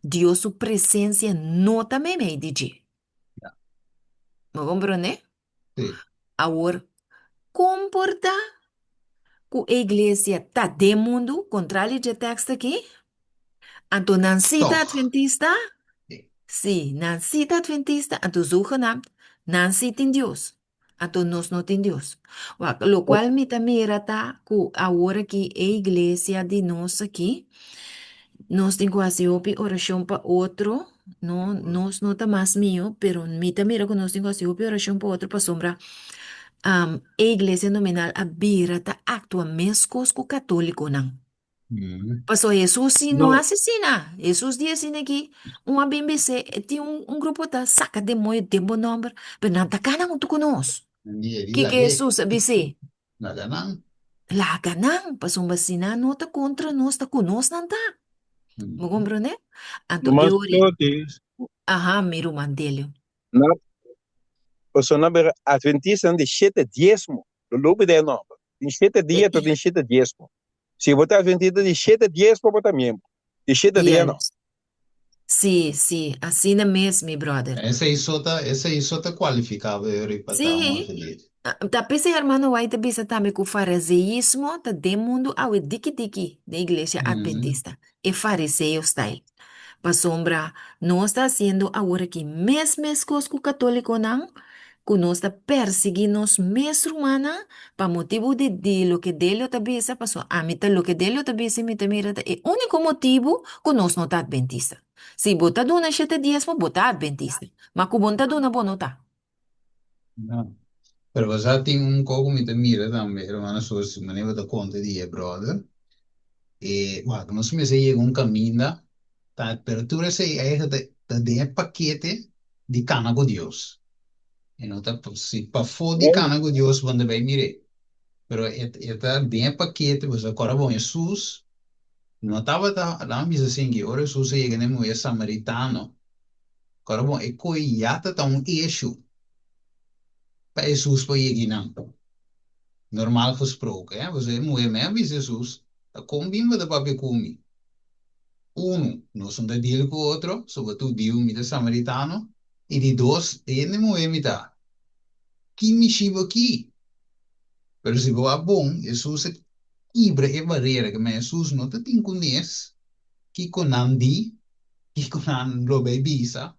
Dios su presencia nota me dice. Ya, ¿Me comprende? sí. Ahora, comporta ku a iglesia tá de mundo, contrário de texto aqui. Anto Nancita Toch. Adventista, Sí. sim, Nancita Adventista, anto zogenaamd Nancita in Deus. Anto nos not in Deus. Lo qual me mira tá ku agora que a iglesia de nós aqui, nós tem quase opi oração para outro, não, nós não tá mais mío, pero me mira que nós tem quase opi oração para outro para sombra. A iglesia nominal a bira tá actua mescos com católico não. Mm. Pastor Jesus sim não No, assassina. Jesus disse aqui, uma BBC, tem grupo da saca de moio de bom número, mas não tá cana muito conosco. Hindi di Que lagi. Jesus disse? Na ganang. Lá canang, pastor vacina não tá contra nós, tá conosco não tá. Mo compreende? Anto mas eu ori. notice, Aha, miro mandelho. na persona ber Adventista de 7 diezmo. Lo loop de no. In 7 dias tot in 7 diezmo. Se botar Adventista de 7 diezmo bota membro. De 7 dias não. Yes. Sim, assim é mesmo, meu brother. Essa isso tá qualificava eu para estar uma Sim. feliz. Tapi sa hermano White bisa tami ku fariseísmo ta de mundo awe diki da iglesia adventista. E fariseo style. Pa sombra, no está haciendo ahora que mes cosco católico nan, que no está perseguinos mes romana, pa motivo de lo que Delio ta bisa, paso a mita lo que Delio ta bisa, mita mira, e único motivo que nos no ta adventista. Si bota duna 7 dias, mo bota adventista. Ma ku bonta duna bonota. No. Pero você tem coco me te mira também, hermano, só se maneira da conta de brother. E, nós me sei caminho, tá, apertura sei é de paquete de cana com Deus. E não tá, se para for de cana com Deus, quando vai mire. Pero tá de paquete, você agora bom Jesus, não estava lá, me assim, que ora Jesus é que nem é samaritano. Agora bom, e coi yata tá eixo. Para Jesus para ir não. Normaal gesproken, hè? We zeggen, moet je mij bij Jesus, dan kom je met de papi kumi. Uno, no son de deal con otro, sobre tu deal mit de samaritano, e di dos, ene mo emita. Ki mi shiva ki. Pero si va bom, Jesus é ibre e barreira, que mas Jesus não te tem conhece, que conandi, que conan lo bebisa,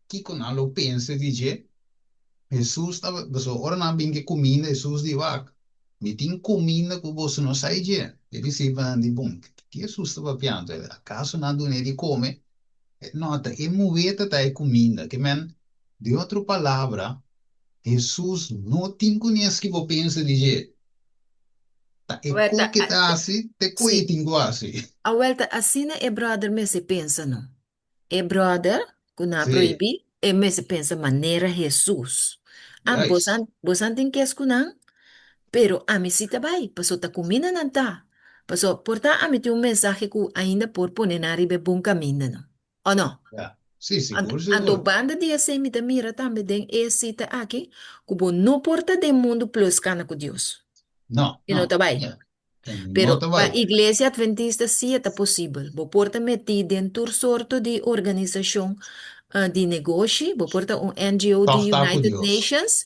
que conan lo pensa, dice, Jesus estava, so ora na bem que comida, Jesus di vac. Mi tin comida que você não sai de. Ele se vai de bom. Que Jesus estava piando. Acaso não do de come? Nota, e moveta tá comida. Que men, de outra palavra, Jesus não tem conhece que você pensa de jeito. Tá, e Vuelta, co que tá assim, te coi sim. tingo assim. A vuelta assim é brother me se pensa não. É brother que não Sim, proíbe, é me se pensa maneira Jesus. yes. Bosan tem que escutar, pero a mim se tá bem, passou tá comida não tá. Passou, porta a mim tem mensagem que ainda por poner na riba bom caminho não. Ou não? Ja. Sim, seguro, Anto seguro. banda dia se me mira também den e cita aqui, que não porta de mundo plus cana com Deus. Não, E não tá não. bem. Yeah. Não Pero te para a vai. igreja adventista sim é possível. Você pode meter dentro sorte de organização de negócio, você pode NGO de Toch tá com United Deus. Nations,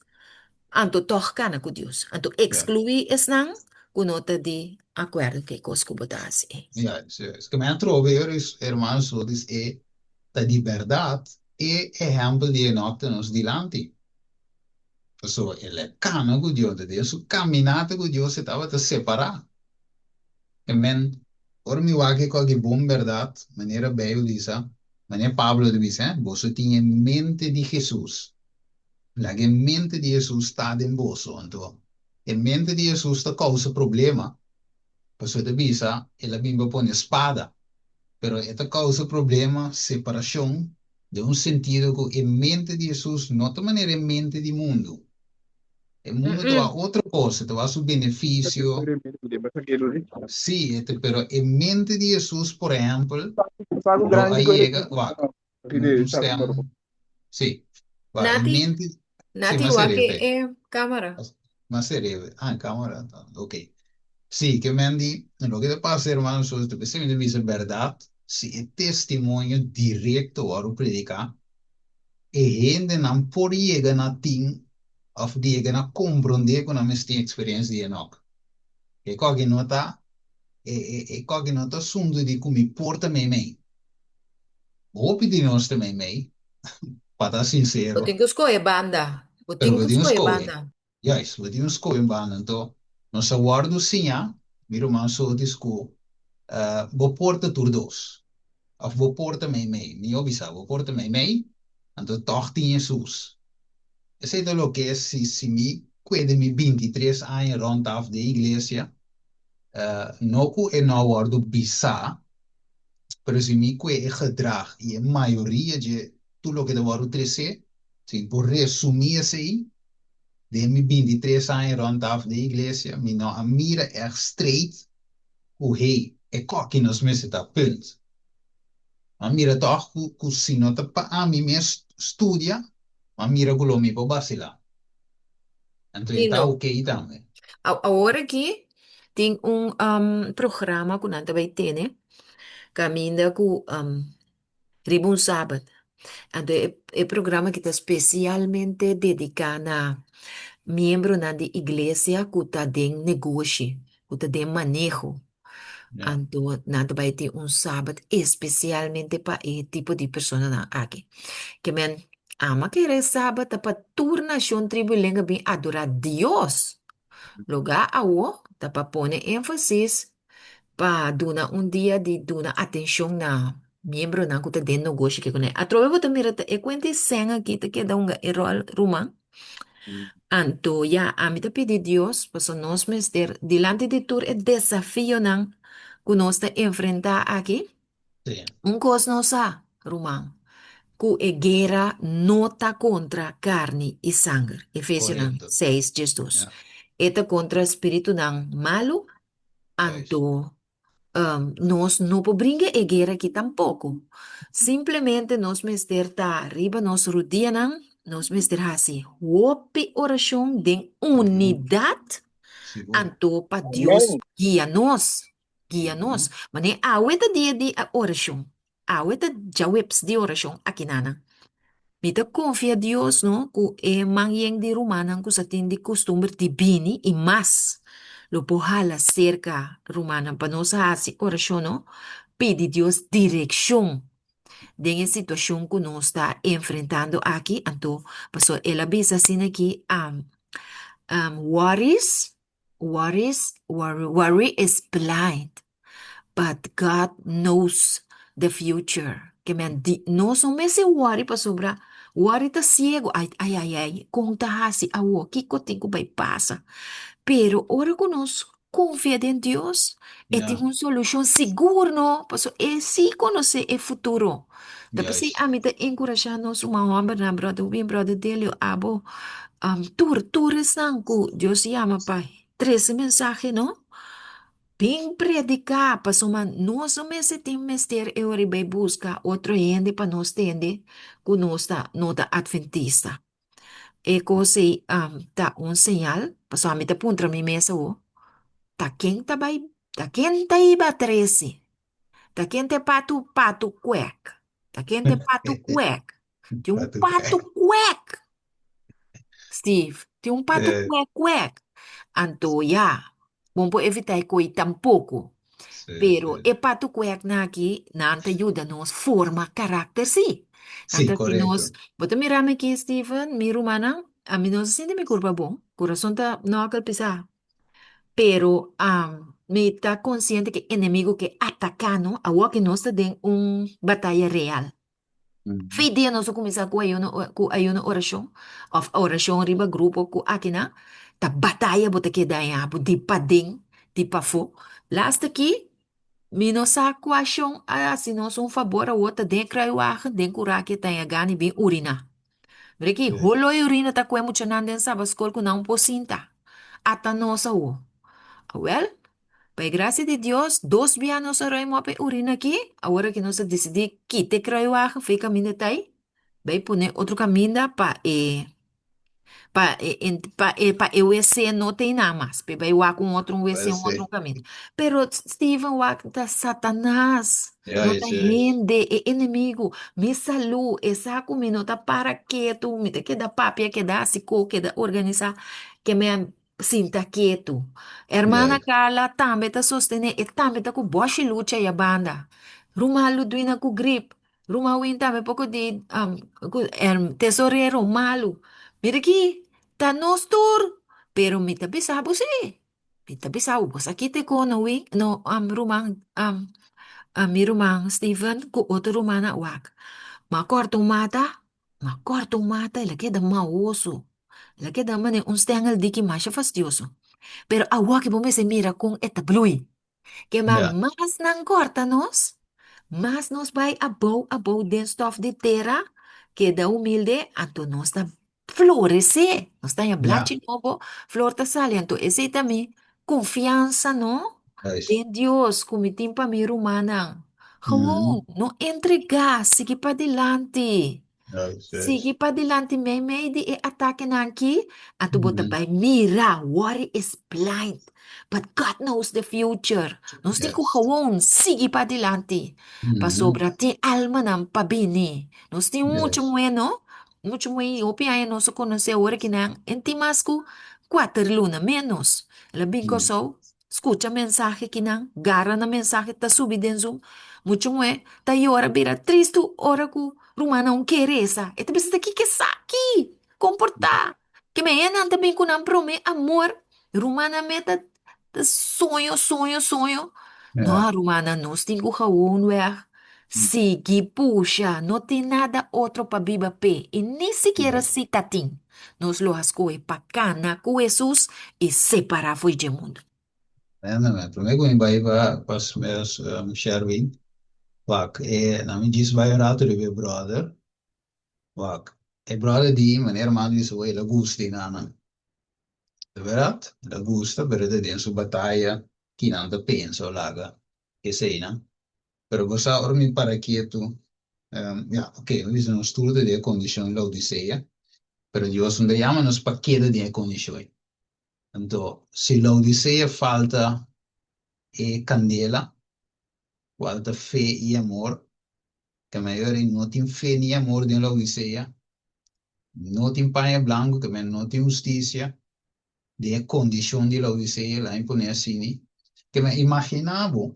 anto tocar com Deus. Anto Ja. excluir esse não, com nota de acordo que coisa que você assim. Yes, yes. Que men trove hermano, so dis é da liberdade e exemplo de nós nos dilanti. So, ele cana com Deus, de Deus, caminhada com Deus, estava a separar. E men, ora mi wake com que bom verdade, maneira bem Lisa, maneira Pablo diz, você tinha mente de Jesus. La que mente de Jesus está em você, então. E mente de Jesus está causa problema. Pessoa de bisa, ela bimba põe espada. Pero esta causa problema, separação, de um sentido que em mente de Jesus, não de maneira em mente do mundo. O mundo tem outra coisa, tem o seu benefício, sim, pero em mente de Jesus, por exemplo, Sago lo grande que llega, nós temos Sì, va, in Nati, mente, sì, Nati ma wake sarebbe, cámara. ma sarebbe, cámara, ok. Sí, que me han dicho, lo que te pasa, hermano, es que se me dice verdad, si es testimonio directo a lo predicar, e gente non può llegar a ting, of llegar a comprender con la mia experienza di Enoch. E qualche nota, e qualche nota sunto di come porta me me. Hopi di nostra me me, para O sincero, tengo escolher banda. O pero tengo lo dico escolher scoe. banda. Yes, lo dico scoe in banda, então, non sa guardo signa, mi roman so di sco, bo porta tur dos. Of bo porta me me, mi obisa, bo porta me me, então toch 10 Jesus. Sei lo que es si mi, quede mi 23 años rondaf de iglesia, no ku e no guardo bisa, pero si mi que e gedrag, e a maioria de tudo lo que de guardo 13, si por resumir assim, de mi 23 anos rondaf de iglesia, mi no a mira echt straight, hoe hey, e coque nos meses da punt. A mira toch, ku si no te pa a mi mes studia, a mira gulo mi po basila. Então, tá Tino, ok também. agora aqui tem programa que nós também tem, né? Caminha com Ribbon Sabbath. Então, é programa que está especialmente dedicado a membros da igreja que está de negócio, que está de manejo. Yeah. Então, nós vai ter sábado especialmente para esse tipo de pessoa aqui. Que men ama que é sábado para turna nação tribo lenga bem adorar Deus. Lugar awo, tá para pôr ênfase para dar dia de dar atenção na membro na que tá dentro do negócio que né. Atrove você mira é quente senga aqui tá que dá erro rumang. Anto ya a mí te pide Dios, pues nos mester delante de tu el desafío nan que nos te enfrenta aquí. Sim, Un cos no sa, rumang. Ku e guerra nota contra carne y sangre. Efesios correto. 6, 2. Yeah. Eta contra espíritu nan malo, Pois. anto nos no po brinque e guerra aqui tampoco. Simplesmente nos mister ta arriba nos rudianan, nos mister hasi. Wopi oração de unidade, Seguro. anto pa Deus Amém. guia nos. Uhum. Mane aweta dia de oração. Aweta jaweps de oração aqui nana. Mita confia Deus, no? Ku e mangyeng di Romanan ku sa tindi costume di bini e mas. Lo pohala cerca Romanan pa no sa asi orasyon, no? Pidi Dios dirección de en situación que no está enfrentando aquí. Anto, paso el avisa sin aquí, worry is blind. But God knows the future. Que men di, no son mese worry pa sobra. Worry ta ciego. Ay. Kung tahasi awo, kiko tinko bay pasa. Pero ora conosco, confia en Dios. E tem Yeah. uma solução segura, no? Paso, e si conoce e futuro. Tapos si Yes. ami te encourajar nos uma homem na brother, bem brother dele, abo, tur sanku, Dios llama pa 13 mensaje, no? Bem predicar, paso man, nós mesmo tem mestre e ori vai buscar outro gente para nós tende, que nós tá, nota adventista. E coisa, tá sinal, paso a mim tá puntra mi mesa o, tá quem tá vai, tá quem tá iba 13, tá quem te pato cuec, tá quem te pato cuec, tem Pato pato pé. cuec, Steve, tem pato É, cuec. Anto, ya, bom po evitar coi tampouco. Pero sim. e pato cuec na aqui, na anta ajuda nos forma carácter, sim. Sim, Nanta que nos, correto. bota mirame aqui, Steven, mi rumana, a mim não se sente me culpa bom, coração tá não aquele pisar. Pero, me tá consciente que inimigo que atacando, a que nós tem batalha real. Uhum. Fui dia nós começar com ayuno oração, of oração riba grupo com aqui na, ta batalha bota que daí, di pading, di pafo. Last aqui, mino sa kwasyon si nós um favor a outra den krayuahan den kurake tayo gani bin urina. Breki, Sim. holo urina ta kwe mucha nanden sa baskol ko na posinta. Ata no sa o. Well, by gracia de Dios, 2 anos sa ray mo pe urina aqui. Agora que nós decidi quite krayuahan, fica minetay. vai poner outro caminho para o WC não tem nada mais. Vai lá com outro WC, um outro Parece. caminho. Pero Steven lá tá Satanás. Yeah, Não tá isso é. rende, é inimigo. Me salu, essa comida tá para quieto, me te queda papia, queda asico, queda organizar, que me sinta quieto. Yeah. Hermana Carla também tá sustene, e também tá com boa luta e a banda. Ruma Ludwina com grip. Ruma Win também pouco de tesoureiro malo. Mira aqui, tá nos tour. Pero mi tabi sabo si. Mi tabi sabo. Sakit ko na wing, no, mi rumang Steven, ko otro rumana wak. Ma corto mata, la queda maoso. La queda mane un stengel diki masha fastioso. Pero awak ibo me se mira con eta blui. Que Yeah. más nang corta nos, más nos vai abo den stof de terra, que da humilde, anto nos da florescer, nos da ya Yeah. blachi novo, flor ta sale, anto esse também, confiança, no? Nice. Em Deus, kumitim pa mi rumana. Gewoon, Mhm. no entregar, sigue para adelante. Nice, Sigue nice. para adelante, may di e-atake na aqui. Ato bota Mhm. by mira, worry is blind. But God knows the future. Nós temos que Yes. gewoon, sigue para adelante. Pa Mhm. sobra ti alma ng pabini. Nós temos muito Yes. bueno. Muito bueno. Opi ay nós conhecer agora que não. Entimasco, 4 luna menos. Labing ko Mhm. so, escucha mensaje que não. Gara na mensaje ta subi den Zoom. Muito bueno. Ta hora bira triste hora ku. Rumana un queresa. E te pensa que saki. Comportar. Que me enan também com não prome amor. Rumana meta sonho. Yeah. Não, Romana, nós temos que weg. Sigi, puxa, não tem nada outro para viver pé. E nem sequer Yes. se tem. Nós lo ascoe para cana com Jesus e separar foi de mundo. Men för mig går in bara pas med Sherwin. Vak, na min diz vai rato de brother. Vak, brother di maneira man diz o ela gusti nana. De verdad, la gusta pero de en su batalla que nada penso laga. Que sei, na. Pero você ormi para quieto. Ja, ok, we zijn een stoere de conditie in Laodicea. Pero Dios donde llama nos paquete de condições. Então, se Laodicea falta candela, falta fé e amor, que maior não tem fé nem amor de Laodicea, não tem panha branco, que não tem justiça, de condição de Laodicea, lá em Ponecini, que me imaginava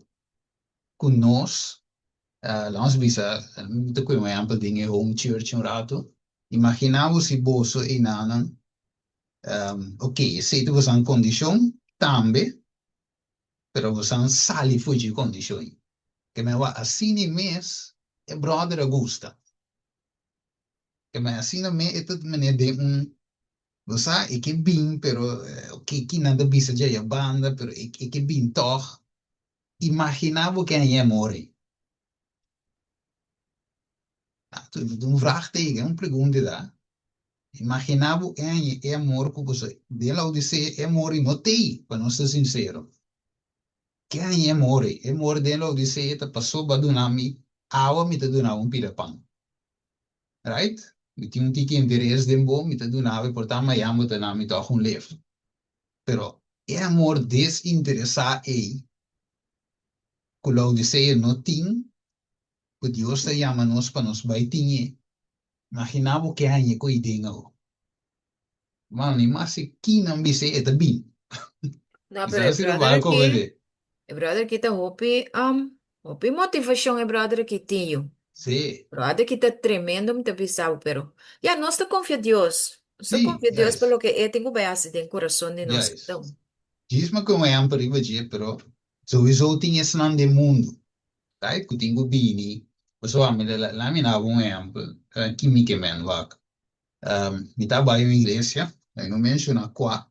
que nós, nós visa, muito que me amplo de home church um rato, imaginava se bolso e nanan, ok, se tu você condição, também, pero você sali fugi de condições. Que me va assim mês, brother gusta. Que me assim me é tudo me de você é que bem, pero que nada bisa já a banda, pero é que bem toch. Imaginava que é morre. Tu vraagteken, uma pergunta da. Imaginava que é amor que você, de lá Odisseia é morre não tem, para não ser sincero. Que é morre de lá Odisseia, tá passou para donami, água me tá donando pirapang. Right? Mi tinha um tique interesse de bom, me tá donava, portanto, mas amo tá na me tá com leve. Pero é amor desinteressado aí, que lá Odisseia não tem, que Deus te chama nós para nos baitinha. Imaginava que é com ideia. Mano, mas se que não me sei, é bem. Não, Isso pero é ser barco, velho. brother kita hopi motivação brother que tinha. Sim, Brother kita tremendo me pensava, pero ya nós te confia Deus. Nós te sim, confia já Deus isso. pelo que é tenho base dentro do coração de Já nós. isso. Então, Diz-me como é para ir, pero sowieso tinha esse nome de mundo. Tá? Que tenho bini. Pessoal, me lá me dá um exemplo. Quimicamente, vaca. Me tá vai uma igreja, aí não menciona qual.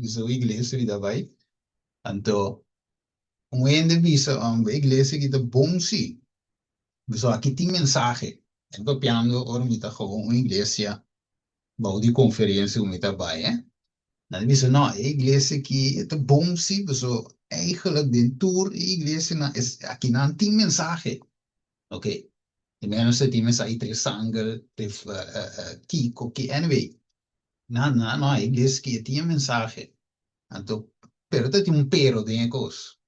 Sou igreja, me dá vai. Então, ende visa uma igreja que tá bom sim. Pessoal, aqui tem mensagem. Eu tô piando, ora me tá com uma igreja, bom de conferência, me tá vai, Dan visa não, a igreja que tá bom sim, pessoal. Eigenlijk de tour, a igreja na, is, aqui não tem mensagem. Ok. De menos se tiene aí tres sangre, de Kiko, que anyway. No, a iglesia que tiene mensaje. Então, pero tem um pero de cos.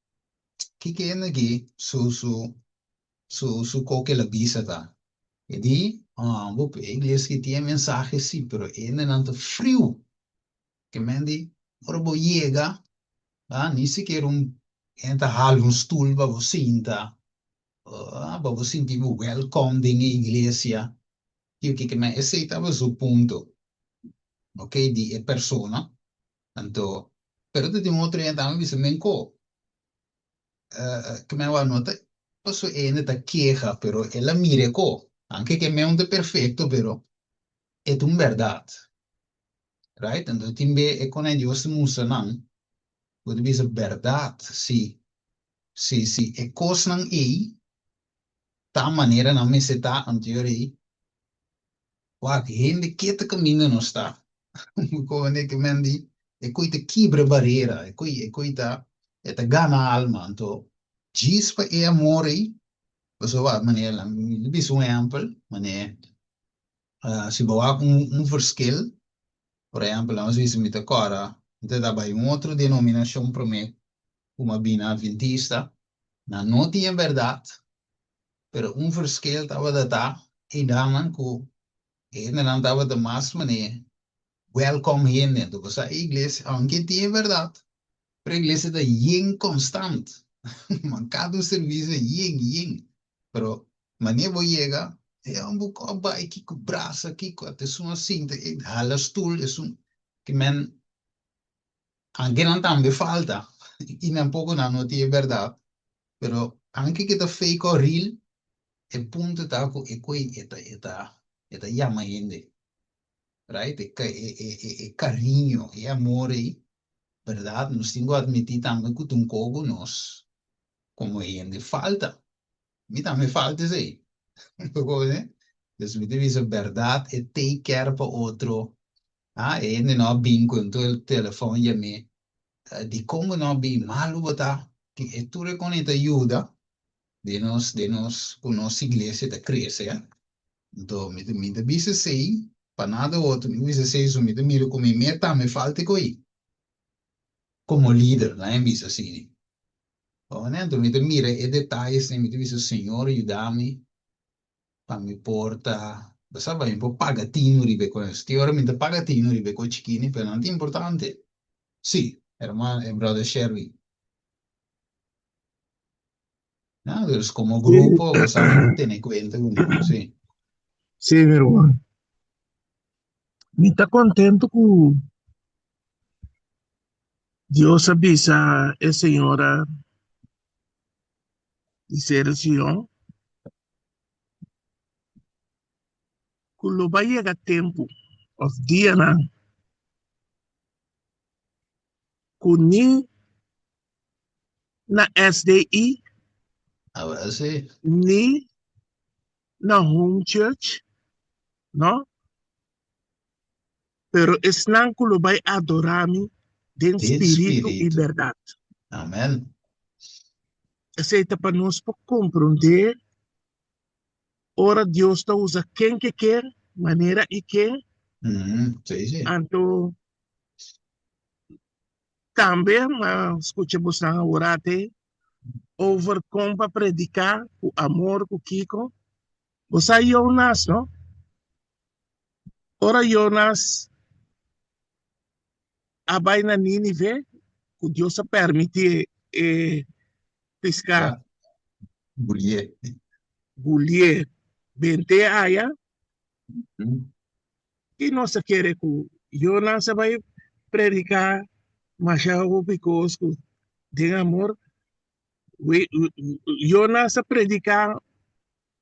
Que é aqui, su coque la visa tá. E di, vou a igreja que tinha mensagem sim, pero é tanto frio. Que mendi, ora vou chega, nem sequer entra um stoel para você sentar. Para você sentir welcome na igreja. Que me aceitava o ponto. Ok, di è persona. Tanto, però ti dimostri che andiamo a me come va nota, posso da queja, però è la miracle. Anche che me non è perfetto, però è un verdad. Right? Então, timbe é quando Deus musa não, pode dizer verdade, sim, sim, sim, é coisa não é, tá maneira não me se tá anterior o que gente que tá caminhando não está, como é que me andi, é coisa quebra barreira, é coisa, é tá gana alma, então, gispa é amor aí, você vai maneira, me diz exemplo, maneira, se boa verschil, por exemplo, nós vimos muita cara, então dá bem outra denominação para mim, uma bina adventista, não tinha verdade, pero verschil estava da tá, e daman ko, e não estava da mais maneira, welcome here dentro, você a igreja, aunque tinha verdade, pero a igreja da yin constante, mancado serviço yin, pero maneira vou chegar, é pouco vai aqui com o braço, aqui com a pessoa cinta, e hala stoel, que men, anche non tambe falta, in un poco non ti è verdad, però anche che da fake o real, e punto taco e qui eta llama gente, right? E carinho, e amore, verdad? Nos tengo admitir también que un cogo nos, como gente falta. Mi también falta, sí. Entonces, mi dice verdad, e take care para otro. E no bingo, en todo el teléfono, ya me. Di come non bi malo botar que tu reconhece ajuda de nós com nossa igreja da crescer. Então, me disse sei, para nada outro, me disse sei, so me miro como meta, me falta coi. Como líder, lá em bisa assim. Então, me mira e detalhes, me disse Senhor, ajuda-me, para me porta. Sabe, un po' pagatino ribe con sti ora mi da pagatino ribe con cicchini per non è importante. Sì, hermano e brother Sherry. No, entonces, como Sí, grupo, pues a tener cuenta con ellos, sí. sí, mi hermano. Me está contento con Dios avisa a Señora de ser el Señor. Cuando va a llegar tiempo, of día con ni na SDI, A ver, sí, ni na home church, ¿no? Pero es nan cuando va a adorarme de de espíritu y espíritu. verdad. Amén. Essa é para nós para compreender. Ora Deus está usa quem que quer, maneira e quer. Sí, sí. Então, também, escutamos na orate, over como para predicar o amor com Kiko. Você é Jonas, não? Ora Jonas, a na Nínive, que Deus permite pescar Ya, Juliet. gulher, bente aya, Mm. e não se quer que Jonas vai predicar, mas já o picosco de amor. Jonas predicar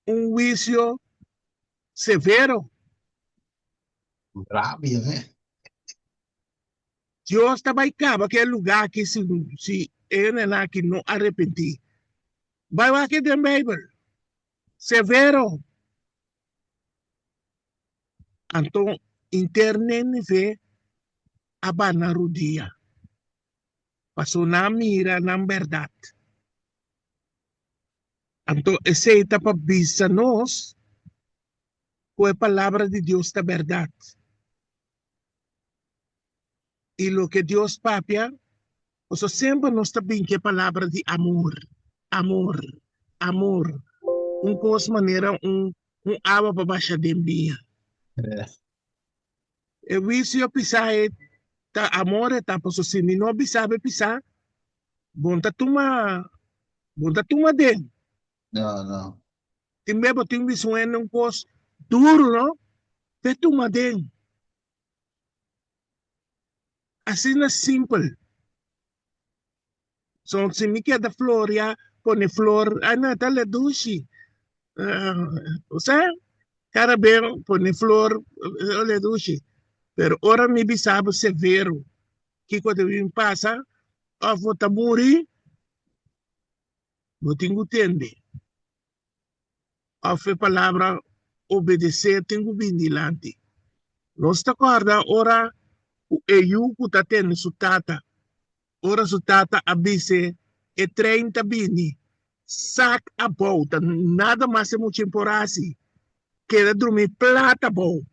juicio severo. Rabia, ¿eh? Dios também acaba aquele lugar que se ele que não arrepentir. Vai lá que tem Bible. Severo. Então, interne vê a banarudia. Passou na mira, na verdade. Então, essa etapa visa nós, con la palabra de Dios de verdad. Y lo que Dios papia, o sea, siempre nos está bien que palabra de amor, amor, amor. Un cosa manera, un agua para baixar de envia. Eh, E visto pisar, tá amor, tá, posso se me não sabe pisar, bom tá tuma den. no, no. Timbe bo tim visuendo un cos duro, no? Pe tuma den. Assim na simple. So, se me queda flor, ya, pone flor, ana, tá le dushi. O sea, cara bem, pone flor, le dushi. Pero ora me bisabo severo. Que quando me passa, a vota muri, não tenho entende. A fe palavra obedecer, tenho bem dilante. Nós está acorda, ora, o EU que está tendo su tata, ora su tata abise e 30 bini, sac a volta, nada mais é muito imporasi, queda dormir plata bom.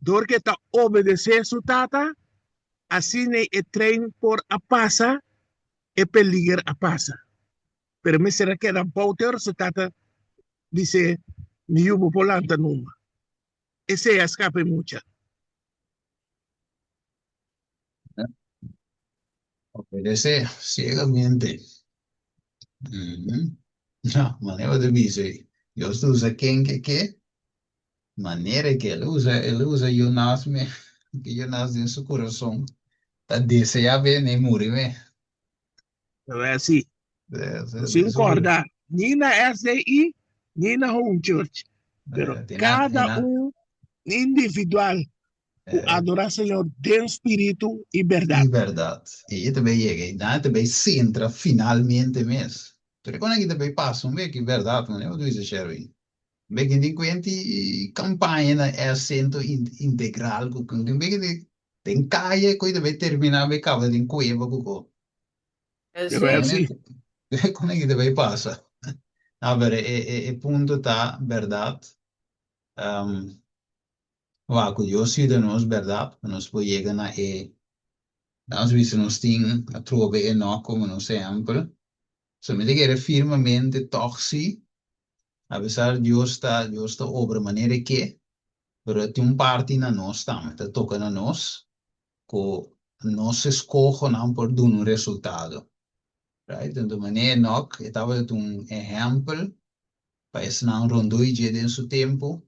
Dor que está obedecer su tata, assim é treino por a passa, é peligro a passa. Pero me será que da volta, su tata dice, mi yubo polanta numa. Ese escape mucha. Obedecer ciegamente. Uhum. No, maneira de dizer. Deus usa quem que, maneira que ele usa que eu nasce em seu coração. Tá desejável nem morrer, Então é assim. é, Você concorda? Nem na SDI, nem na Home Church. Pero cada individual adorar o Senhor de espírito e verdade. E verdade. E eu também cheguei, também centra finalmente mesmo. Pero quando que também passa um que verdade, mano, eu disse, Sherwin. Bem que de quanti campanha é assento integral, com bem que tem caia, coisa vai terminar, vai acabar em cueva, com Então é assim. como é que também passa? Ah, pero é ponto tá verdade. Wa curiosidade nós verdade, nós podemos chegar na nós vezes nós tem a trova e não como nós sempre. So me diga firmemente toxi, apesar de Deus está obra maneira que, pero tem parte na nós também, tá toca na nós, que nós escolhe não por dar um resultado. Right? Então, maneira não, eu estava um exemplo, para esse não rondou e dia dentro do tempo,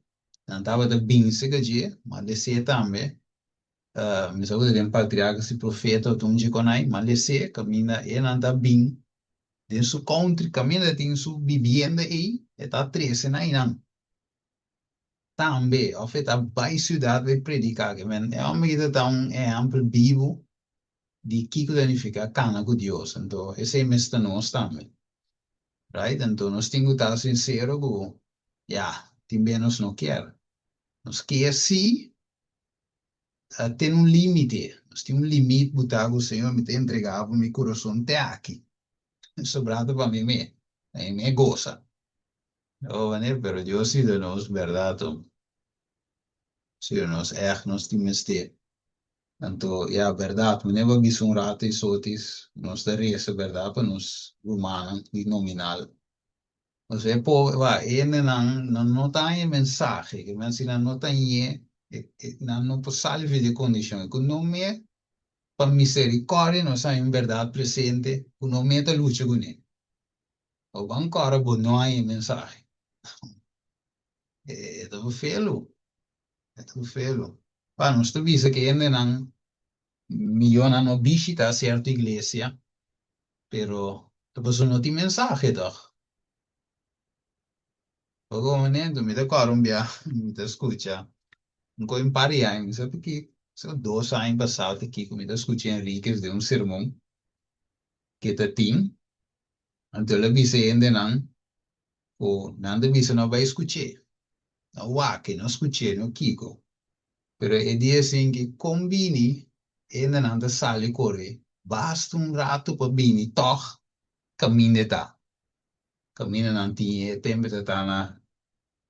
não estava da bem se dia, mas desse também, me sabe de patriarca se profeta ou um dia com aí, mas desse caminha e não está bem, dentro do country, caminha tem sua vivenda aí, está 13 na não. Também, of het bij cidade vai predicar, que é uma medida tão exemplo vivo de que significa cana com Deus. Então, esse é mesmo nós também. Right? Então, nós temos que estar sinceros com, também nós não quer. Nós quer sim, tem um limite. Nós temos um limite, botar o Senhor me entregar para o meu coração até aqui. Sobrado para mim, me goza. Oh, né? Pero Deus sim de nós, verdade. Sim, nós nós temos que então, verdade, mas não é um rato e sotis, nós da essa verdade para nós humanos e nominal. Mas é por, não tem mensagem, que mas se não tem, não pode salvar de condição, que não é para misericórdia, nós temos verdade presente, que não é da luta com ele. Ou ancora, não há mensagem. É tudo feio. É tudo feio. Para nós, tu visa que ainda não milhões não visita certa igreja, pero depois não tem mensagem, doch. O momento me dá Colombia, me dá escuta. Não coi pari anos, sabe que são 2 anos passados aqui, me dá escuta Henrique de sermão que tá tem, então ele disse ainda não, ou não disse não vai escutar, não há que não escutei, não kiko, pero é dia assim que combine ainda não da sala corre, basta rato para bini, toch, caminha tá. Caminha não tinha tempo de estar na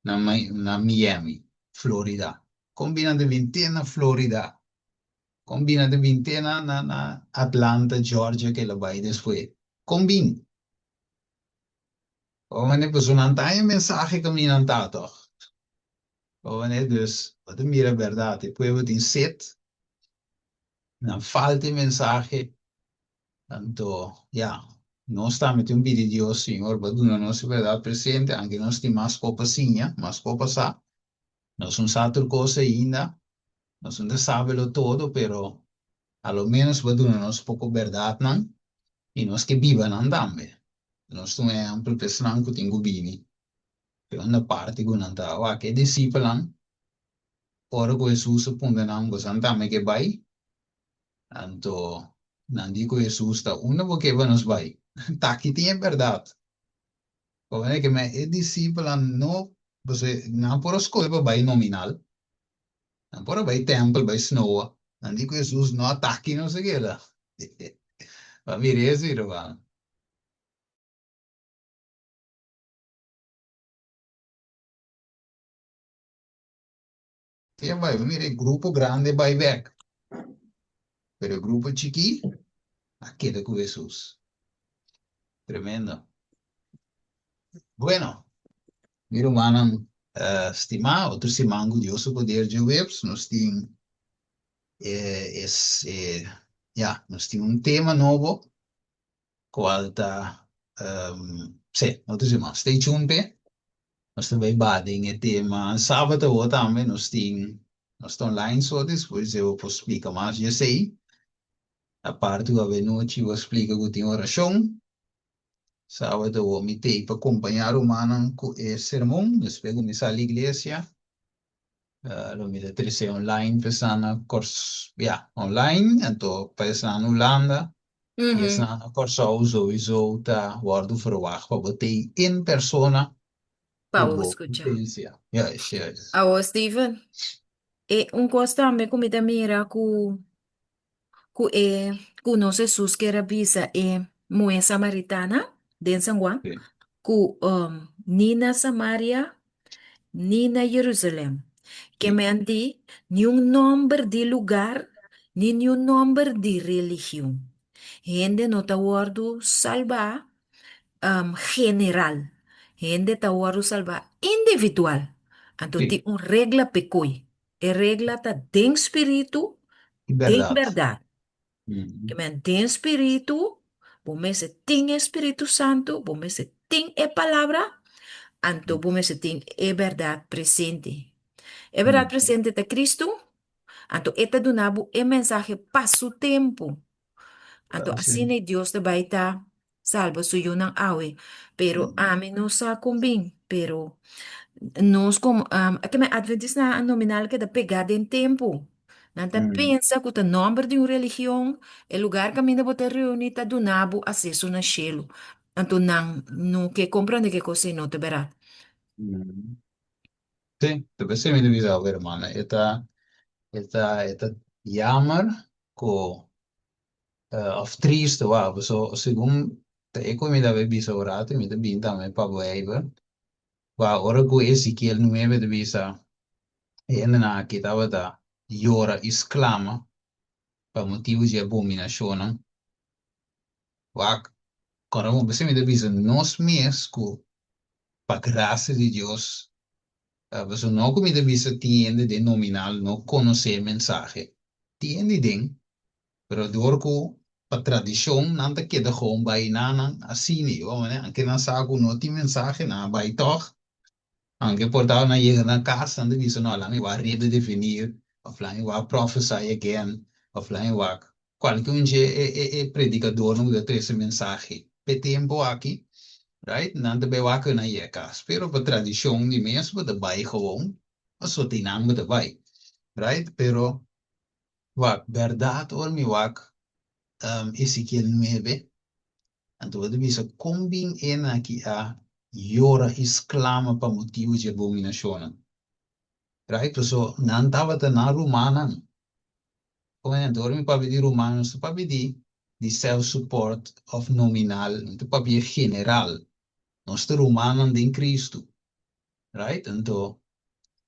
na Miami, Florida. Combina de vintena, Florida. Combina de vintena na Atlanta, Georgia, que la vai después. Combina. Wanneer we zo'n aantal mensaje caminham tá toch? Wanneer dus, wat de mira verdade, depois we in zit, dan falta mensaje, tanto, ja, nós estamos met um vídeo de Deus, Senhor, para dar nossa verdade presente, aunque nós temos mais copa sinha, mais copa sa, nós não sabemos coisa ainda, nós não sabemos todo, pero, a lo menos, para dar nossa pouco verdade, não, e nós que vivam não também. Nós não é amplo pessoal que tem gubini. Una parte que não tá, o que discípulo ora com Jesus aponta não gostam também que vai, então não digo Jesus tá uma porque vai nos vai, tá aqui tem verdade, como é que me é discípulo não você não por escolha vai nominal, não por vai templo vai snow, não digo Jesus não ataque não sei que lá, vai vir isso e vai. Tem vai vir grupo grande vai back, pero grupo chiqui aquele com Jesus, tremendo. Bueno, miro manam estimar, outro simango Deus o poder de webs, nós tem nós tem tema novo, qual tá, sim, outro semana, stay tuned, pe, nós também badem o tema, sábado ou também nós estamos online só depois eu posso explicar mais, eu sei, a parte do noite eu explico que tem oração, sábado eu me tenho para acompanhar o manam com o sermão, depois eu me saio da igreja, lo mira trece online pesana kurs online então pesana na Holanda e essa corso sowieso ta worden verwacht wat betekent in persona Para voor escuchar. potencia yes. Ahora, Steven, un costa me comida mira ku no Jesus que era visa mujer samaritana de San Juan, Sí. ku Nina Samaria, Nina Jerusalén, que Sí. me andi ni un nombre de lugar, ni un nombre de religión. Gente no te guardo salva general. Gente te guardo salva individual. Entonces, Sí, una regla pecuy. E regla ta den espíritu, y den verdad. verdad. Que me den espíritu, bome se ten Espíritu Santo, bome se ten e palabra, anto bome se ten e verdad presente. E verdad presente de Cristo, anto eta dunabo e mensaje para su tempo. Anto assim Sí. Dios te vai estar salvo suyo nang awe. Pero amin no sa kumbing. Pero nos como que me adventista na nominal que da pegada em tempo. Nanta pensa que o nome de uma religião é lugar que a minha bota reunir tá do nabo acesso na chelo. Então não que compreende que coisa não te verá. Sí, te pensé me divisa ver hermana esta jammer ko of trieste wa so según te eko mi da visa orate mi da binta me pa waiver wa ora ko Ezequiel 9 de visa e na kita wata Jora exclama per motivo di abominazione wa quando você me diz nós mesmo para graça de Deus você não como me diz tiende de nominal não conhecer mensagem tiende den pero dorco para tradição não te queda gewoon bij nana assim né anche na saco não tem mensagem na vai toch anche portava na chega na casa não diz não lá me vai redefinir offline vai prophesy again offline vai qualquer um dia é predicador não deve ter esse mensagem pe tempo aqui right não te vai que na chega pero para tradição de mesmo de vai gewoon a só tem nada de vai right pero vai verdade ou me vai Ezequiel 9 então de bisa combin en aqui a Jora exclama para motivo de abominação right so não estava na romana quando dorme para pedir romanos para pedir de self support of nominal não para pedir general nós te romana em Cristo right? Então,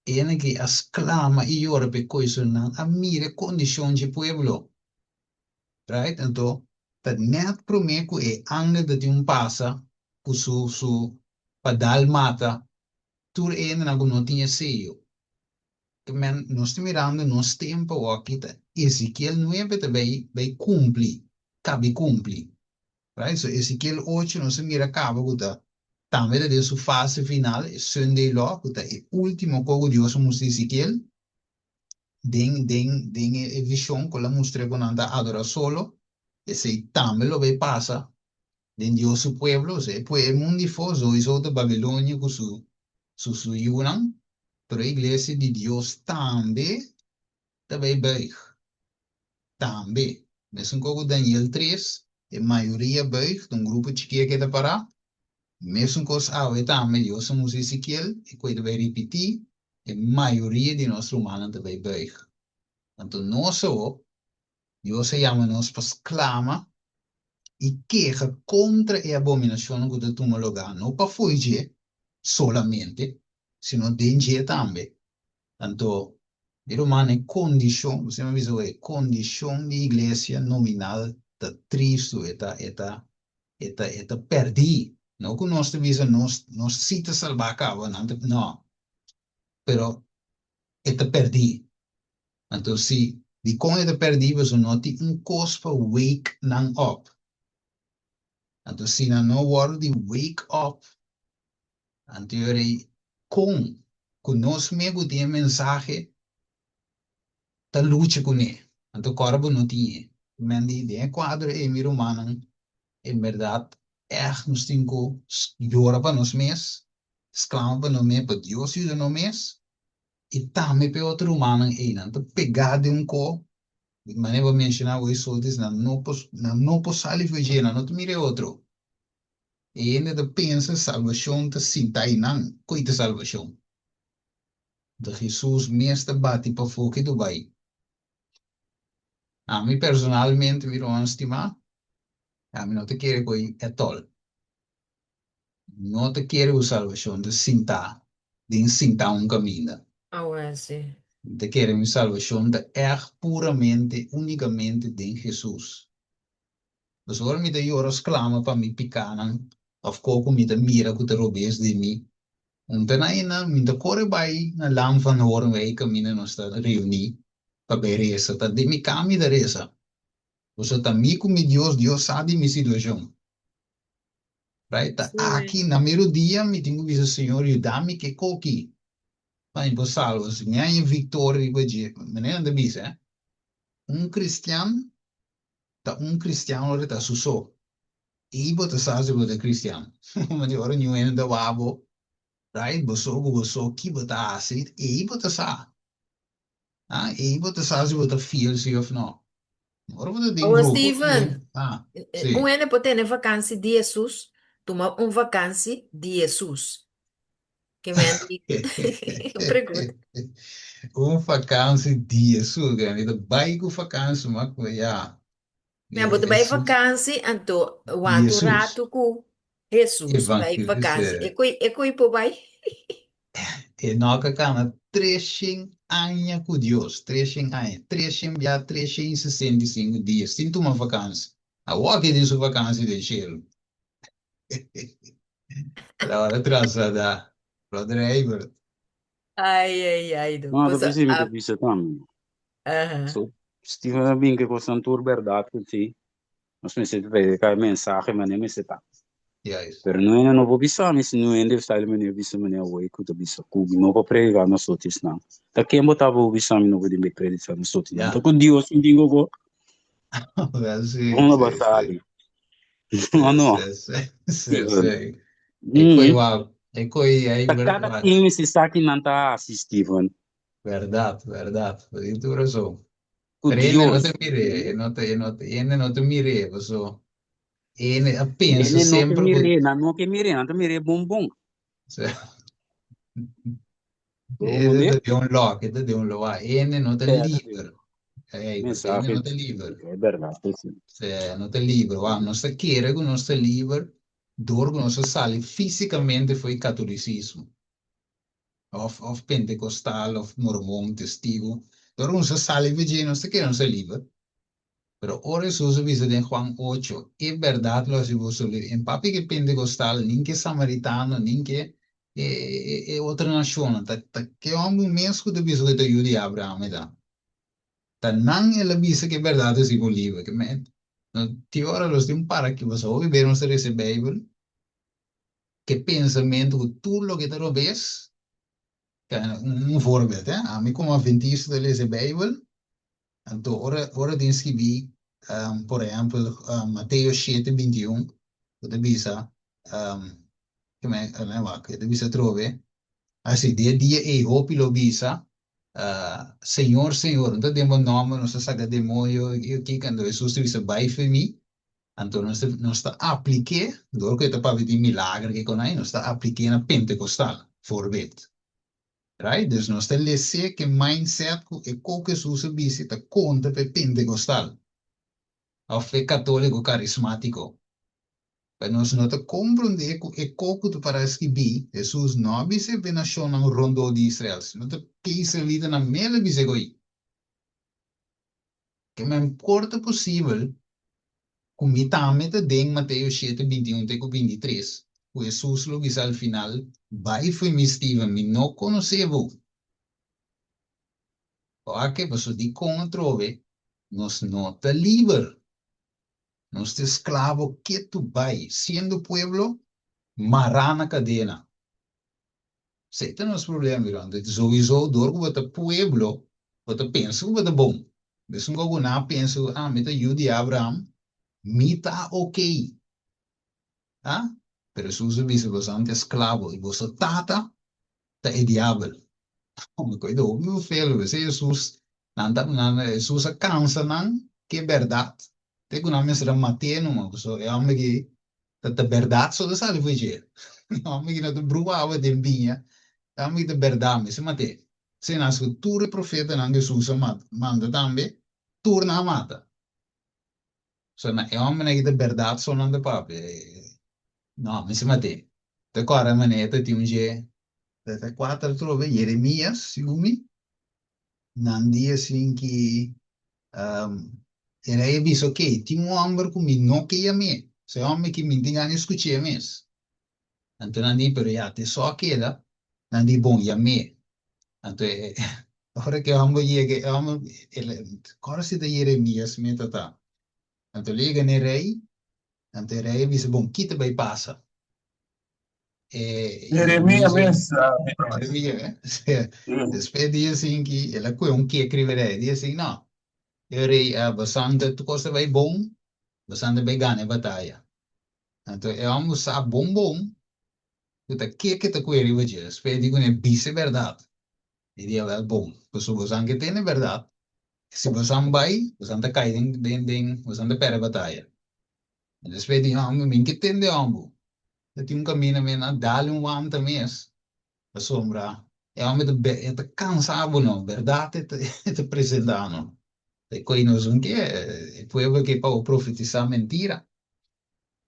ene que exclama e ora per coisa não a mire condição de pueblo, right? Então, dat net promeco e ange dat um passa ku su padal mata tur ene na não tinha seio. Que men nós estamos mirando nos tempo aqui tá Ezequiel 9 também vai cumprir, cabe cumprir, right? So Ezequiel 8 nós mira cabo guta. Também de sua fase final, Sunday Law, guta e último cogo Deus nos Ezequiel den e visão que ela mostra com anda adora solo, e se também lo vai passa, den Deus su pueblo, se pueblo mundo foso, isso da Babilônia com su Yunan, pero a igreja de Deus também buig, também. Mesmo como Daniel 3, a maioria buig, um grupo chiquinho que dá para, mesmo com os aves também, Deus somos Ezequiel, e coisa vai repetir, a maioria de nós humanos também buig. Então, nós Deus se chama nós para clama e queja contra a abominação que tu toma lugar. Não para fugir solamente, sino dentro também. Então, o humano é condição, você me avisou, é condição de igreja nominal da triste, perdi. Não que nós te visa, nós cita salvar a cabo, não. Pero, perdi. Então, se de como perdi, você não tem cospa wake não up. Então, se não word de wake up, então, com nós mesmo tem mensagem, tá luta com ele. Então, corpo não tinha. Mas de quadro é meu humano, em verdade, nós temos que chorar para nós mesmos, exclamar para nós mesmos, para Deus ajuda nós mesmos, e também para outro humano, então, pegar de cor, mas eu vou mencionar os outros, não posso sair fugir, não te mire outro. E ainda pensa, salvação, tá sinta aí, não, coita salvação. De Jesus mesmo bate para fogo do Bai. A mim, personalmente, virou uma estima. A mim não te quero coi é tol. Não te quero salvação de sinta caminho. Sim. Te quero uma salvação de puramente, unicamente de Jesus. Mas agora me dá horas clama para me picar, of coco me dá mira que te roubes de mim. Então, aí, me dá corre vai na lam van horen wij caminho nós está reunir para ver essa, tá de me caminho da reza. Você tá me com Deus sabe minha situação. Right? Aqui, na primeiro dia, me tenho que dizer, Senhor, ajuda-me que coqui. Mas, por salvo, se minha vitória, vai dizer, menina da bisa, cristiano, ele tá susso. E bota sabe bota cristiano. Mas agora não é da wabo, right? Você que bota acid, e bota sa. E bota sabe bota feel se of não. Agora bota de grupo. Steven, sim. ano pode ter vacância de Jesus, toma vacância de Jesus. Que me pergunta. Vacância de Jesus, cara. Vai com vacância, mas já. Me bota vai vacância, então, quanto rato com Jesus vai vacância. E coi po vai? E nós cana 300 anos com Deus, 300 anos, 365 dias, sinto uma vacância. A walk de sua vacância de cielo. La hora atrasada, brother Eibert. Ai, Não, eu preciso me dizer também. So, Steven bem que com tour verdade que sim. Nós me sente ver que a mensagem mas nem me senta. Yes. Pero não vou pensar, mas não é de style me bisa me o que tu bisa ku não vou pregar nos outros não. Tá quem botava o bisa me não vou de me predicar nos outros. Então com Deus não digo go. Vamos passar ali. Não. Sim. E coi wow. E coi aí cada time se sabe não tá assistindo. Verdade. Tem tu razão. Pero não te mire, não te mire, você. Ele pensa sempre. Não te mire bom. Ele te deu um lock, ele não te livre. Mensagem não te livre. É verdade, sim. Não te livre. Nós quer que nós te livre, dor que nós sale fisicamente foi catolicismo. of pentecostal, of mormon, testigo. Door onze salve de nos te que nos livre. Pero ora Jesús dice en Juan 8, es verdad lo que vos leer. En papi que pentecostal, ni que samaritano, ni que otra nación, que hombre mesmo de viso que te ayude a Abraham, da. Não ela dice que verdade é o livro, que men. Te ora los de um para que você ouve ver nos esse Bíblia, que pensamento tudo que te ves, que voorbeeld, hè? A mim como adventista desse Bíblia, então ora tem que vir, por exemplo, Mateus 7:21, que diz, que men, que diz trove, assim, dia e hope lo bisa, Senhor, Senhor, então temos nome, nós saca demônio, e que quando Jesus disse, vai para mim, então nós está aplique, do que está para ver milagre que com aí, nós está aplique na pentecostal, voorbeeld. Right? Dus nós está lesse que mindset e qualquer Jesus visita conta para pentecostal, ou fé católico carismático. Mas nós não te compreender que qualquer para escrever, Jesus não vise a nação no rondo de Israel, não te que israelita na mela vise goi. Que me importa possível, como também te den Mateus 7:21 até 23, o Jesus lo diz ao final, vai foi me Steven, me não conheceu. O que você de controle, nós não te livre, nós te escravo que tu vai, sendo pueblo, marana cadena. Esse é o nosso problema, Miranda. Sowieso, door o pueblo, você pensa que é bom. Mas não alguma pensa, meta Jude Abraham, mita ok. Ah? Pero Jesus dice, você é escravo, e você tata, tá é diabo. Como cuidado, meu filho, você Jesus, Jesus cansa, não, que é verdade. Tem que não me será mateno, mas é homem que, tá verdade, só de sabe fazer. Homem que não te bruava de vinha, homem de verdade, mas se mate. Se nas cultura profeta, não Jesus manda também, turna a mata. So, é homem que de verdade, só não de papi. Não, mas se mate. Te corre a maneta, tem dia, até 4 trove, Jeremias, ciúme, não dia assim que, era visto que tinha homem comigo, não que ia me. Se homem que me tinha escutado mesmo. Então, não digo, pero já, te só queda, não digo, bom, ia me. Então, agora que homem chega, homem, agora se de Jeremias, me tá. Então, liga no rei, então, rei diz, bom, que vai passar. Jeremias mesmo. Jeremias, depois diz assim que, ela foi que escreverá, diz assim, não, rei, bastante, tu costa vai bom, bastante vai ganhar a batalha. Então, é homem sabe bom, então, que te querer hoje? Depois digo, é vice verdade. E dia well, bom, pues você que tem verdade. Se você vai, você não cai você não perde a batalha. Depois de homem, que tem de homem. Tem caminho mesmo, dá-lhe ano também, a sombra. É homem de cansado, não, verdade, te apresentando. E coisas que é povo que para profetizar mentira.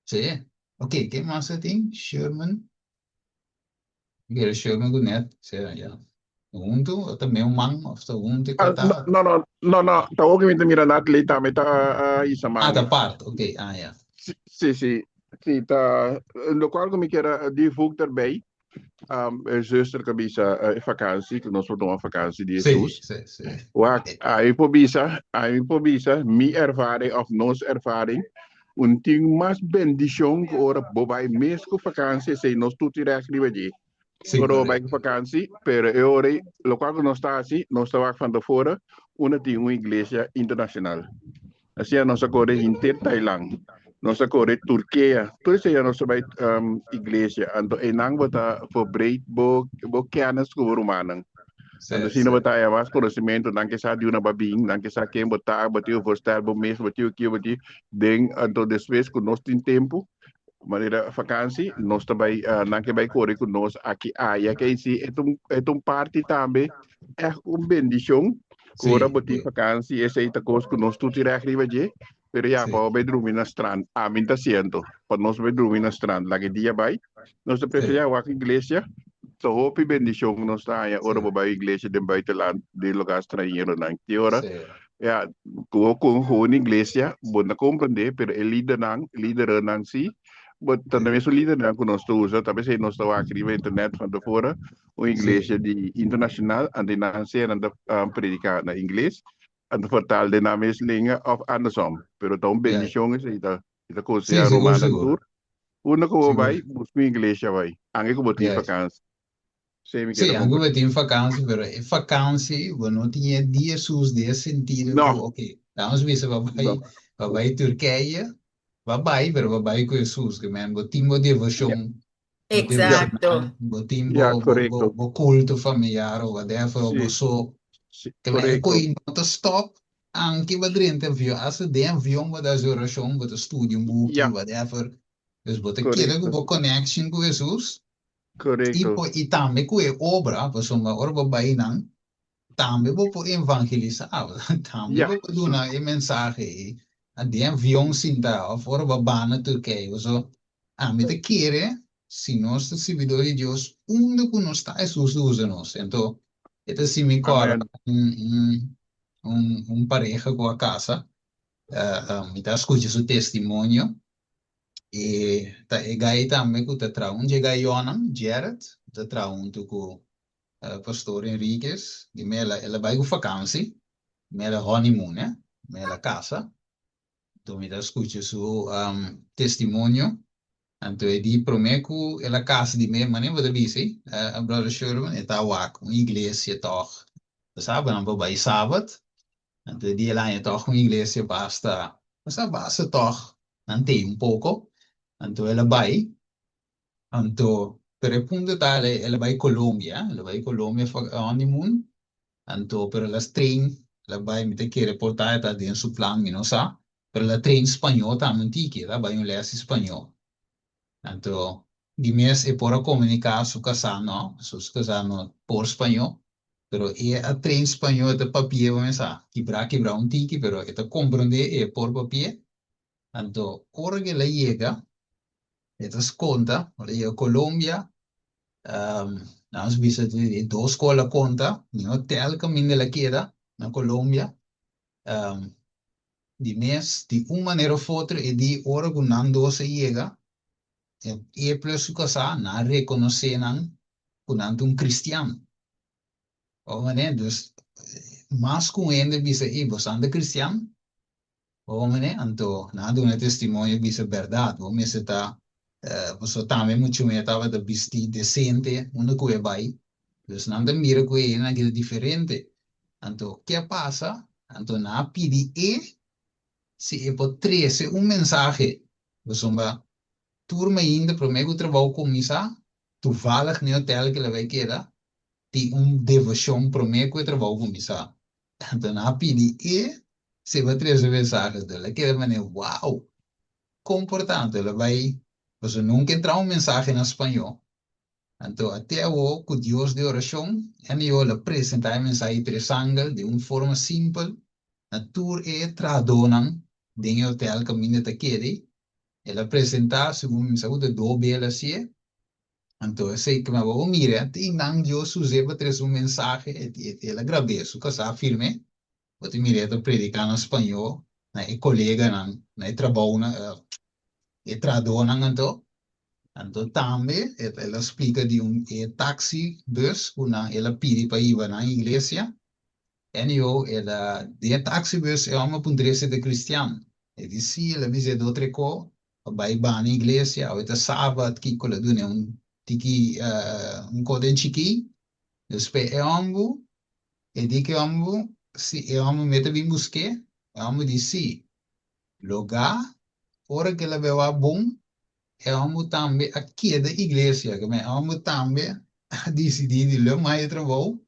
Sim. Ok, que mais tem? Sherman. Sherman Gunet, já. Unto, também man, of unto, kata. No. Tahu que mira na atleta, meta isa man. Da parte, ok, ja. Sim. Sim, lo qual que me quer divulgar erbij. Zuster que bisa vakantie, que nós vamos uma vakantie de Jesus. Sim. Aí pobisa, mi ervaring of nos ervaring, ting mas bendição que ora bobai mês com vakantie, sei nós tudo irá escrever de. Ora bobai com vakantie, pero ora, lo qual que nós está assim, nós está van de fora, tem uma igreja internacional. Assim, nós agora em Thailand. Nós agora em Turquia, tudo isso é nossa igreja, então é não bota verbreid bo kennis com o romano. Então assim não bota é mais conhecimento, não que sabe de uma babinha, não que sabe quem botar, bateu vostar, bo mês, bateu aqui, den então depois que nós tem tempo, maneira vakantie, nós também não que vai correr com nós aqui, que esse é parte também é uma bendição. Ora botar vakantie, esse é a coisa que nós tudo irá escrever. Pero ya, para bedroom na strand, amin ta siento. Para nós bedroom na strand, lagi dia bay. Nós preferia a igreja, So, hoop je bendición nos está ya ora Sí, bij iglesia de buitenland, de lugar extranjero dan. Que ora, sí, ja, con gewoon iglesia, bona comprende, pero el líder nang si, but também sí, o líder nang que nós usa, também se nós estamos aqui na internet van tevoren, uma sí, iglesia de internacional, en die nang se en de predicar na inglês, en de vertaal de naam is linga of andersom. Pero dan ja, bendición is ita cosa sí, ya seguro, romana seguro, tour, una como seguro, vai, busca iglesia vai, anche como tive ja. vakantie. Sei me Sí, queda anche concluir. perché in vacanza, però in vacanza, non tinha dia sus, dia sentido, No, ok, vamos ver se no, vai Turquia, vai, però vai com Jesus, que man, botimbo ja, devoção, bo ja, devocional, Exacto. ja, botimbo, correcto. culto familiar, o whatever, bo Sì, so, sì, que man, e corretto, coi nota stop, anche va dentro avião, asa de avião, va da oração, va da studio, book, ja, whatever, dus bota queda com corretto, bo connection com Jesus, corretto. e também com a obra, pessoa, orba bainang, também vou evangelizar, também Ja, vou dar uma mensagem a de avião sinta fora babana Turquia, so a mim te querer se nós servidor de Deus onde que nós está Jesus usa nós, então é assim me cora amen, pareja com a casa, me dá escuta seu testemunho e tá e gai também que tá tra um chega Jonan Jared tá tra um tu com pastor Enriquez di me ela vai com vakantie me la honeymoon, né? Me la casa. Então, me dá escuta su testemunho. Então, eu di prometo ela casa de me, mas nem vou dizer, a brother Sherman, está lá com igreja, toch. Sabe, não vou vai sábado. Então, di lá, então, com igreja basta, mas basta, toch. Não tem pouco. Então, ela vai. Então, per il punto tale, ela vai Colômbia, ela vai Colômbia honeymoon. Então, per la train, la vai mi te che portare da dentro su plan, mi non sa, per la train spagnolo tam tiki, la vai un lessi spagnolo. Então, di mes e por comunicar su casano, su casano por spagnolo, pero e a train spagnolo de papier, mi sa, quebra un tiki, pero e te comprende e por papier. Então, ora che la llega, e te sconta, la llega a Colombia, nós visa de dos escola conta, no hotel caminho la queda, na Colômbia, de mês, de uma maneira ou outra, e de hora que não doce chega, e plus su casa, não reconhecer não, que não um cristiano. Ou mané, dus, mas com ele, bisa, e você anda cristiano? Ou mané, então, nada um testemunho, bisa, verdade, ou mesmo está, você também muito me estava de vestir decente, uma coisa vai, dus não mira que é naquele diferente. Então, o que passa? Então, na pedi se pode trazer mensagem, você vai turma ainda para mim o trabalho começar, tu fala que no hotel que ela vai quedar, tem devoção para mim que o trabalho começar. Então, na pedi se vai trazer mensagens dela, que ela vai uau, comportante, ela vai, você nunca entrar mensagem em espanhol. Então, até o que Deus de oração, e eu apresentar a mensagem interessante de uma forma simples, na tour e tradonan, dentro do hotel caminho da quede, ela apresentar segundo me saúde do bela assim, então eu sei que me vou mira, tem não Deus usa para trazer mensagem, e ela agradeço, que essa firme, vou te mirar de predicar em espanhol, na e colega na trabalho na e tradonan então também ela explica de taxi bus, una ela pede para ir na igreja. En eu, ela, de taxibus é uma pondrece de cristiano. E disse, ela diz de outra coisa, vai na igreja, ou é sábado, que cola do tiki, coden chiqui, depois é ambo, e di que ambo, se é ambo meta bem busque, ambo disse, lugar, hora que ela veio a bom, é ambo também aqui da igreja, que é ambo também, disse, de lo mais trabalho,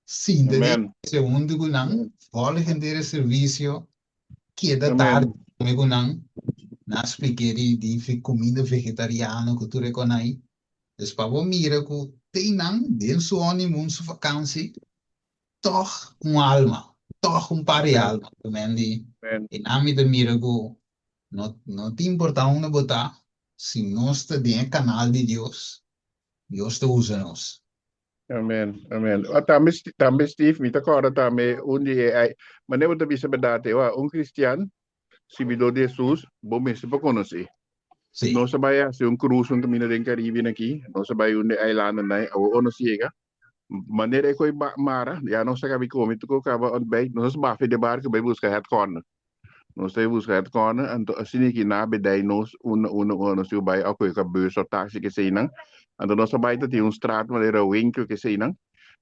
sim, de amen, segundo gunang, volgende serviço que é da tarde, amen, me gunang, na spaghetti de comida vegetariana que tu reconhece. Depois vou mira que tem não, dentro do honeymoon, sua vacância, toch alma, toch par de amen, alma, também de, amen, e na me da mira que não te importa onde botar, se nós está dentro canal de Deus, Deus te usa nós. Amen. Amen. Tami Steve, mi takora tami undi ay manevo tabi sa bedate wa un Christian si bido de Jesus bome se pa conoce. Sì. No sabaya si un cruise un camino den Caribbean aqui, no sabaya unde island na o ono siega. Maneira ko mara, ya no sa kabi komi to ko kaba on bay, no sa bafe de barco bay busca het corner. No sa busca het corner anto asini ki na bedai nos uno si bay ako ka bus o taxi ke sinang. Anto no sabay ta ti un straat maneira winkel ke sinang.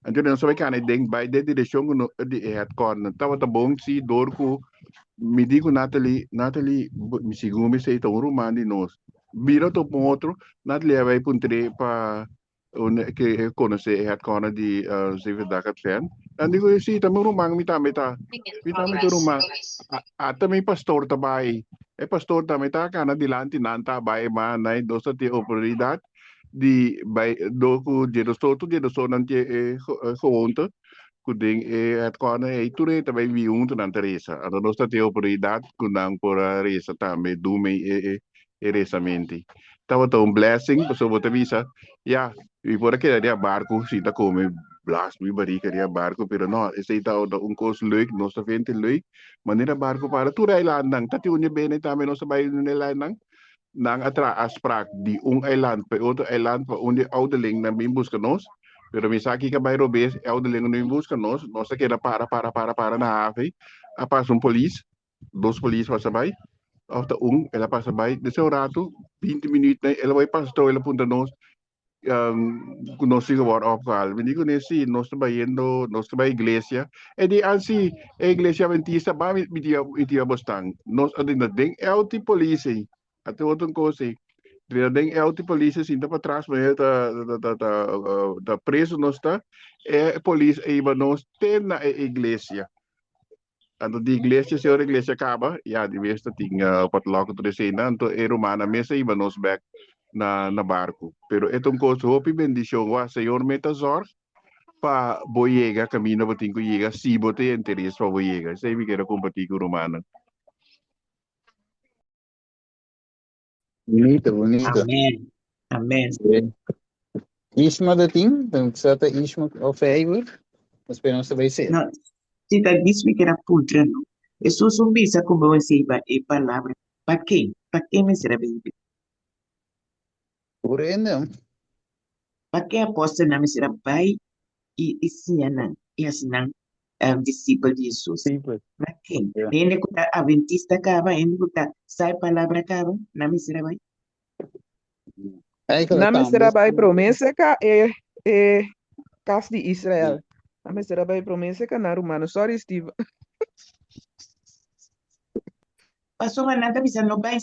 Anto no sabay kanay ding bay de direksyon ko no di het corner. Tawa ta bong si dor ko mi dico Natalie mi sigumi sei tão rumandi nos bira to outro Natalie vai puntre pa un che conosce het corner di zeven dagat fan dan dico sì tamo rumang mi tame to rumang ata may pastor tabay e pastor tamita kana dilanti nanta bay ma nai dosa ti oportunidad di bay doku jedo so nanti gewoonte kuding het kon ture tabai viung tunan Teresa. Ano no sta te oportunidad kunang por resa tame dume resamenti. Tava un blessing paso bota visa. Ya, y por aqui daria barco si ta come blast mi bari queria barco pero no, esse ta un cos leuk, no sta vente leuk. Manera barco para tura ilandang tati unye bene tame no sa bay ilandang nang atra asprak di un eiland pe outro eiland pa onde ouderling na bimbus kanos. Pero misaki ka bayro bes, ouderling no bimbus kanos, nossa que era para na ave. A passa um police, dois police passa bay. After ela passa bay, de seu rato, 20 minutos, ela vai passar ela punta nos conocido por opcal. Me digo nesse, nós trabalhando, nós trabalhando igreja. E de assim, a igreja adventista ba mi dia bastante. Nós adinda den é o tipo polícia. Até outra coisa. Den é o tipo polícia assim para trás, mas da preso nós está é polícia e nós tem na igreja. Anto di iglesia se ora iglesia acaba, ya di vesta tinha patloco to desena, anto e romana mesa iba nos back na barco. Pero etong coisa hopi bendición wa Senhor meta zor pa boyega camino pa tinko yega si bote interesse pa boyega. Sei vi quero compartilhar com romana. Bonito, bonito. Amen. Amen. Sì. Isma da team, então stata Isma of favor. Speriamo se vai ser. No, Tita disse que era putra, no. Isso subisa como eu sei a palavra. Para quem? Para quem me será bem? Pure não. Para quem aposta na me será pai e sianan e assinan discípulo de Jesus. Sim, pois. Para quem? É. Ele que tá adventista acaba, ele que tá sai palavra acaba, na me será bem? Aí que ela Na tá. misera by promessa ka kas di Israel. Na misera by promessa ka na Romano. Sorry, Steve. Pastor, nada bisa no vai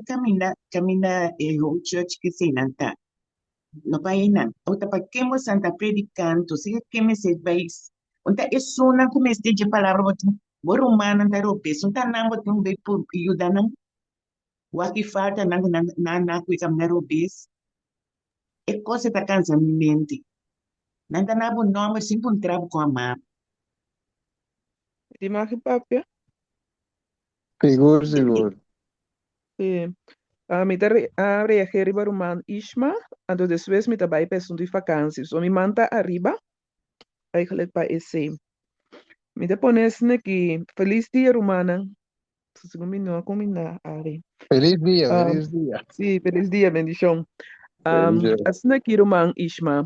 caminhar home church que se nanta. No vai nan. Ota pa kemo santa predicando, se kemo se vai. Onta isso na como este de palavra bo romana da rope. Sonta na bo tum be pu yuda nan. Waki falta na ku kam na rope. E coisa ta cansa mi mente. Nanda na bo nome sempre um trabo com a mãe. Di maki papia. Seguro. Sim. Mi reagir ba Roman Isma. Ando después mi tabay peso de vakantie. So mi manta arriba. Eigenlijk pa esse. Mi te pones neki feliz dia Romana. So mi no comina ari. Feliz dia, feliz dia. Sí, feliz dia, bendición. Bendición. As neki Roman Isma.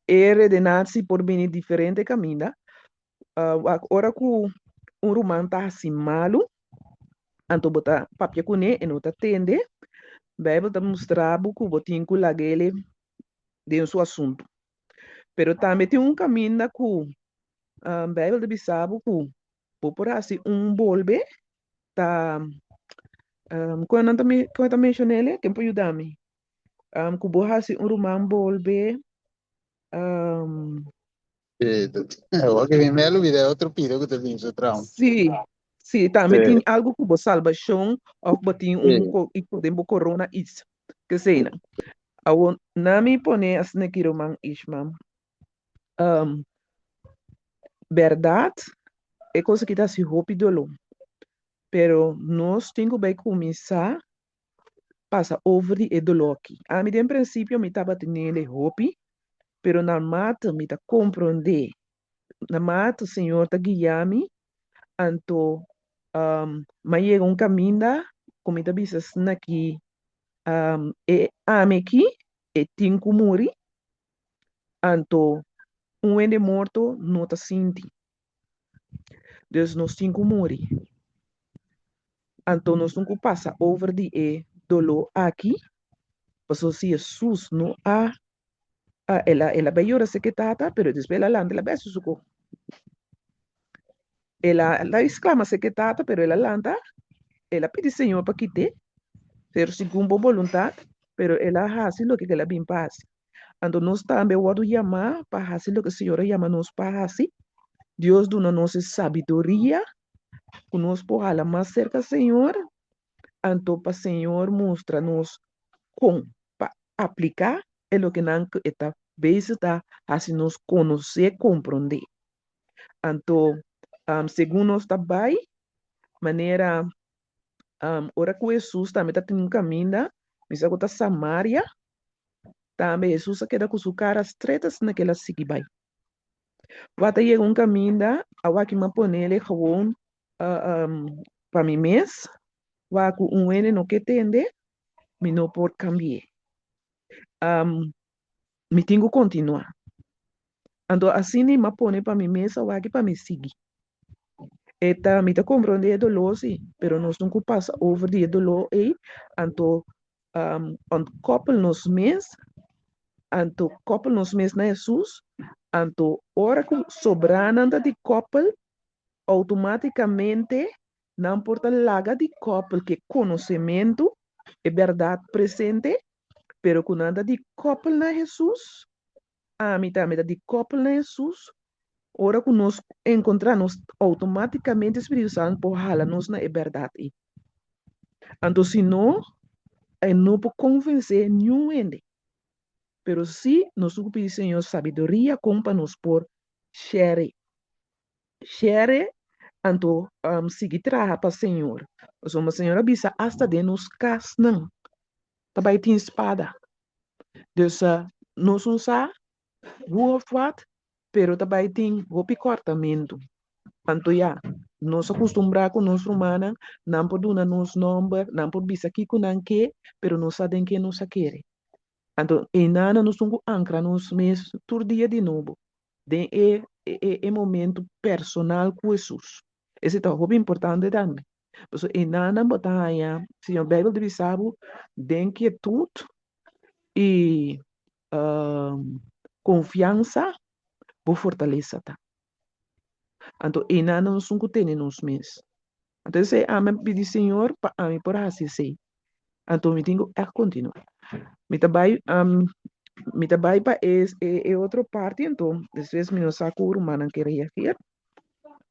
Ere de nazi por bini diferente camina. Ora ku un Roman tá assim malo. Anto bota papia kune e nota tende. Bible tá mostrar buku botin ku lagele de seu assunto. Pero também tem um caminho da ku Bible de bisabu ku por assim bolbe tá quando tá mencionele quem pode ajudar-me ku borrasi Roman bolbe Che mi melo video outro piro que tu vinha traum. Sim, também tem algo que salvação ou botin e podemos corona is que sei não. Awo nami pone as nekiroman Isma. Verdade é coisa que está se rápido, pero nós temos que começar passa over e dolor aqui. A mim, em princípio, me estava tendo hopi, pero na mata me ta compreender, na mata o Senhor ta guiar-me, anto mas chega caminho, como ta bisa aqui, e ame aqui, e tinco muri, anto ende morto não ta sinti. Dus nós cinco muri. Anto nós nunca passa over de dolor aqui, passo se Jesus não ela vai llorar se que tata, pero después ela landa, ela vai suco. Ela exclama se que tata, pero ela landa, ela pede Senhor para quitar, pero segundo vontade, pero ela faz o que ela bem faz. Ando nós também vamos chamar para fazer o que o Senhor chama nós para fazer. Deus dá nossa sabedoria, que nós podemos mais cerca do Senhor, anto para o Senhor mostra-nos como aplicar o que não está vezes está assim nos conhecer, compreender. Anto, segundo nós também, maneira, ora que Jesus também está tendo um caminho, mas agora Samaria, também Jesus queda com sua cara estreita naquela seguir vai. Vai ter caminho, a que me põe ele gewoon para mim mês, vai com ene no que tende, me não pode cambiar. Me tenho que continuar. Então, assim, me põe para mim mês, vai que para me seguir. Eta me ta compreender dolor, sim, pero nós nunca passa over die dolor aí, então, koppel nos mês, então, koppel nos mês na Jesus, então, ora que sobrananda de koppel, automaticamente, não importa laga de koppel, que conhecimento é verdade presente, pero com nada de koppel na Jesus, a mitad de koppel na Jesus, ora que nós encontramos automaticamente o Espírito Santo por jalar-nos na verdade. Então, se não, não pode convencer nenhum ende. Pero se nós pedimos Senhor sabedoria, como para nos por share. Share, então, seguir trabalhar para o Senhor. O Senhor avisa hasta de nos cas não. Também tem espada. Então, nós usamos woord, pero também tem o cortamento. Então, nós acostumbramos com nós romanos, não podemos nos nomes, não podemos dizer aqui com que, pero nós sabemos que nós queremos. Então, e nada nós temos ancra nos meses, todo dia de novo. De momento personal com Jesus. Esse é o importante também. Porque e nada batalha, se a Bíblia diz, de inquietude e confiança, por fortaleza. Então, e nada nós temos que ter nos meses. Então, se a mim pedir Senhor, para mim por assim ser. Então, eu tenho que continuar. Me trabalho para outra parte, então, às vezes, me não saco o humano que reagir,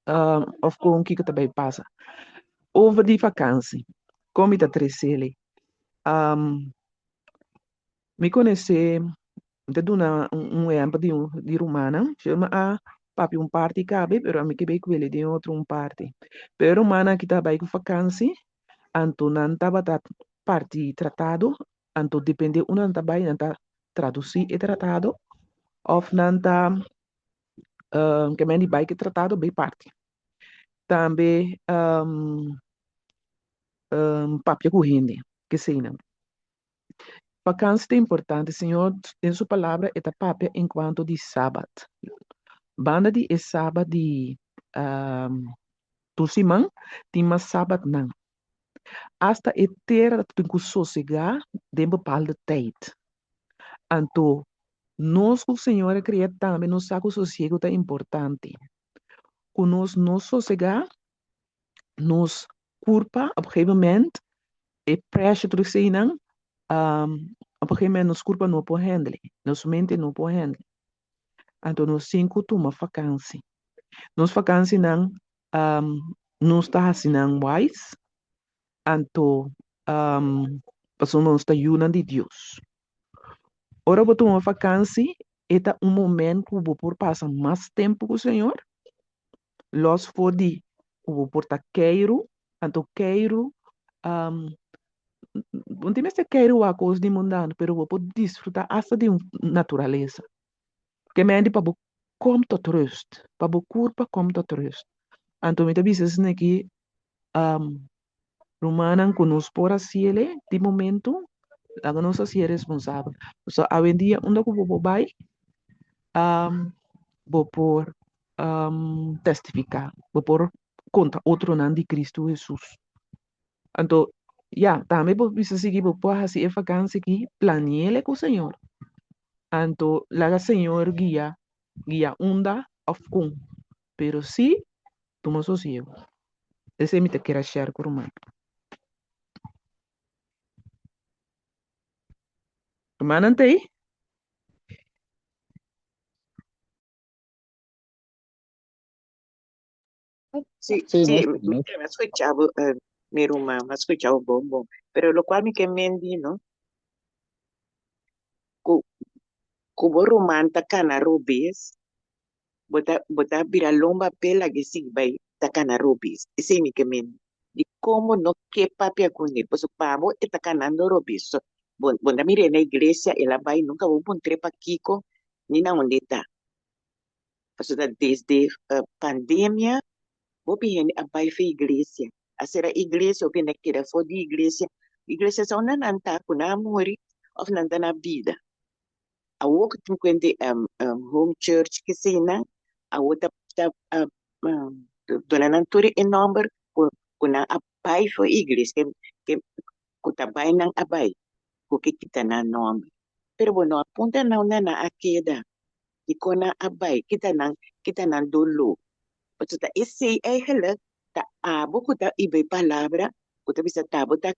ou com o que também passa. Over de vacância, como está trecele, me conhece, de dar exemplo de romana, chama a papi parte cabe, pero a mim que bem com ele de outro parte. Pero romana que está bem com vacância, então não estava parte tratado, então depende não está bem, não está traduzir e tratado, ou não está que me bem que tratado bem parte. Também papia corrente, que sei não. Vacância é importante, Senhor, em sua palavra, é a papia enquanto de sábado. Banda de sábado de Tusimang, tem mais sábado não. Hasta é ter que sossegar de bepaalde tijd. Então, nós, o Senhor, criado também, nos saco sossego é importante. Com nós sossegar, nos culpa, a um gegeven moment, e pressure terugzien, a um gegeven moment, nos culpa não pode handle, nos mente não pode handle. Então, nos 5 toma vacância. Nos vacância não, nos está assim wise, então, passou nos está junando de Deus. Ora, botou uma vacância, é momento que vou por passar mais tempo com o Senhor. Los for de, vou por queiro, então queiro, não tem mais queiro a coisa de mundano, pero vou poder desfrutar hasta de natureza. Que men die pabu kom tot rust. Pabu kurpa kom tot rust. Anto mita bisa sneki Romanan conosco siele di momento la conoce si es responsable. So hoy en día uno como bobai bo por testificar, bo por contra otro nan de Cristo Jesús. Anto ya también bo bisa seguir bo por así es vacancia que planeele con Señor. Anto la Señor guía onda of con. Pero sí, tú no sos ciego. Ese me te quiera share con Romano. Romano ante ahí. Sí, Sí, sí, no, me escuchaba, mi rumah, me escuchaba bombo, pero lo cual me que me ¿no? Ku, kubo rumah takana rubis, bota vira lomba pela que sí, bay, takana rubis, ese mi que me di cómo no que papia con él, pues pavo está canando rubis, so, bonda mire en la iglesia, el bay nunca hubo un trepa kiko, ni na donde está, pues desde pandemia, vou bien a pai fe igreja. A ser a igreja, o que na queira for de igreja. Igreja só não nanta com na morte, ou nanta na vida. A outra tem que home church que se na, a outra tá dona Nantori em nome com na a pai for igreja que tá bai nang a bai, que kita na nome. Pero bueno, apunta na a queda. E com a bai, kita nang dolo. Porque esse é ele tá abo kuta ibe palavra kuta bisa tabo ta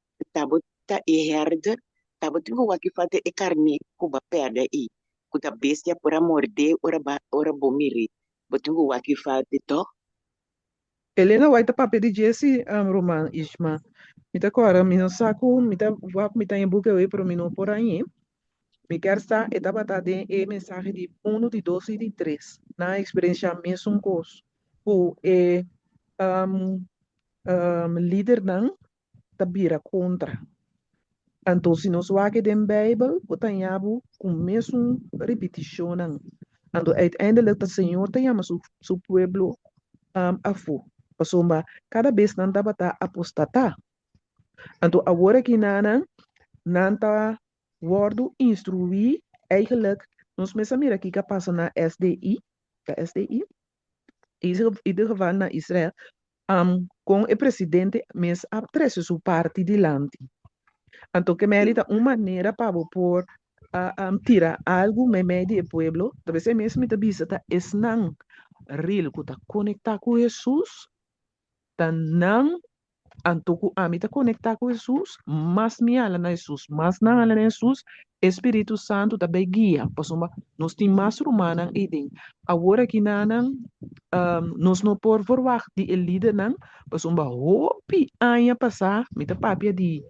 e herde tabo tingo waki fate e carne kuba perde e kuta bestia por amor de ora bomiri botingo waki fate to Helena vai tapar de Jesse Roman Isma. Mita agora, minha saco, mita em buca eu para mim não por aí. Me quer estar etapa tá de mensagem de 1 de 12 e de 3. Na experiência mesmo coisa. O líder não tabira contra. Então, se nós vamos den Bijbel, o tanhabo com mesmo repetição não. Então, uiteindelijk o Senhor tem seu pueblo afu. Pasomba, cada vez não dá para apostatar. Então, agora que não tá worden instruir, eigenlijk, nós mesmo mira aqui que passa na SDI, da SDI, in ieder geval na Israel, com o presidente mes atrás sua parte de lante. Então, que me dá uma maneira para pôr tirar algo me meio do pueblo, talvez é mesmo me visita es não real que tá conectar com Jesus, tá não antoku amita conectar com Jesus, mas me ala na Jesus, mas na ala na Jesus, Espírito Santo também guia, pasoma nós tem mais romana idem. Agora que nós não por verwacht die líder não, pasoma hopi anya passar, mita papia de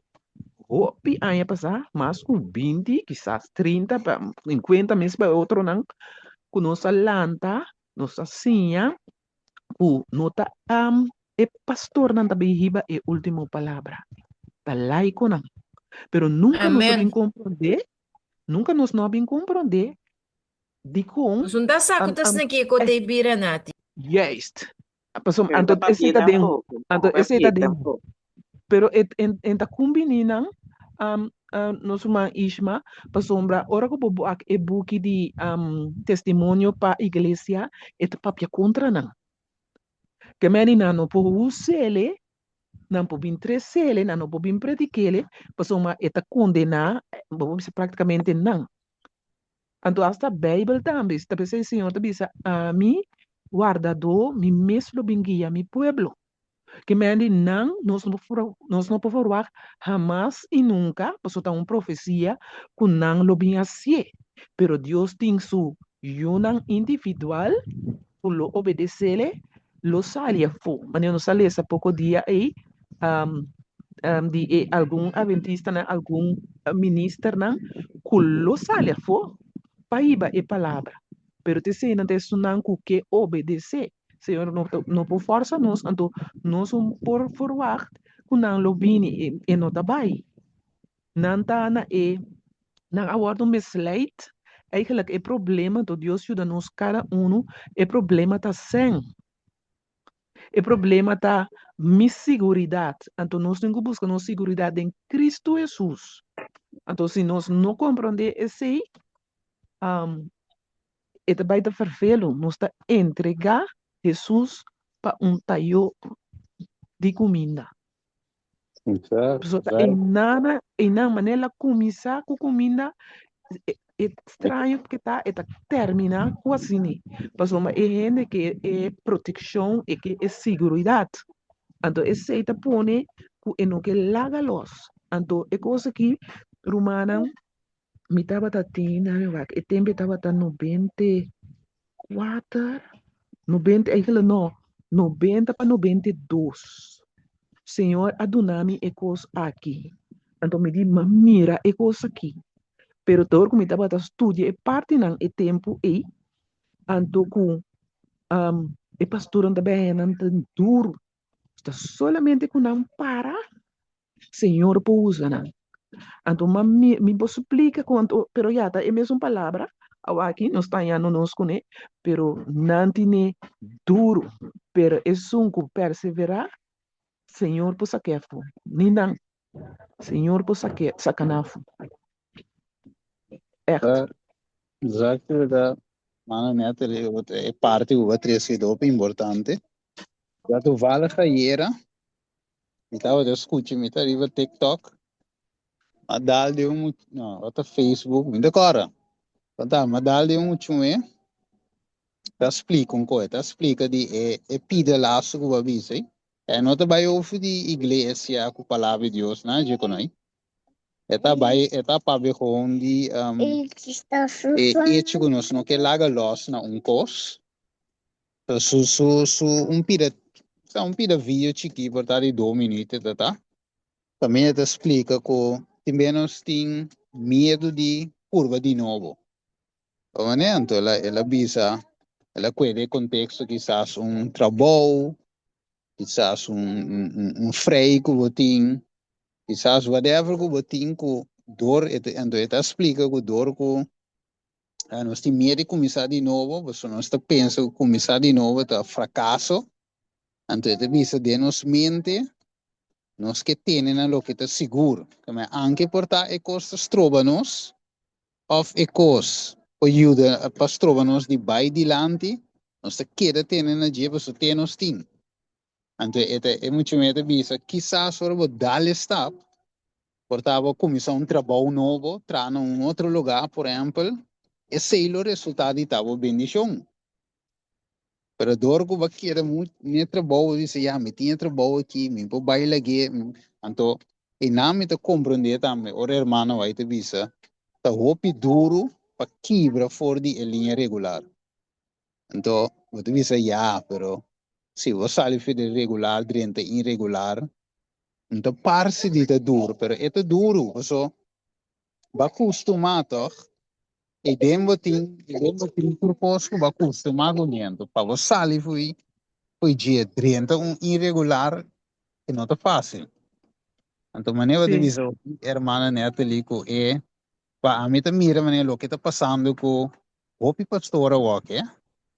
hopi anya passar, mas com 20, quizás 30, 50 meses para outro não, com nossa lanta, nossa sinha, com nota e pastor não também riba e última palavra. Tá laico não. Pero nunca nos sabem compreender, nunca nos sabem compreender de como Nós não tá saco tas na que ko te bira nati. yes. Pastor, anto esse tá dentro, anto esse tá dentro. Pero enta combinina nós uma isma pasombra ora ko bobo ak e buki di testemunho pa igreja et papia contra não. Que menina não pode usar não pode entresele, não pode prediquele, pasoma eta condena, vamos praticamente não. Então hasta a Bíblia também, está pensando o Senhor também a mim guardador, mi mesmo benguia mi pueblo. Que menina nós não podemos falar jamás e nunca, pasota uma profecia que não lo bem assim. Pero Deus tem su yunan individual, por lo obedecerle, lo salia fo. Mas eu não salia essa pouco dia aí, de algum adventista, algum ministro, lo salia fo, paiba e palavra. Pero te sei, não te sunan que obedecer. Senhor, não por força nós, então, nós por forward, que não lo bini não tá bai. Não tá na não awardo misleid, eigenlijk é problema do Deus ajuda-nos cada um, é problema tá sem. É problema tá segurança. Então nós temos que buscar nossa segurança em Cristo Jesus. Então se nós não compreender esse, é também tá vervelo, nós tá entregar Jesus para talho de comida. Exato, Pessoa tá exato. em nada maneira começar com comida é estranho porque tá terminar com assim. Pessoa, mas é gente que é proteção e que é segurança. Então, esse aí tá pone que não que laga los. Então, é coisa que rumana me tava tendo, e tempo tava 94, 90, aquilo não, 90 para 92. Senhor, adunami é coisa aqui. Então, me diz, mira, é coisa aqui. Pero todo como estava a estudar, é parte não é tempo e então com e pastor também não tão duro. Está solamente com não para, Senhor pousa não. Então me explica quanto, pero já tá é mesma palavra. Aqui nós está já não nos conhe, pero não tem duro, pero é sunco perseverar, Senhor por saquefo. Nindan, Senhor por sacanafo. Echt. Exato, da mano neta é parte o outro é importante. Já tu vale a me tava de escute, me tá arriba TikTok, a dal de não, outra Facebook, me decora. Tá, mas dal de chume, tá explica coisa, tá explica de pide laço que vai dizer. É nota vai ouvir de igreja com a palavra de Deus, né, de conoi. Eta para ver onde e nós não quer laga loss na cos. Pida vídeo chiqui por dar 2 minutos, tá? Também te explica que também nós tem medo de curva de novo. Então, ela visa, ela puede contexto quizás trabalho, quizás freio que você tem, quizás whatever que você tem que dor, então ela explica que dor que nós temos medo de começar de novo, você nós está pensando que começar de novo é fracasso, então ela visa de nos mente, nós que temos lo que está seguro, mas anche portar e costas trovanos, of e cos, ajuda para trovanos de vai dilante, nós te queda tendo na dia, você tem nos tem. Então é muito mais visa, quizás ora vou dar step, portava começar trabalho novo, tra outro lugar, por exemplo, e sei o resultado de tava bendição. Pero dor que vai querer muito, nem trabalho, disse, me tinha trabalho aqui, me vou bailar aqui, então, e não me te compreender também, o irmão vai te visa, tá roupa duro para quebrar fora de linha regular. Então, vou te visa, pero se você sai de regular, dentro irregular, então parte de te duro, pero é duro, você vai acostumar, toch? E dentro tem propósito, vai acostumar com isso, para você sair foi dia 30 irregular que não tá fácil. Então, maneira de Sim. visão, irmã neta ali que para a mim também maneira o que está passando com o pastor ok?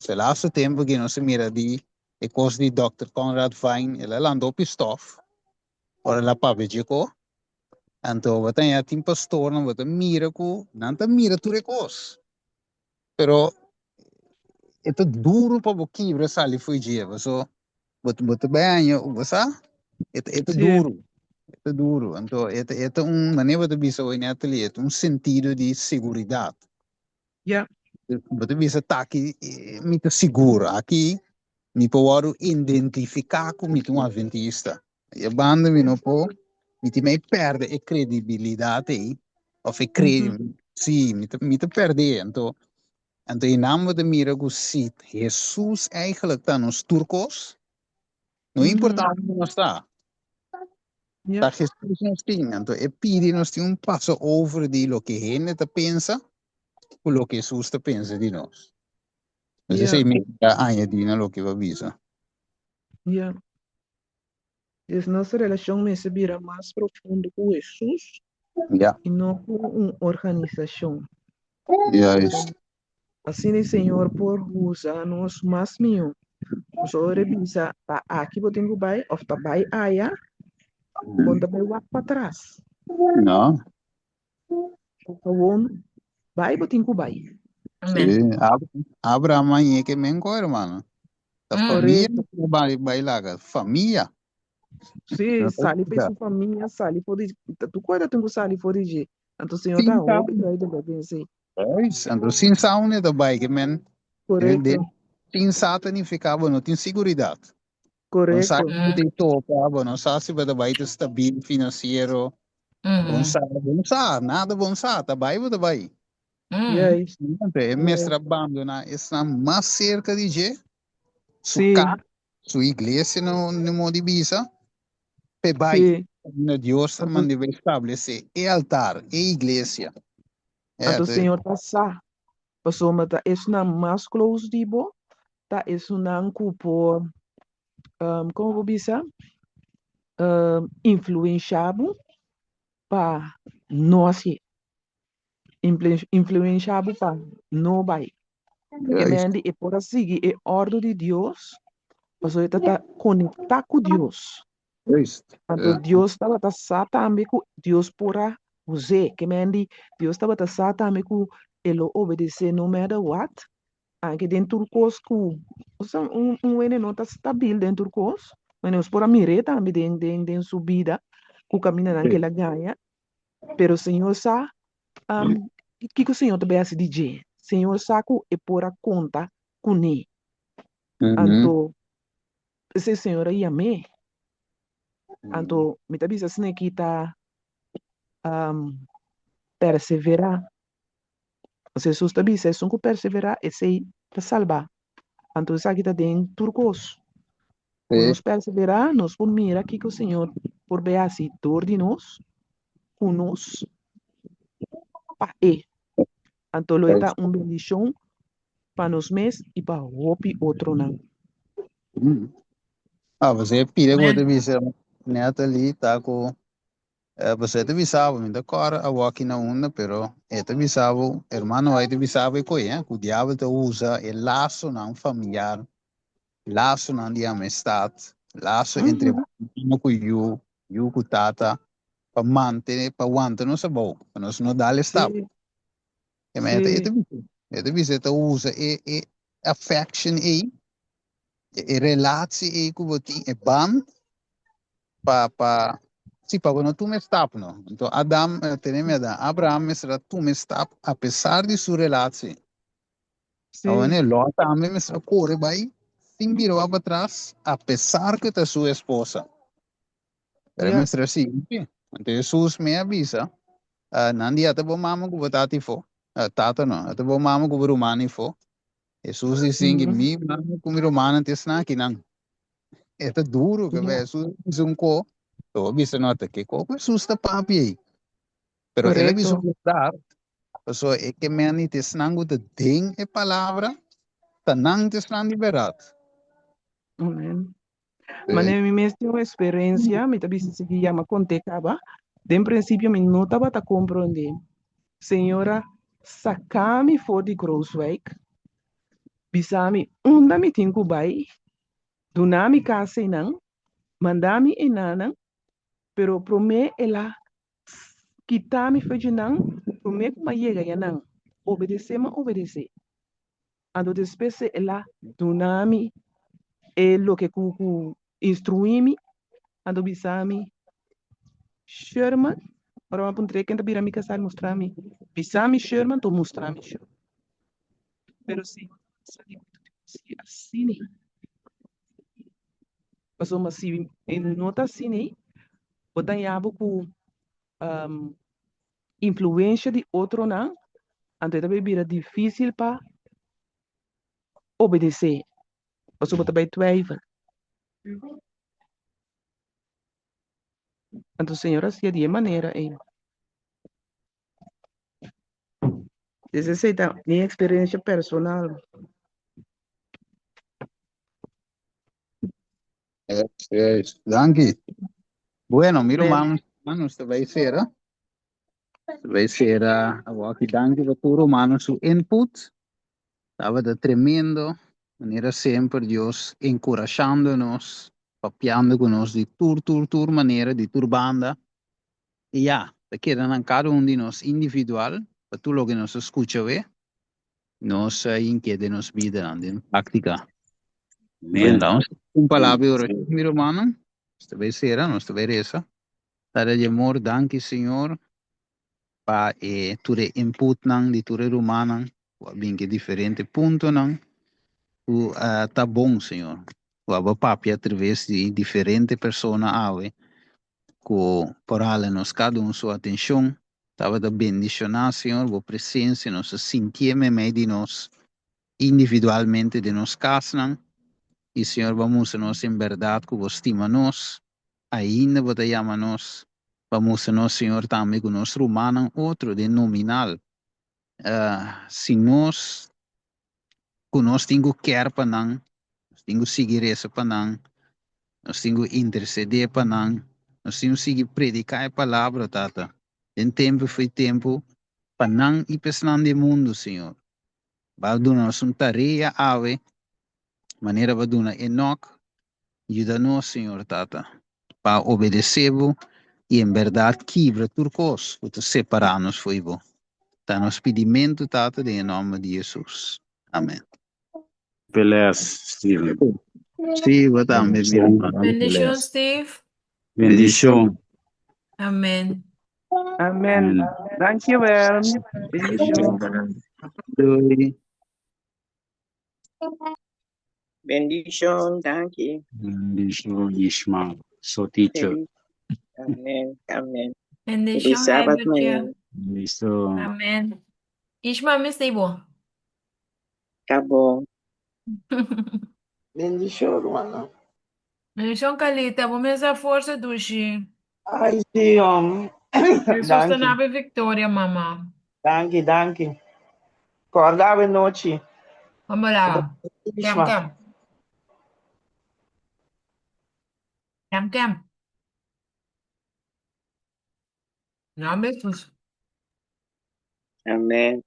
Se lá o tempo que não se mira de coisa de Dr. Conrad Wein, ele landou pistof, ora lá para ver co. Então, você tem pastor, não você mira com, não te mira tudo coisa. Pero é duro para o quebra sair foi dia, você bem, você é duro. É duro. Então, é maneira de visão é sentido de segurança. Ja. Você visa tá aqui, me seguro. Aqui, me pode identificar como um adventista. E a banda me não pode, me perde a credibilidade, ou sim, me perde. Então, em nome de mira que se Jesus eigenlijk está nos turcos, não importa onde nós está. Ja. Jesus nos tem, então é pedir nos tem passo over de lo que a gente pensa, com lo que Jesus pensa de nós. Mas isso Ja. é meio añadir lo que vai avisar. Ja. Dus nossa relação me se vira mais profunda com Jesus Yeah. e não com uma organização. Juist. Assim, Senhor, por usar-nos mais mil. So, revisa, tá aqui, vou ter que vai, of tá vai, aya, quando vai lá para trás. Não, Gewoon, vai, vou ter que vai. Amen. sim. Abraham aí que me encontro, mano. A família Correto. vai lá, família. Sim, Não tá sali para ligado? sua família, sali por de, tu cuida, tem que sali por de. Então, Senhor, tá, Sim, tá. óbvio, aí deve vencer. Pois, então, sim, saúde da bike, man. Ele Correto, tem sata nem ficava, não tem segurança. Não sabe correto. se tem topa, não sabe se vai ter estável financeiro. Não sabe, nada bom sabe, tá vai. Yes, É yes. mestre abandona, está mais cerca de je, su Sim, casa, sua igreja no modo de bisa, pe vai. sim. No Deus Então, manda estabelecer e altar, e igreja. É, então, Senhor, tá sa. Passou, mas tá, isso não mais close de bo, tá, isso não cupo, como vou dizer, influenciado para nós, influenciado para não vai. Que é me isso. ande e por seguir a ordem de Deus, passou a tá conectar com Deus. É isso. Então, Deus estava tá sa também com Deus pura usar, que me ande, Deus estava tá sa também com ele obedecer no matter what. Anche dentro o cosco, ene não está estável dentro do cos, mas nós por a mire também den subida, que caminha naquela ganha, pero o Senhor sa, que o Senhor também hace DJ, Senhor sa que é por a conta com ele, anto, esse Senhor aí amém, anto, me tá bisa sine kita perseverar, Jesus tá bisa, é que perseverar e sei te salvar, anto sa kita dentro do cos. Nos perseverar, nos por mira que o Senhor, por ver assim, dor de nós, conosco, para e. Então, ele está uma bendição para nós mesmos e para o outro não. Ah, você pide com a Amen. visa, neta ali, tá com. Você te visava, me decora a walk na onda, pero te visava, hermano, te visava e coisa, que o diabo te usa e laço não familiar, laço não de amistade, laço entre no com you com tata, para manter não se bom, para nós não dar estado. Sim, E me sim, te visa te usa e affection e relatie e com você e band pa sim, para quando tu me estás, não? Então, Adam, tenemos a Abraham, será tu me estás, apesar de sua relação. sim, Agora, Lot também me está corre vai, sem virar para trás, apesar que é sua esposa. Pero me yeah, está assim, então Jesus me avisa, não dia te vou mamar com batata fo, tata não, te vou mamar com romano fo. Jesus diz que me mamar com romano te está aqui não. É duro que yeah, Jesus diz co, tô avisa nota que co, Jesus está papi aí. Pero ele avisou correto. verdade. So, é que me ani te snangu de ding e palavra, tanang te snan de verdade. Amém. Mas me mesmo uma experiência, me também se que chama contecaba, de princípio me não estava a compreender. Senhora, sacame for de crossweg, bisami, me tinha bai, dunami casa não, mandami enana, pero prome ela quitami fejinan, prome kuma yega yanan, obedecer ma obedecer. Ando despese ela dunami e lo que ku instruimi, ando bisami Sherman, ora ma puntre que bira mi casal mostrami, bisami Sherman to mostrami Sherman. Pero sim, assim, passou mas se nota assim, botan yabo ku influência de outro não, então também vira difícil para obedecer. Você também twijfel. Então, senhora, se de maneira, necessita minha experiência personal. Danke. Bueno, miro Bem, manos te vai ser, Vai ser agora que danke para todo humano su input. Estava de tremendo. Maneira sempre Deus encorajando-nos, papiando conosco de tur maneira, de tur banda. E já, porque dan cada um de nós individual, para tudo o que nos escuta, nós inquieta nos vida em prática. Amen. Então, palavra oração, meu irmão, esta vez será, nós vai essa. Para de amor, danke, Senhor, para ture input nang di ture rumana, bem que diferente ponto nang, tá bom, Senhor. O aba papi através de diferente persona ave, que por ala nos cada um sua atenção, tava da bendicionar, Senhor, a presença, nós sentimos meio de nós, individualmente de nós casas, e Senhor, vamos a nós em verdade, que você estima nós, ainda você chama nós, vamos a nós, Senhor, também com nós romano, outro de nominal, se nós, que nós temos quer para não, nós temos seguir essa para não, nós temos interceder para não, nós temos seguir predicar a palavra, tata, em tempo foi tempo, para não ir pensando no mundo, Senhor, vai dar-nos uma tarefa, ave, maneira vai dar Enoch, ajuda-nos, Senhor, tata, para obedecer e em verdade quebra turcos, para separar-nos foi bom. Tá nos pedimento, tata, em nome de Jesus. Amém. Pelas, Steven. Sí, vos también, mi hermano. Bendición, Pelas. Steve. Bendición. Amén. Amen. Dankjewel. Bendición. Doei. Bendition, thank you. Bendición, Ishma. So teacher. Amen. Amen. Bendición, Sabbath Heibertje. manhã. Bendición. Amén. Ishma, me saibo. Tá bom. Bendition, mano. Bendición, Calita. Vamos essa força, Dushi. Ai, sim, homem. Jesus Danke. na vitória, mamá. Danke, danke. Acordava à noite. Vamos lá. Cam, cam. Cam, cam. Não, Jesus. Amém.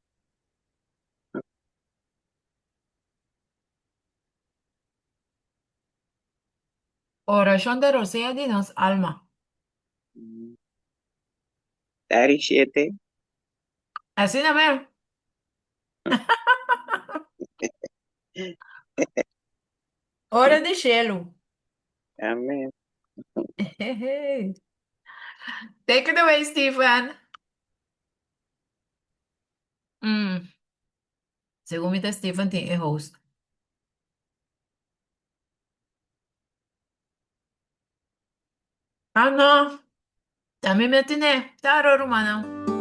Oración de Rosea de nos alma. Dari 7. Así no me. Hora de gelo. Amém. Take it away, Stephen. Según mi Stephen, tiene host. Ah, no. También me tiene. Taro, rumano.